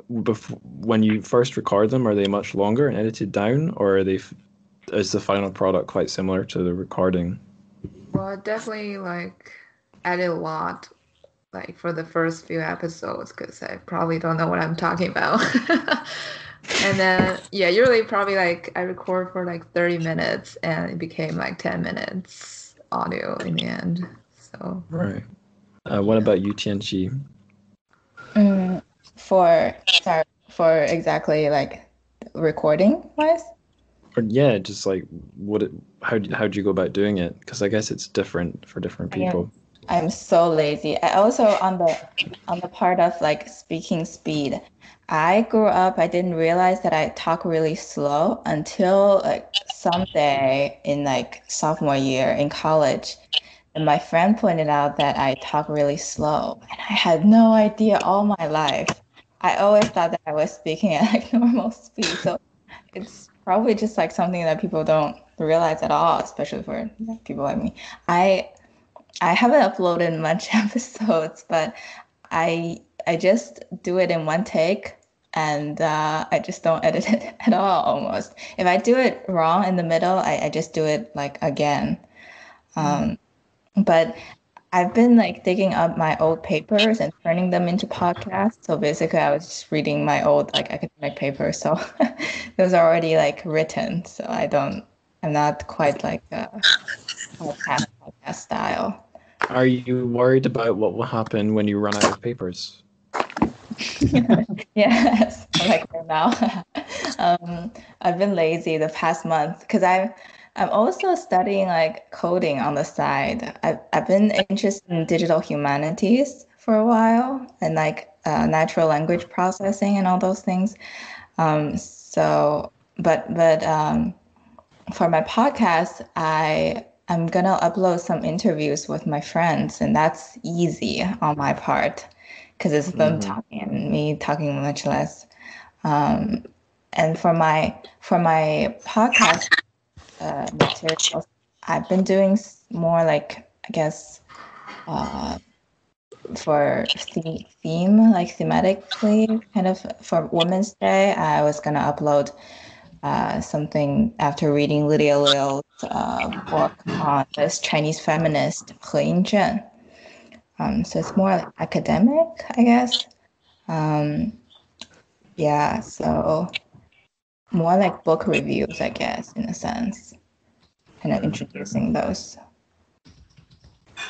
When you first record them, are they much longer and edited down, or is the final product quite similar to the recording? Well, I definitely like edit a lot, like for the first few episodes, because I probably don't know what I'm talking about. And then usually probably like I record for like 30 minutes and it became like 10 minutes audio in the end. So right. What about you, TnChFic? For exactly like recording wise? Or just like how'd you go about doing it? Because I guess it's different for different people. I'm so lazy. I also on the part of like speaking speed. I grew up, I didn't realize that I talk really slow until like someday in like sophomore year in college. And my friend pointed out that I talk really slow. And I had no idea all my life. I always thought that I was speaking at like normal speed. So it's probably just like something that people don't realize at all, especially for people like me. I haven't uploaded much episodes, but I just do it in one take, and I just don't edit it at all almost. If I do it wrong in the middle, I just do it like again. But I've been like digging up my old papers and turning them into podcasts. So basically I was just reading my old like academic papers. So those are already like written. So I'm not quite like a podcast style. Are you worried about what will happen when you run out of papers? Yes, like right now. I've been lazy the past month because I'm also studying like coding on the side. I've been interested in digital humanities for a while and like natural language processing and all those things. But for my podcast, I'm gonna upload some interviews with my friends, and that's easy on my part because it's them talking and me talking much less. And for my podcast materials, I've been doing more like I guess for theme like thematically, kind of for Women's Day. I was gonna upload something after reading Lydia Liu's book on this Chinese feminist He Ying-zhen. So it's more like academic, I guess. So more like book reviews, I guess, in a sense, kind of introducing those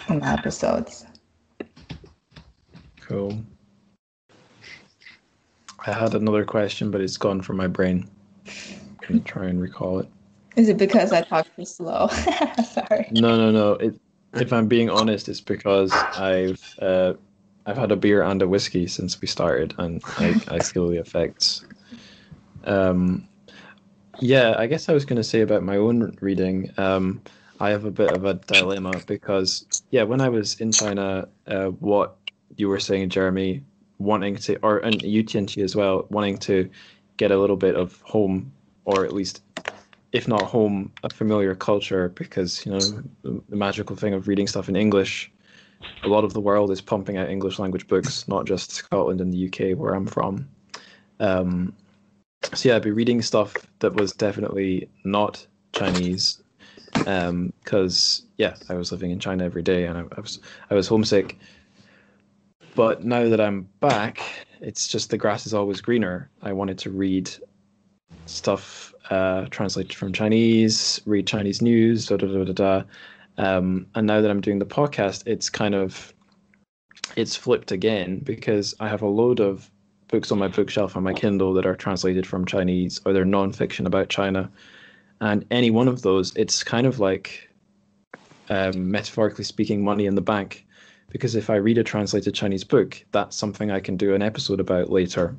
in the episodes. Cool. I had another question, but it's gone from my brain. I'm gonna try and recall it. Is it because I talk too slow? Sorry. No. If I'm being honest, it's because I've had a beer and a whiskey since we started, and I feel the effects. I guess I was going to say about my own reading. I have a bit of a dilemma because when I was in China, what you were saying, Jeremy, wanting to, and you TnChFic as well, wanting to get a little bit of home, or at least, if not home, a familiar culture, because the magical thing of reading stuff in English, a lot of the world is pumping out English language books, not just Scotland and the UK where I'm from. I'd be reading stuff that was definitely not Chinese, because I was living in China every day and I was homesick. But now that I'm back, it's just the grass is always greener. I wanted to read stuff translated from Chinese, read Chinese news, and now that I'm doing the podcast, it's flipped again, because I have a load of books on my bookshelf on my Kindle that are translated from Chinese, or they're non-fiction about China, and any one of those, it's kind of like metaphorically speaking, money in the bank, because if I read a translated Chinese book, that's something I can do an episode about later.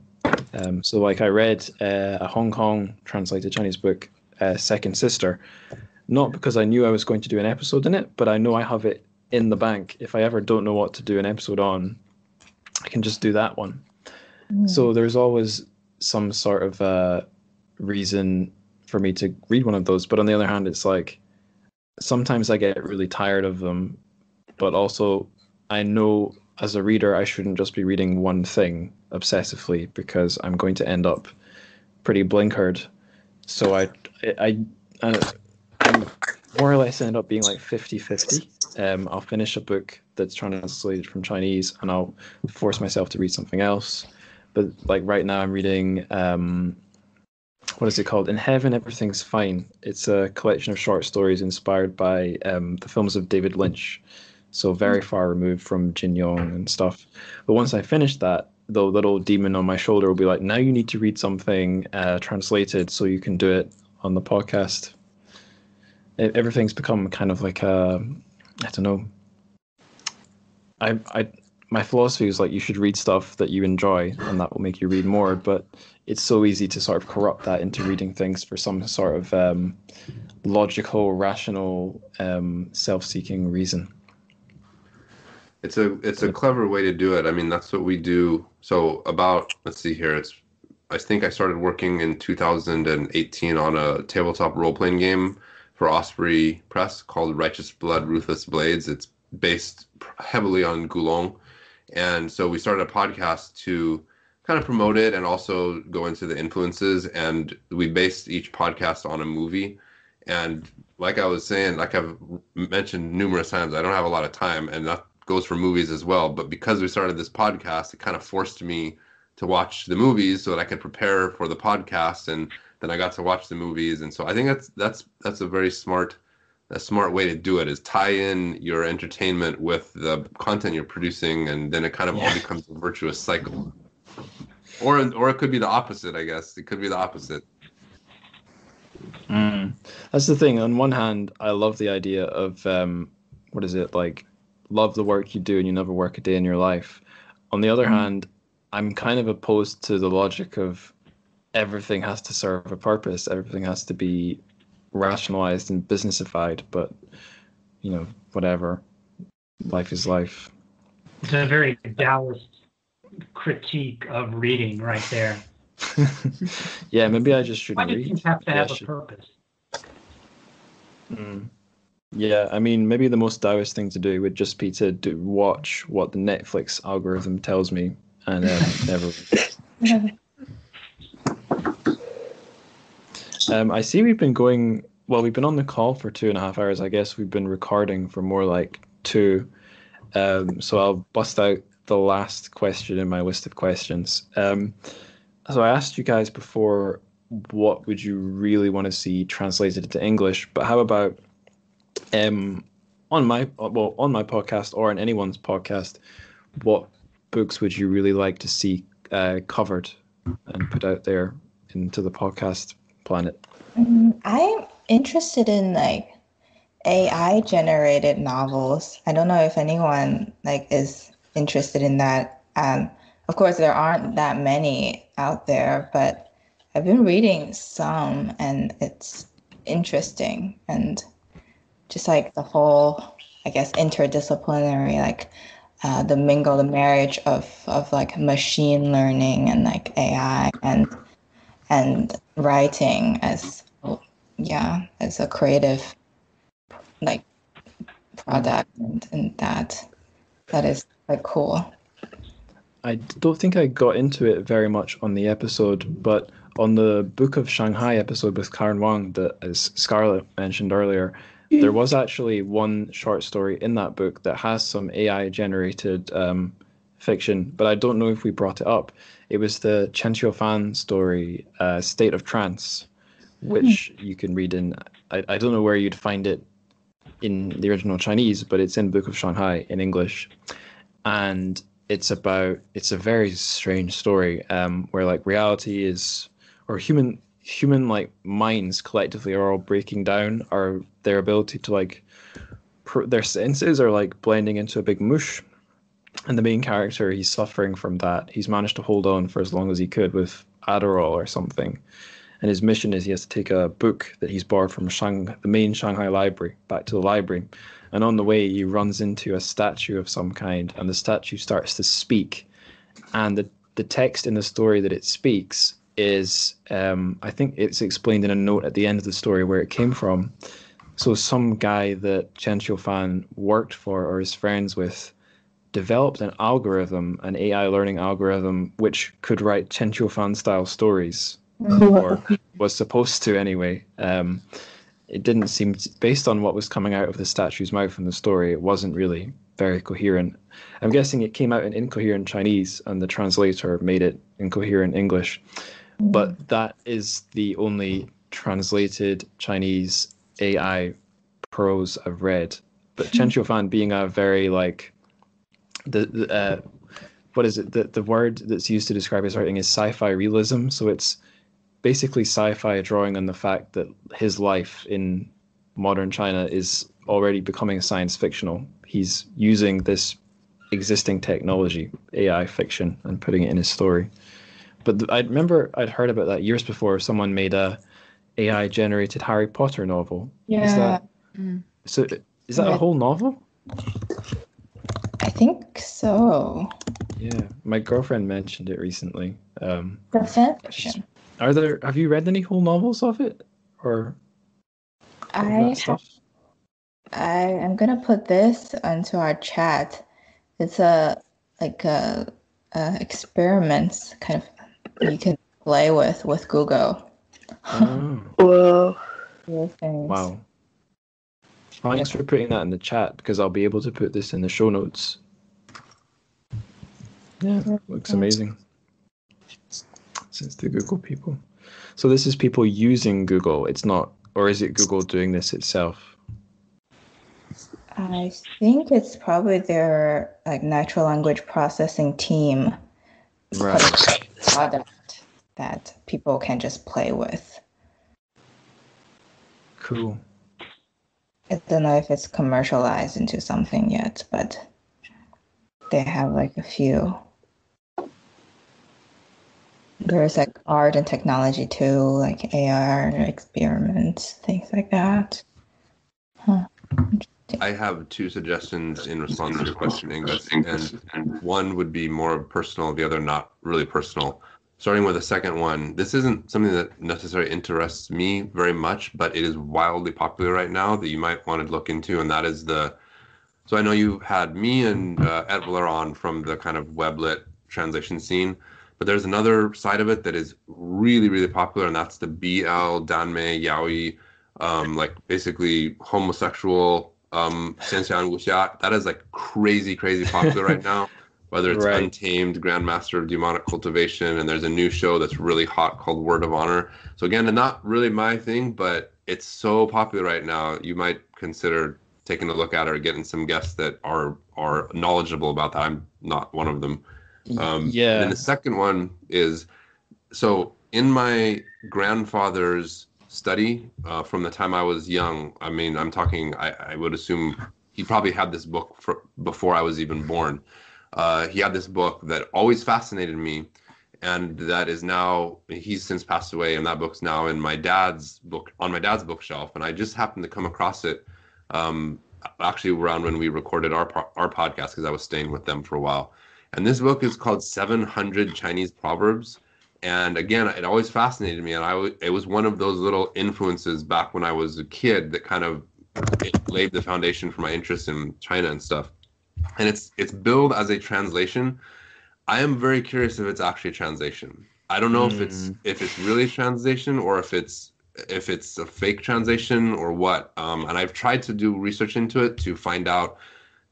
So like I read a Hong Kong translated Chinese book, Second Sister, not because I knew I was going to do an episode in it, but I know I have it in the bank. If I ever don't know what to do an episode on, I can just do that one. So there's always some sort of reason for me to read one of those. But on the other hand, it's like sometimes I get really tired of them, but also I know as a reader I shouldn't just be reading one thing obsessively because I'm going to end up pretty blinkered. So I more or less end up being like 50-50. I'll finish a book that's translated from Chinese and I'll force myself to read something else. But like right now I'm reading, what is it called? In Heaven, Everything's Fine. It's a collection of short stories inspired by the films of David Lynch. So very far removed from Jin Yong and stuff. But once I finish that, the little demon on my shoulder will be like, now you need to read something translated so you can do it on the podcast. Everything's become kind of like a, I don't know. My philosophy is like you should read stuff that you enjoy and that will make you read more, but it's so easy to sort of corrupt that into reading things for some sort of logical, rational, self-seeking reason. It's a clever way to do it. I mean, that's what we do. So about, let's see here, I think I started working in 2018 on a tabletop role-playing game for Osprey Press called Righteous Blood, Ruthless Blades. It's based heavily on Gulong. And so we started a podcast to kind of promote it and also go into the influences. And we based each podcast on a movie. And like I was saying, like I've mentioned numerous times, I don't have a lot of time, and that goes for movies as well. But because we started this podcast, it kind of forced me to watch the movies so that I could prepare for the podcast. And then I got to watch the movies. And so I think that's a very smart way to do it, is tie in your entertainment with the content you're producing, and then it kind of all becomes a virtuous cycle. Or it could be the opposite, I guess. It could be the opposite. That's the thing. On one hand, I love the idea of love the work you do and you never work a day in your life. On the other hand, I'm kind of opposed to the logic of everything has to serve a purpose. Everything has to be rationalized and businessified, but whatever. Life is life. It's a very Taoist critique of reading right there. Yeah, maybe I just shouldn't read. Why do things have to have a purpose? Yeah, I mean, maybe the most Taoist thing to do would just be to watch what the Netflix algorithm tells me and never. I see we've been on the call for 2.5 hours. I guess we've been recording for more like 2. So I'll bust out the last question in my list of questions. So I asked you guys before, what would you really want to see translated into English? But how about on my podcast or on anyone's podcast, what books would you really like to see covered and put out there into the podcast planet? I'm interested in like AI generated novels. I don't know if anyone is interested in that. Of course, there aren't that many out there, but I've been reading some and it's interesting, and just like the whole, I guess, interdisciplinary, the marriage of like machine learning and like AI and writing as a creative product, and that is like cool. I don't think I got into it very much on the episode, but on the Book of Shanghai episode with Karen Wang that, as Scarlett mentioned earlier, there was actually one short story in that book that has some AI generated fiction, but I don't know if we brought it up. It was the Chen Qiufan story, State of Trance, which you can read in, I don't know where you'd find it in the original Chinese, but it's in Book of Shanghai in English. And it's a very strange story where like reality is, or human like minds collectively are all breaking down, or their ability to like their senses are like blending into a big mush, And the main character, he's suffering from that. He's managed to hold on for as long as he could with Adderall or something. And his mission is he has to take a book that he's borrowed from the main Shanghai library back to the library. And on the way, he runs into a statue of some kind, and the statue starts to speak. And the text in the story that it speaks is, I think it's explained in a note at the end of the story where it came from. So some guy that Chen Qiufan worked for or is friends with developed an algorithm, an AI learning algorithm, which could write Chen Qiufan style stories, or was supposed to anyway. It didn't seem, based on what was coming out of the statue's mouth in the story, it wasn't really very coherent. I'm guessing it came out in incoherent Chinese and the translator made it incoherent English. But that is the only translated Chinese AI prose I've read. But Chen Qiufan being a very like what is it? The word that's used to describe his writing is sci-fi realism. So it's basically sci-fi drawing on the fact that his life in modern China is already becoming science fictional. He's using this existing technology, AI fiction, and putting it in his story. But I remember I'd heard about that years before. Someone made a AI generated Harry Potter novel. Yeah. Is that a whole novel? I think so. Yeah, my girlfriend mentioned it recently. The fan fiction. Have you read any whole novels of it, or I'm gonna put this onto our chat. It's a experiments kind of you can play with Google. Whoa. Wow. Thanks for putting that in the chat, because I'll be able to put this in the show notes. Yeah, looks amazing. Since the Google people. So this is people using Google. It's not, or is it Google doing this itself? I think it's probably their like natural language processing team. Right. Product that people can just play with. Cool. I don't know if it's commercialized into something yet, but they have like a few. There's like art and technology too, like AR experiments, things like that. I have two suggestions in response to your question, Ingus, and one would be more personal, the other not really personal. Starting with the second one, this isn't something that necessarily interests me very much, but it is wildly popular right now that you might want to look into, and that is so I know you had me and Edwler on from the kind of weblit translation scene, but there's another side of it that is really, really popular, and that's the BL, Danmei, Yaoi, like basically homosexual, Xianxian Wuxia. That is like crazy, crazy popular right now. Whether it's Right. Untamed, Grandmaster of Demonic Cultivation, and there's a new show that's really hot called Word of Honor. So again, not really my thing, but it's so popular right now. You might consider taking a look at it or getting some guests that are knowledgeable about that. I'm not one of them. Yeah. And then the second one is, so in my grandfather's study from the time I was young, I mean, I'm talking, I would assume he probably had this book before I was even born. He had this book that always fascinated me, and that is now, he's since passed away, and that book's now on my dad's bookshelf, and I just happened to come across it actually around when we recorded our podcast, because I was staying with them for a while. And this book is called 700 Chinese Proverbs, and again, it always fascinated me, and it was one of those little influences back when I was a kid that kind of laid the foundation for my interest in China and stuff. And it's billed as a translation. I am very curious if it's actually a translation. I don't know if it's really a translation or if it's a fake translation or what. And I've tried to do research into it to find out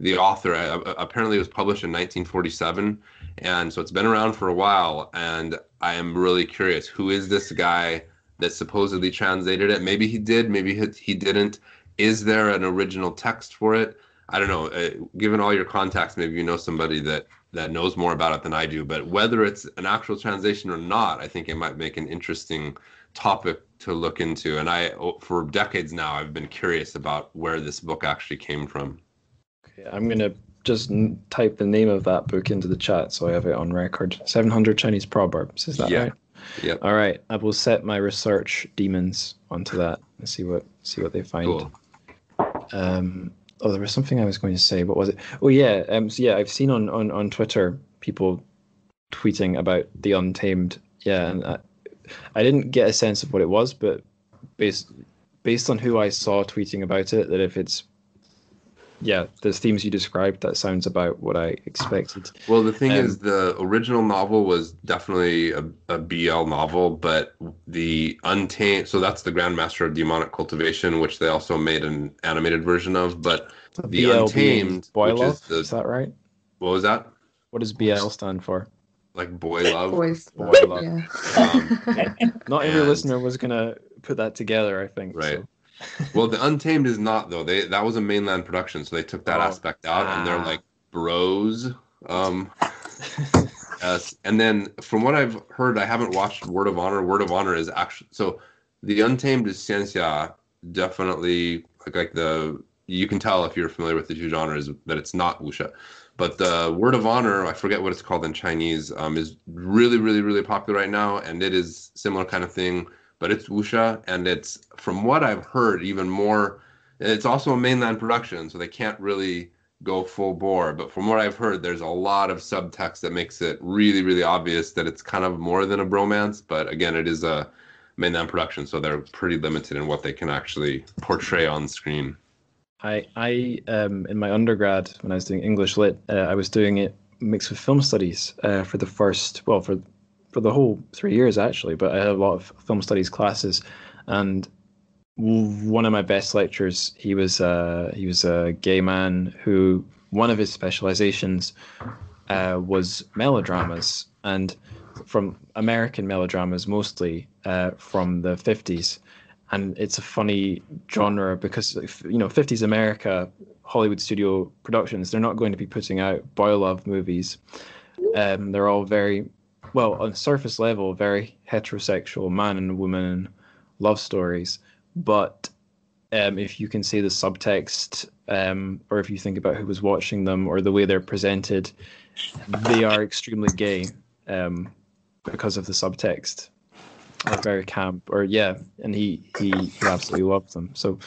the author. Apparently, it was published in 1947, and so it's been around for a while. And I am really curious, who is this guy that supposedly translated it? Maybe he did, maybe he didn't. Is there an original text for it? I don't know. Given all your contacts, maybe you know somebody that knows more about it than I do. But whether it's an actual translation or not, I think it might make an interesting topic to look into. And for decades now, I've been curious about where this book actually came from. Okay, I'm going to type the name of that book into the chat so I have it on record. 700 Chinese proverbs. Is that right? Yep. All right. I will set my research demons onto that and see what they find. Cool. There was something I was going to say. What was it? Oh yeah. So yeah, I've seen on Twitter people tweeting about the Untamed. Yeah, and I didn't get a sense of what it was, but based on who I saw tweeting about it, that if it's the themes you described, that sounds about what I expected. Well, the thing is, the original novel was definitely a BL novel, but the Untamed, so that's the Grandmaster of Demonic Cultivation, which they also made an animated version of, but the BL Untamed, boy which love, is that right? What was that? What does BL stand for? Like boy love? Boy love. Yeah. Not every listener was going to put that together, I think. Right. So. Well, the Untamed is not, though. That was a mainland production, so they took that aspect out, and they're like bros. Yes. And then from what I've heard, I haven't watched Word of Honor. Word of Honor is actually, so the Untamed is Xianxia, definitely like you can tell if you're familiar with the two genres that it's not wuxia. But the Word of Honor, I forget what it's called in Chinese, is really, really, really popular right now, and it is similar kind of thing. But it's wuxia, and it's, from what I've heard, even more. It's also a mainland production, so they can't really go full bore. But from what I've heard, there's a lot of subtext that makes it really, really obvious that it's kind of more than a bromance. But again, it is a mainland production, so they're pretty limited in what they can actually portray on screen. I in my undergrad, when I was doing English Lit, I was doing it mixed with film studies for the whole 3 years actually, but I had a lot of film studies classes, and one of my best lecturers, he was a gay man who, one of his specializations was melodramas, and from American melodramas mostly, from the 50s. And it's a funny genre because, 50s America, Hollywood studio productions, they're not going to be putting out boy love movies. They're all very, well, on surface level, very heterosexual man and woman love stories. But if you can see the subtext, or if you think about who was watching them or the way they're presented, they are extremely gay because of the subtext. Or very camp, and he absolutely loved them. So,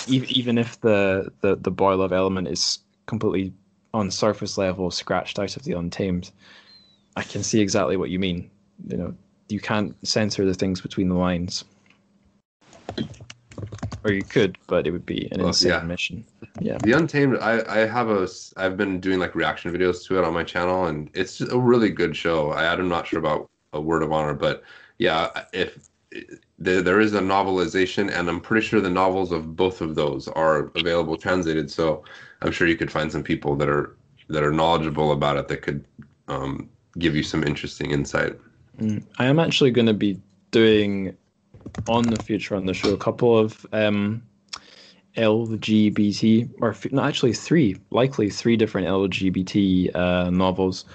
even if the boy love element is completely on surface level scratched out of the Untamed, I can see exactly what you mean. You can't censor the things between the lines, or you could, but it would be an insane mission. Yeah, the Untamed, I've been doing like reaction videos to it on my channel, and it's a really good show. I'm not sure about a Word of Honor, but yeah, if there is a novelization, and I'm pretty sure the novels of both of those are available translated, so I'm sure you could find some people that are knowledgeable about it that could give you some interesting insight. I am actually going to be doing on the future on the show a couple of LGBT, or no, actually three different LGBT novels.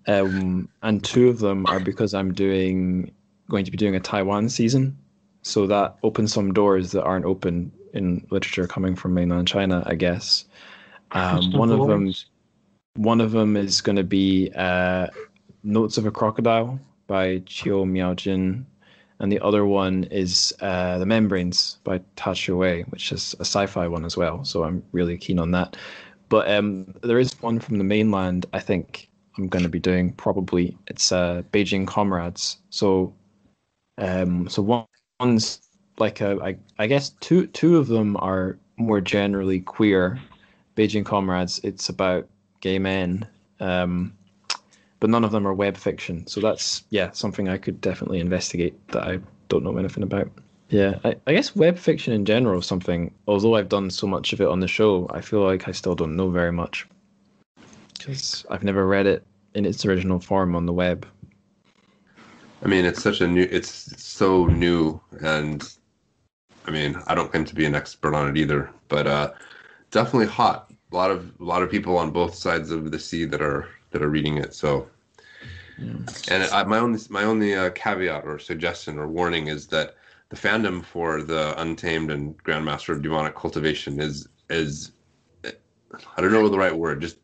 And two of them are because I'm going to be doing a Taiwan season, so that opens some doors that aren't open in literature coming from mainland China, I guess. One of them is going to be Notes of a Crocodile by Chiu Miaojin, and the other one is The Membranes by TrChFic, which is a sci-fi one as well. So I'm really keen on that. But there is one from the mainland, I think I'm going to be doing probably. It's Beijing Comrades. So one's like I guess two of them are more generally queer. Beijing Comrades, it's about gay men, but none of them are web fiction. So that's something I could definitely investigate that I don't know anything about. Yeah, I guess web fiction in general is something, although I've done so much of it on the show, I feel like I still don't know very much, because I've never read it in its original form on the web. I mean, it's so new, and I mean, I don't claim to be an expert on it either, but definitely hot. A lot of people on both sides of the sea that are reading it. So, and my only caveat or suggestion or warning is that the fandom for the Untamed and Grandmaster of Demonic Cultivation is I don't know the right word. Just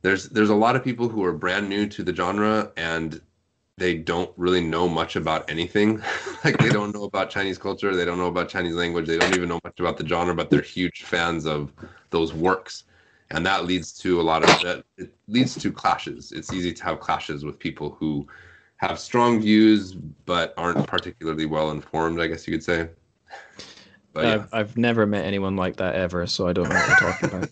there's a lot of people who are brand new to the genre and they don't really know much about anything. Like they don't know about Chinese culture, they don't know about Chinese language, they don't even know much about the genre, but they're huge fans of those works. And that leads to it leads to clashes. It's easy to have clashes with people who have strong views but aren't particularly well informed, I guess you could say. But yeah. I've never met anyone like that ever, so I don't know what you're talking about.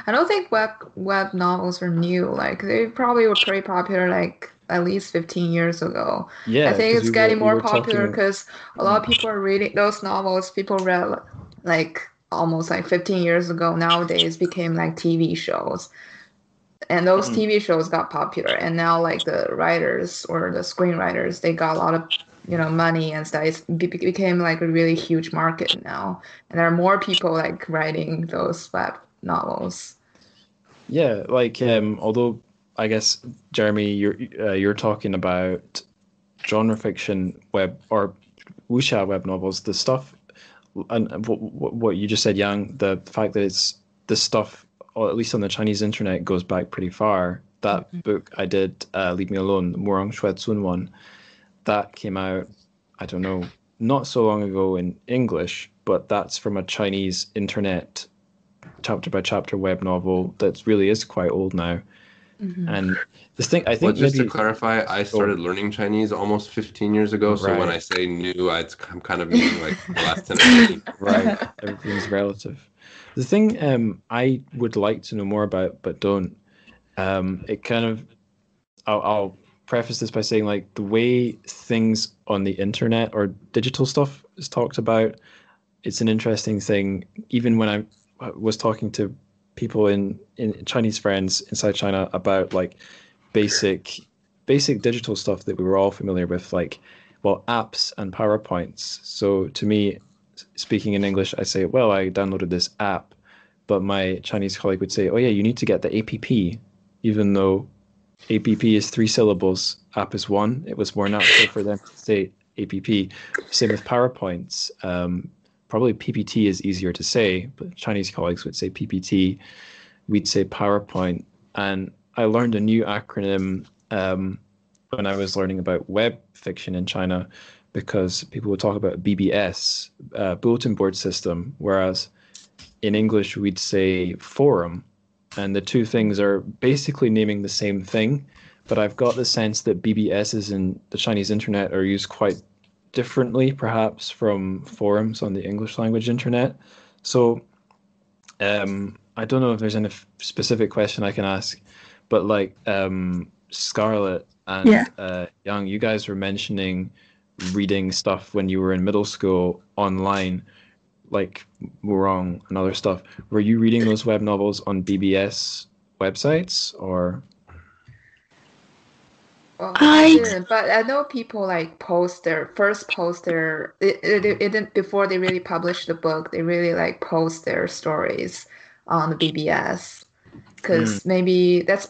I don't think web novels are new. Like they probably were pretty popular like at least 15 years ago. Yeah, I think it's getting more popular talking... because a lot of people are reading those novels. People read like almost like 15 years ago. Nowadays became like TV shows. And those TV shows got popular, and now like the writers or the screenwriters, they got a lot of money and stuff. It became like a really huge market now, and there are more people like writing those web novels. Yeah, like although I guess Jeremy, you're talking about genre fiction web or wuxia web novels, the stuff, and what you just said, Yang, the fact that it's the stuff, or at least on the Chinese internet, goes back pretty far. That book I did, Leave Me Alone, the Murong Shui Cun one, that came out, I don't know, not so long ago in English, but that's from a Chinese internet chapter by chapter web novel that really is quite old now. And this thing, I think, just to clarify, I started learning Chinese almost 15 years ago. So when I say new, I'm kind of meaning like the last 10 or 15. Right, everything's relative. The thing I would like to know more about, but don't, it kind of, I'll preface this by saying, like, the way things on the internet or digital stuff is talked about, it's an interesting thing. Even when I was talking to people in Chinese friends inside China about like basic digital stuff that we were all familiar with, like, well, apps and PowerPoints. So to me, speaking in English, I say, well, I downloaded this app, but my Chinese colleague would say, oh yeah, you need to get the APP, even though APP is 3 syllables, app is 1. It was more natural for them to say APP. Same with PowerPoints. Probably PPT is easier to say, but Chinese colleagues would say PPT. We'd say PowerPoint. And I learned a new acronym when I was learning about web fiction in China, because people would talk about BBS, bulletin board system, whereas in English we'd say forum. And the two things are basically naming the same thing, but I've got the sense that BBSs in the Chinese internet are used quite differently, perhaps, from forums on the English language internet. So I don't know if there's any specific question I can ask, but like Scarlett and Yang, you guys were mentioning reading stuff when you were in middle school online, like Murong and other stuff. Were you reading those web novels on BBS websites, or? Well, I didn't, but I know people like post their before they really publish the book, they really like post their stories on the BBS, because maybe that's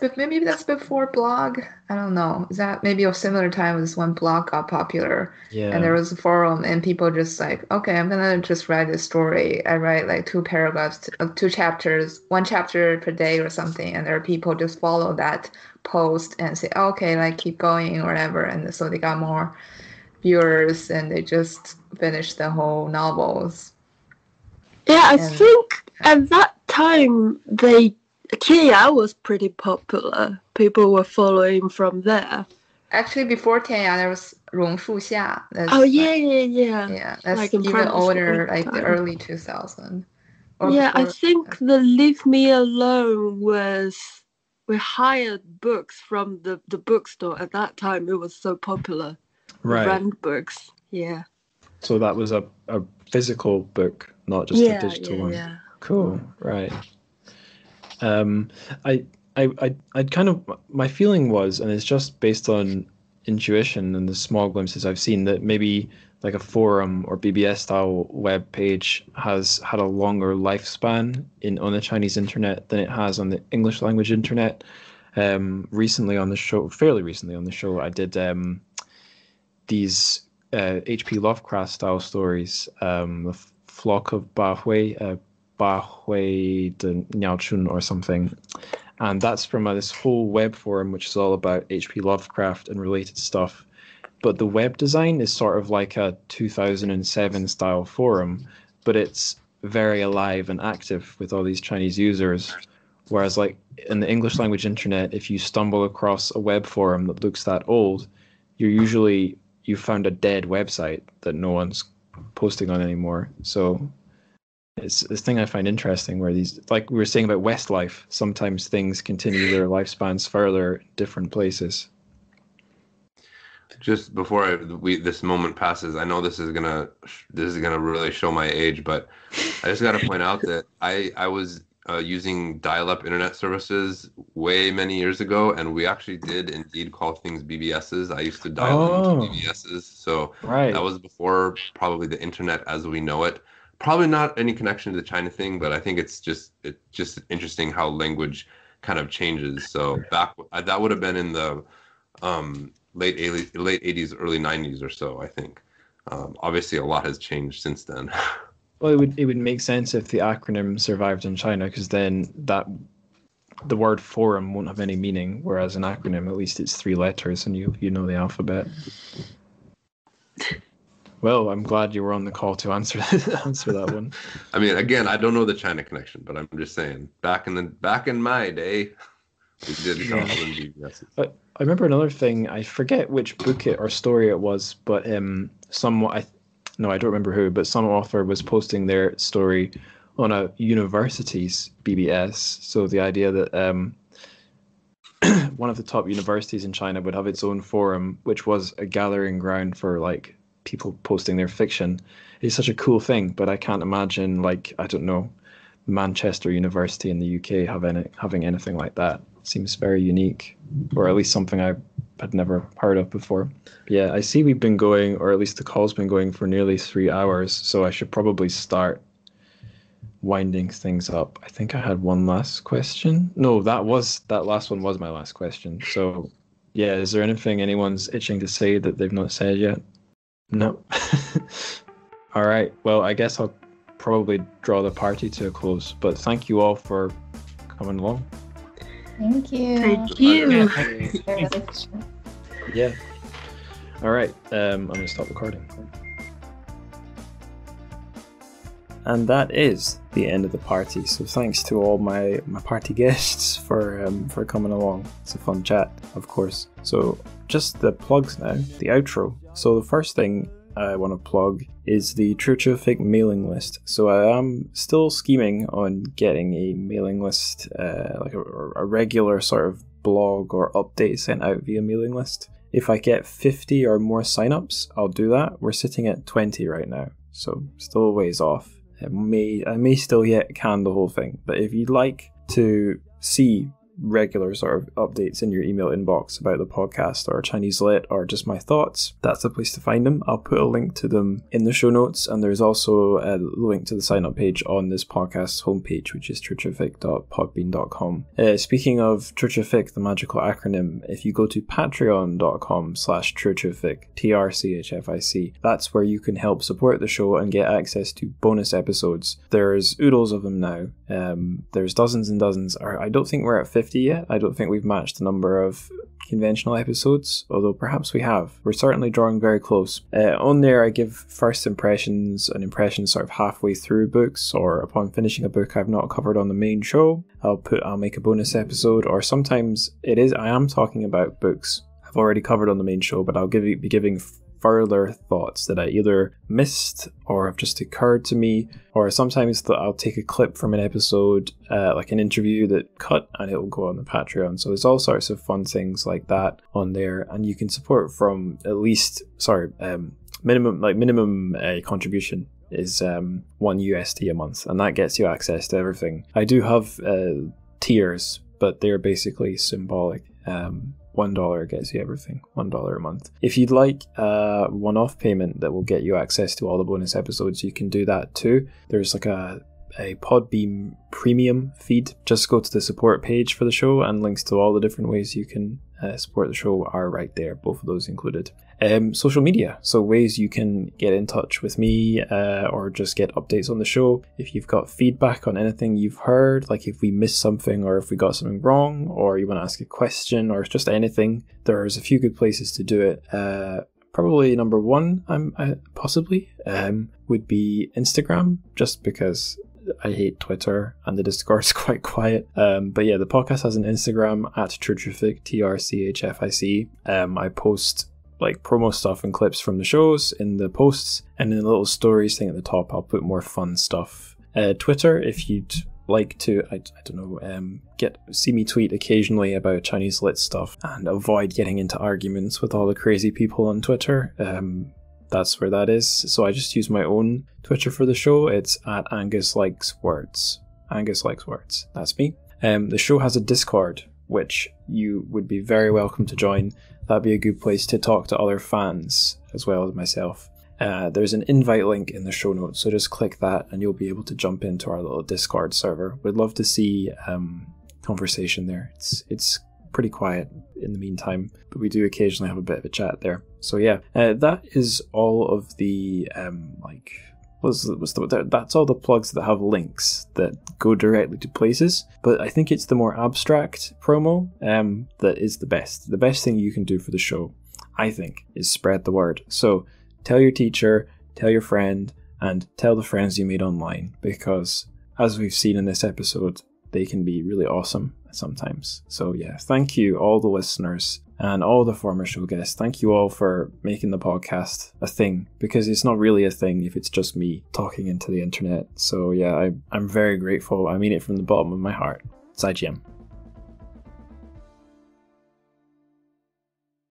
before blog. I don't know. Is that maybe a similar time as when blog got popular? Yeah. And there was a forum, and people just like, okay, I'm gonna just write this story. I write like 2 paragraphs, 2 chapters, 1 chapter per day or something, and there are people just follow that post and say, okay, like keep going or whatever, and so they got more viewers, and they just finished the whole novels. Yeah, I think at that time Tianya was pretty popular. People were following from there. Actually, before Tianya, there was 榕树下. Oh yeah. That's like even older, like the early 2000s. Yeah, I think the Leave Me Alone was, we hired books from the bookstore at that time. It was so popular. Right. Rent books. Yeah. So that was a physical book, not just a digital one. Yeah. Cool. Right. I kind of, my feeling was, and it's just based on intuition and the small glimpses I've seen, that maybe like a forum or BBS style web page has had a longer lifespan on the Chinese internet than it has on the English language internet. Fairly recently on the show, I did these H.P. Lovecraft style stories, The Flock of Ba Hui, Ba Hui de Niao Chun or something. And that's from this whole web forum, which is all about H.P. Lovecraft and related stuff. But the web design is sort of like a 2007 style forum, but it's very alive and active with all these Chinese users. Whereas like in the English language internet, if you stumble across a web forum that looks that old, you found a dead website that no one's posting on anymore. So it's this thing I find interesting where these, like we were saying about Westlife, sometimes things continue their lifespans further in different places. Just before this moment passes, I know this is gonna really show my age, but I just got to point out that I was using dial-up internet services way many years ago, and we actually did indeed call things BBSs. I used to dial into BBSs, so that was before probably the internet as we know it. Probably not any connection to the China thing, but I think it's just interesting how language kind of changes. So that would have been in the late 80s, early 90s or so, I think. Obviously, a lot has changed since then. Well, it would make sense if the acronym survived in China, because then the word forum won't have any meaning, whereas an acronym, at least it's 3 letters and you know the alphabet. Well, I'm glad you were on the call to answer that one. I mean, again, I don't know the China connection, but I'm just saying, back in my day, we did call them BBSs. But I remember another thing. I forget which book or story it was, but I don't remember who, but some author was posting their story on a university's BBS. So the idea that one of the top universities in China would have its own forum, which was a gathering ground for like people posting their fiction, is such a cool thing. But I can't imagine, like, I don't know, Manchester University in the UK having anything like that. It seems very unique, or at least something I had never heard of before. But yeah, I see we've been going, or at least the call's been going for nearly 3 hours, so I should probably start winding things up. I think I had one last question. No, that last one was my last question. So yeah, is there anything anyone's itching to say that they've not said yet? No. All right. Well, I guess I'll probably draw the party to a close, but thank you all for coming along. Thank you. Thank you. Yeah. All right. I'm going to stop recording. And that is the end of the party. So thanks to all my party guests for coming along. It's a fun chat, of course. So just the plugs now, the outro. So the first thing I want to plug is the TrChFic mailing list. So I am still scheming on getting a mailing list, like a regular sort of blog or update sent out via mailing list. If I get 50 or more signups, I'll do that. We're sitting at 20 right now, so still a ways off. I may still yet can the whole thing, but if you'd like to see regular sort of updates in your email inbox about the podcast or Chinese Lit or just my thoughts, that's the place to find them. I'll put a link to them in the show notes, and there's also a link to the sign up page on this podcast's homepage, which is TrChFic.podbean.com. Speaking of TrChFic, the magical acronym, if you go to patreon.com/TrChFic, TrChFic, that's where you can help support the show and get access to bonus episodes. There's oodles of them now. There's dozens and dozens. I don't think we're at 50 yet. I don't think we've matched the number of conventional episodes, although perhaps we have. We're certainly drawing very close. On there I give first impressions and impressions sort of halfway through books, or upon finishing a book I've not covered on the main show. I'll make a bonus episode, or sometimes I am talking about books I've already covered on the main show, but I'll be giving further thoughts that I either missed or have just occurred to me, or sometimes that I'll take a clip from an episode, like an interview that cut, and it'll go on the Patreon. So there's all sorts of fun things like that on there, and you can support from at least minimum contribution is $1 USD a month, and that gets you access to everything. I do have tiers, but they're basically symbolic. $1 gets you everything. $1 a month. If you'd like a one-off payment that will get you access to all the bonus episodes, you can do that too. There's like a a Podbeam premium feed. Just go to the support page for the show, and links to all the different ways you can support the show are right there, both of those included. Social media, so ways you can get in touch with me or just get updates on the show. If you've got feedback on anything you've heard, like if we missed something or if we got something wrong, or you want to ask a question or just anything, there's a few good places to do it. Probably number one, would be Instagram, just because I hate Twitter and the Discord's quite quiet. But yeah, the podcast has an Instagram at TrChFic, TrChFic. I post like promo stuff and clips from the shows in the posts, and in the little stories thing at the top, I'll put more fun stuff. Twitter, if you'd like to, I don't know, see me tweet occasionally about Chinese lit stuff and avoid getting into arguments with all the crazy people on Twitter. That's where that is. So I just use my own Twitter for the show. It's at Angus Likes Words. Angus Likes Words. That's me. The show has a Discord, which you would be very welcome to join. That'd be a good place to talk to other fans as well as myself. There's an invite link in the show notes, so just click that and you'll be able to jump into our little Discord server. We'd love to see conversation there. It's pretty quiet in the meantime, but we do occasionally have a bit of a chat there. So yeah, that is all of the that's all the plugs that have links that go directly to places. But I think it's the more abstract promo that is the best. The best thing you can do for the show, I think, is spread the word. So tell your teacher, tell your friend, and tell the friends you made online, because as we've seen in this episode, they can be really awesome sometimes. So yeah, thank you all the listeners and all the former show guests. Thank you all for making the podcast a thing, because it's not really a thing if it's just me talking into the internet. So yeah, I'm very grateful. I mean it from the bottom of my heart. 再见。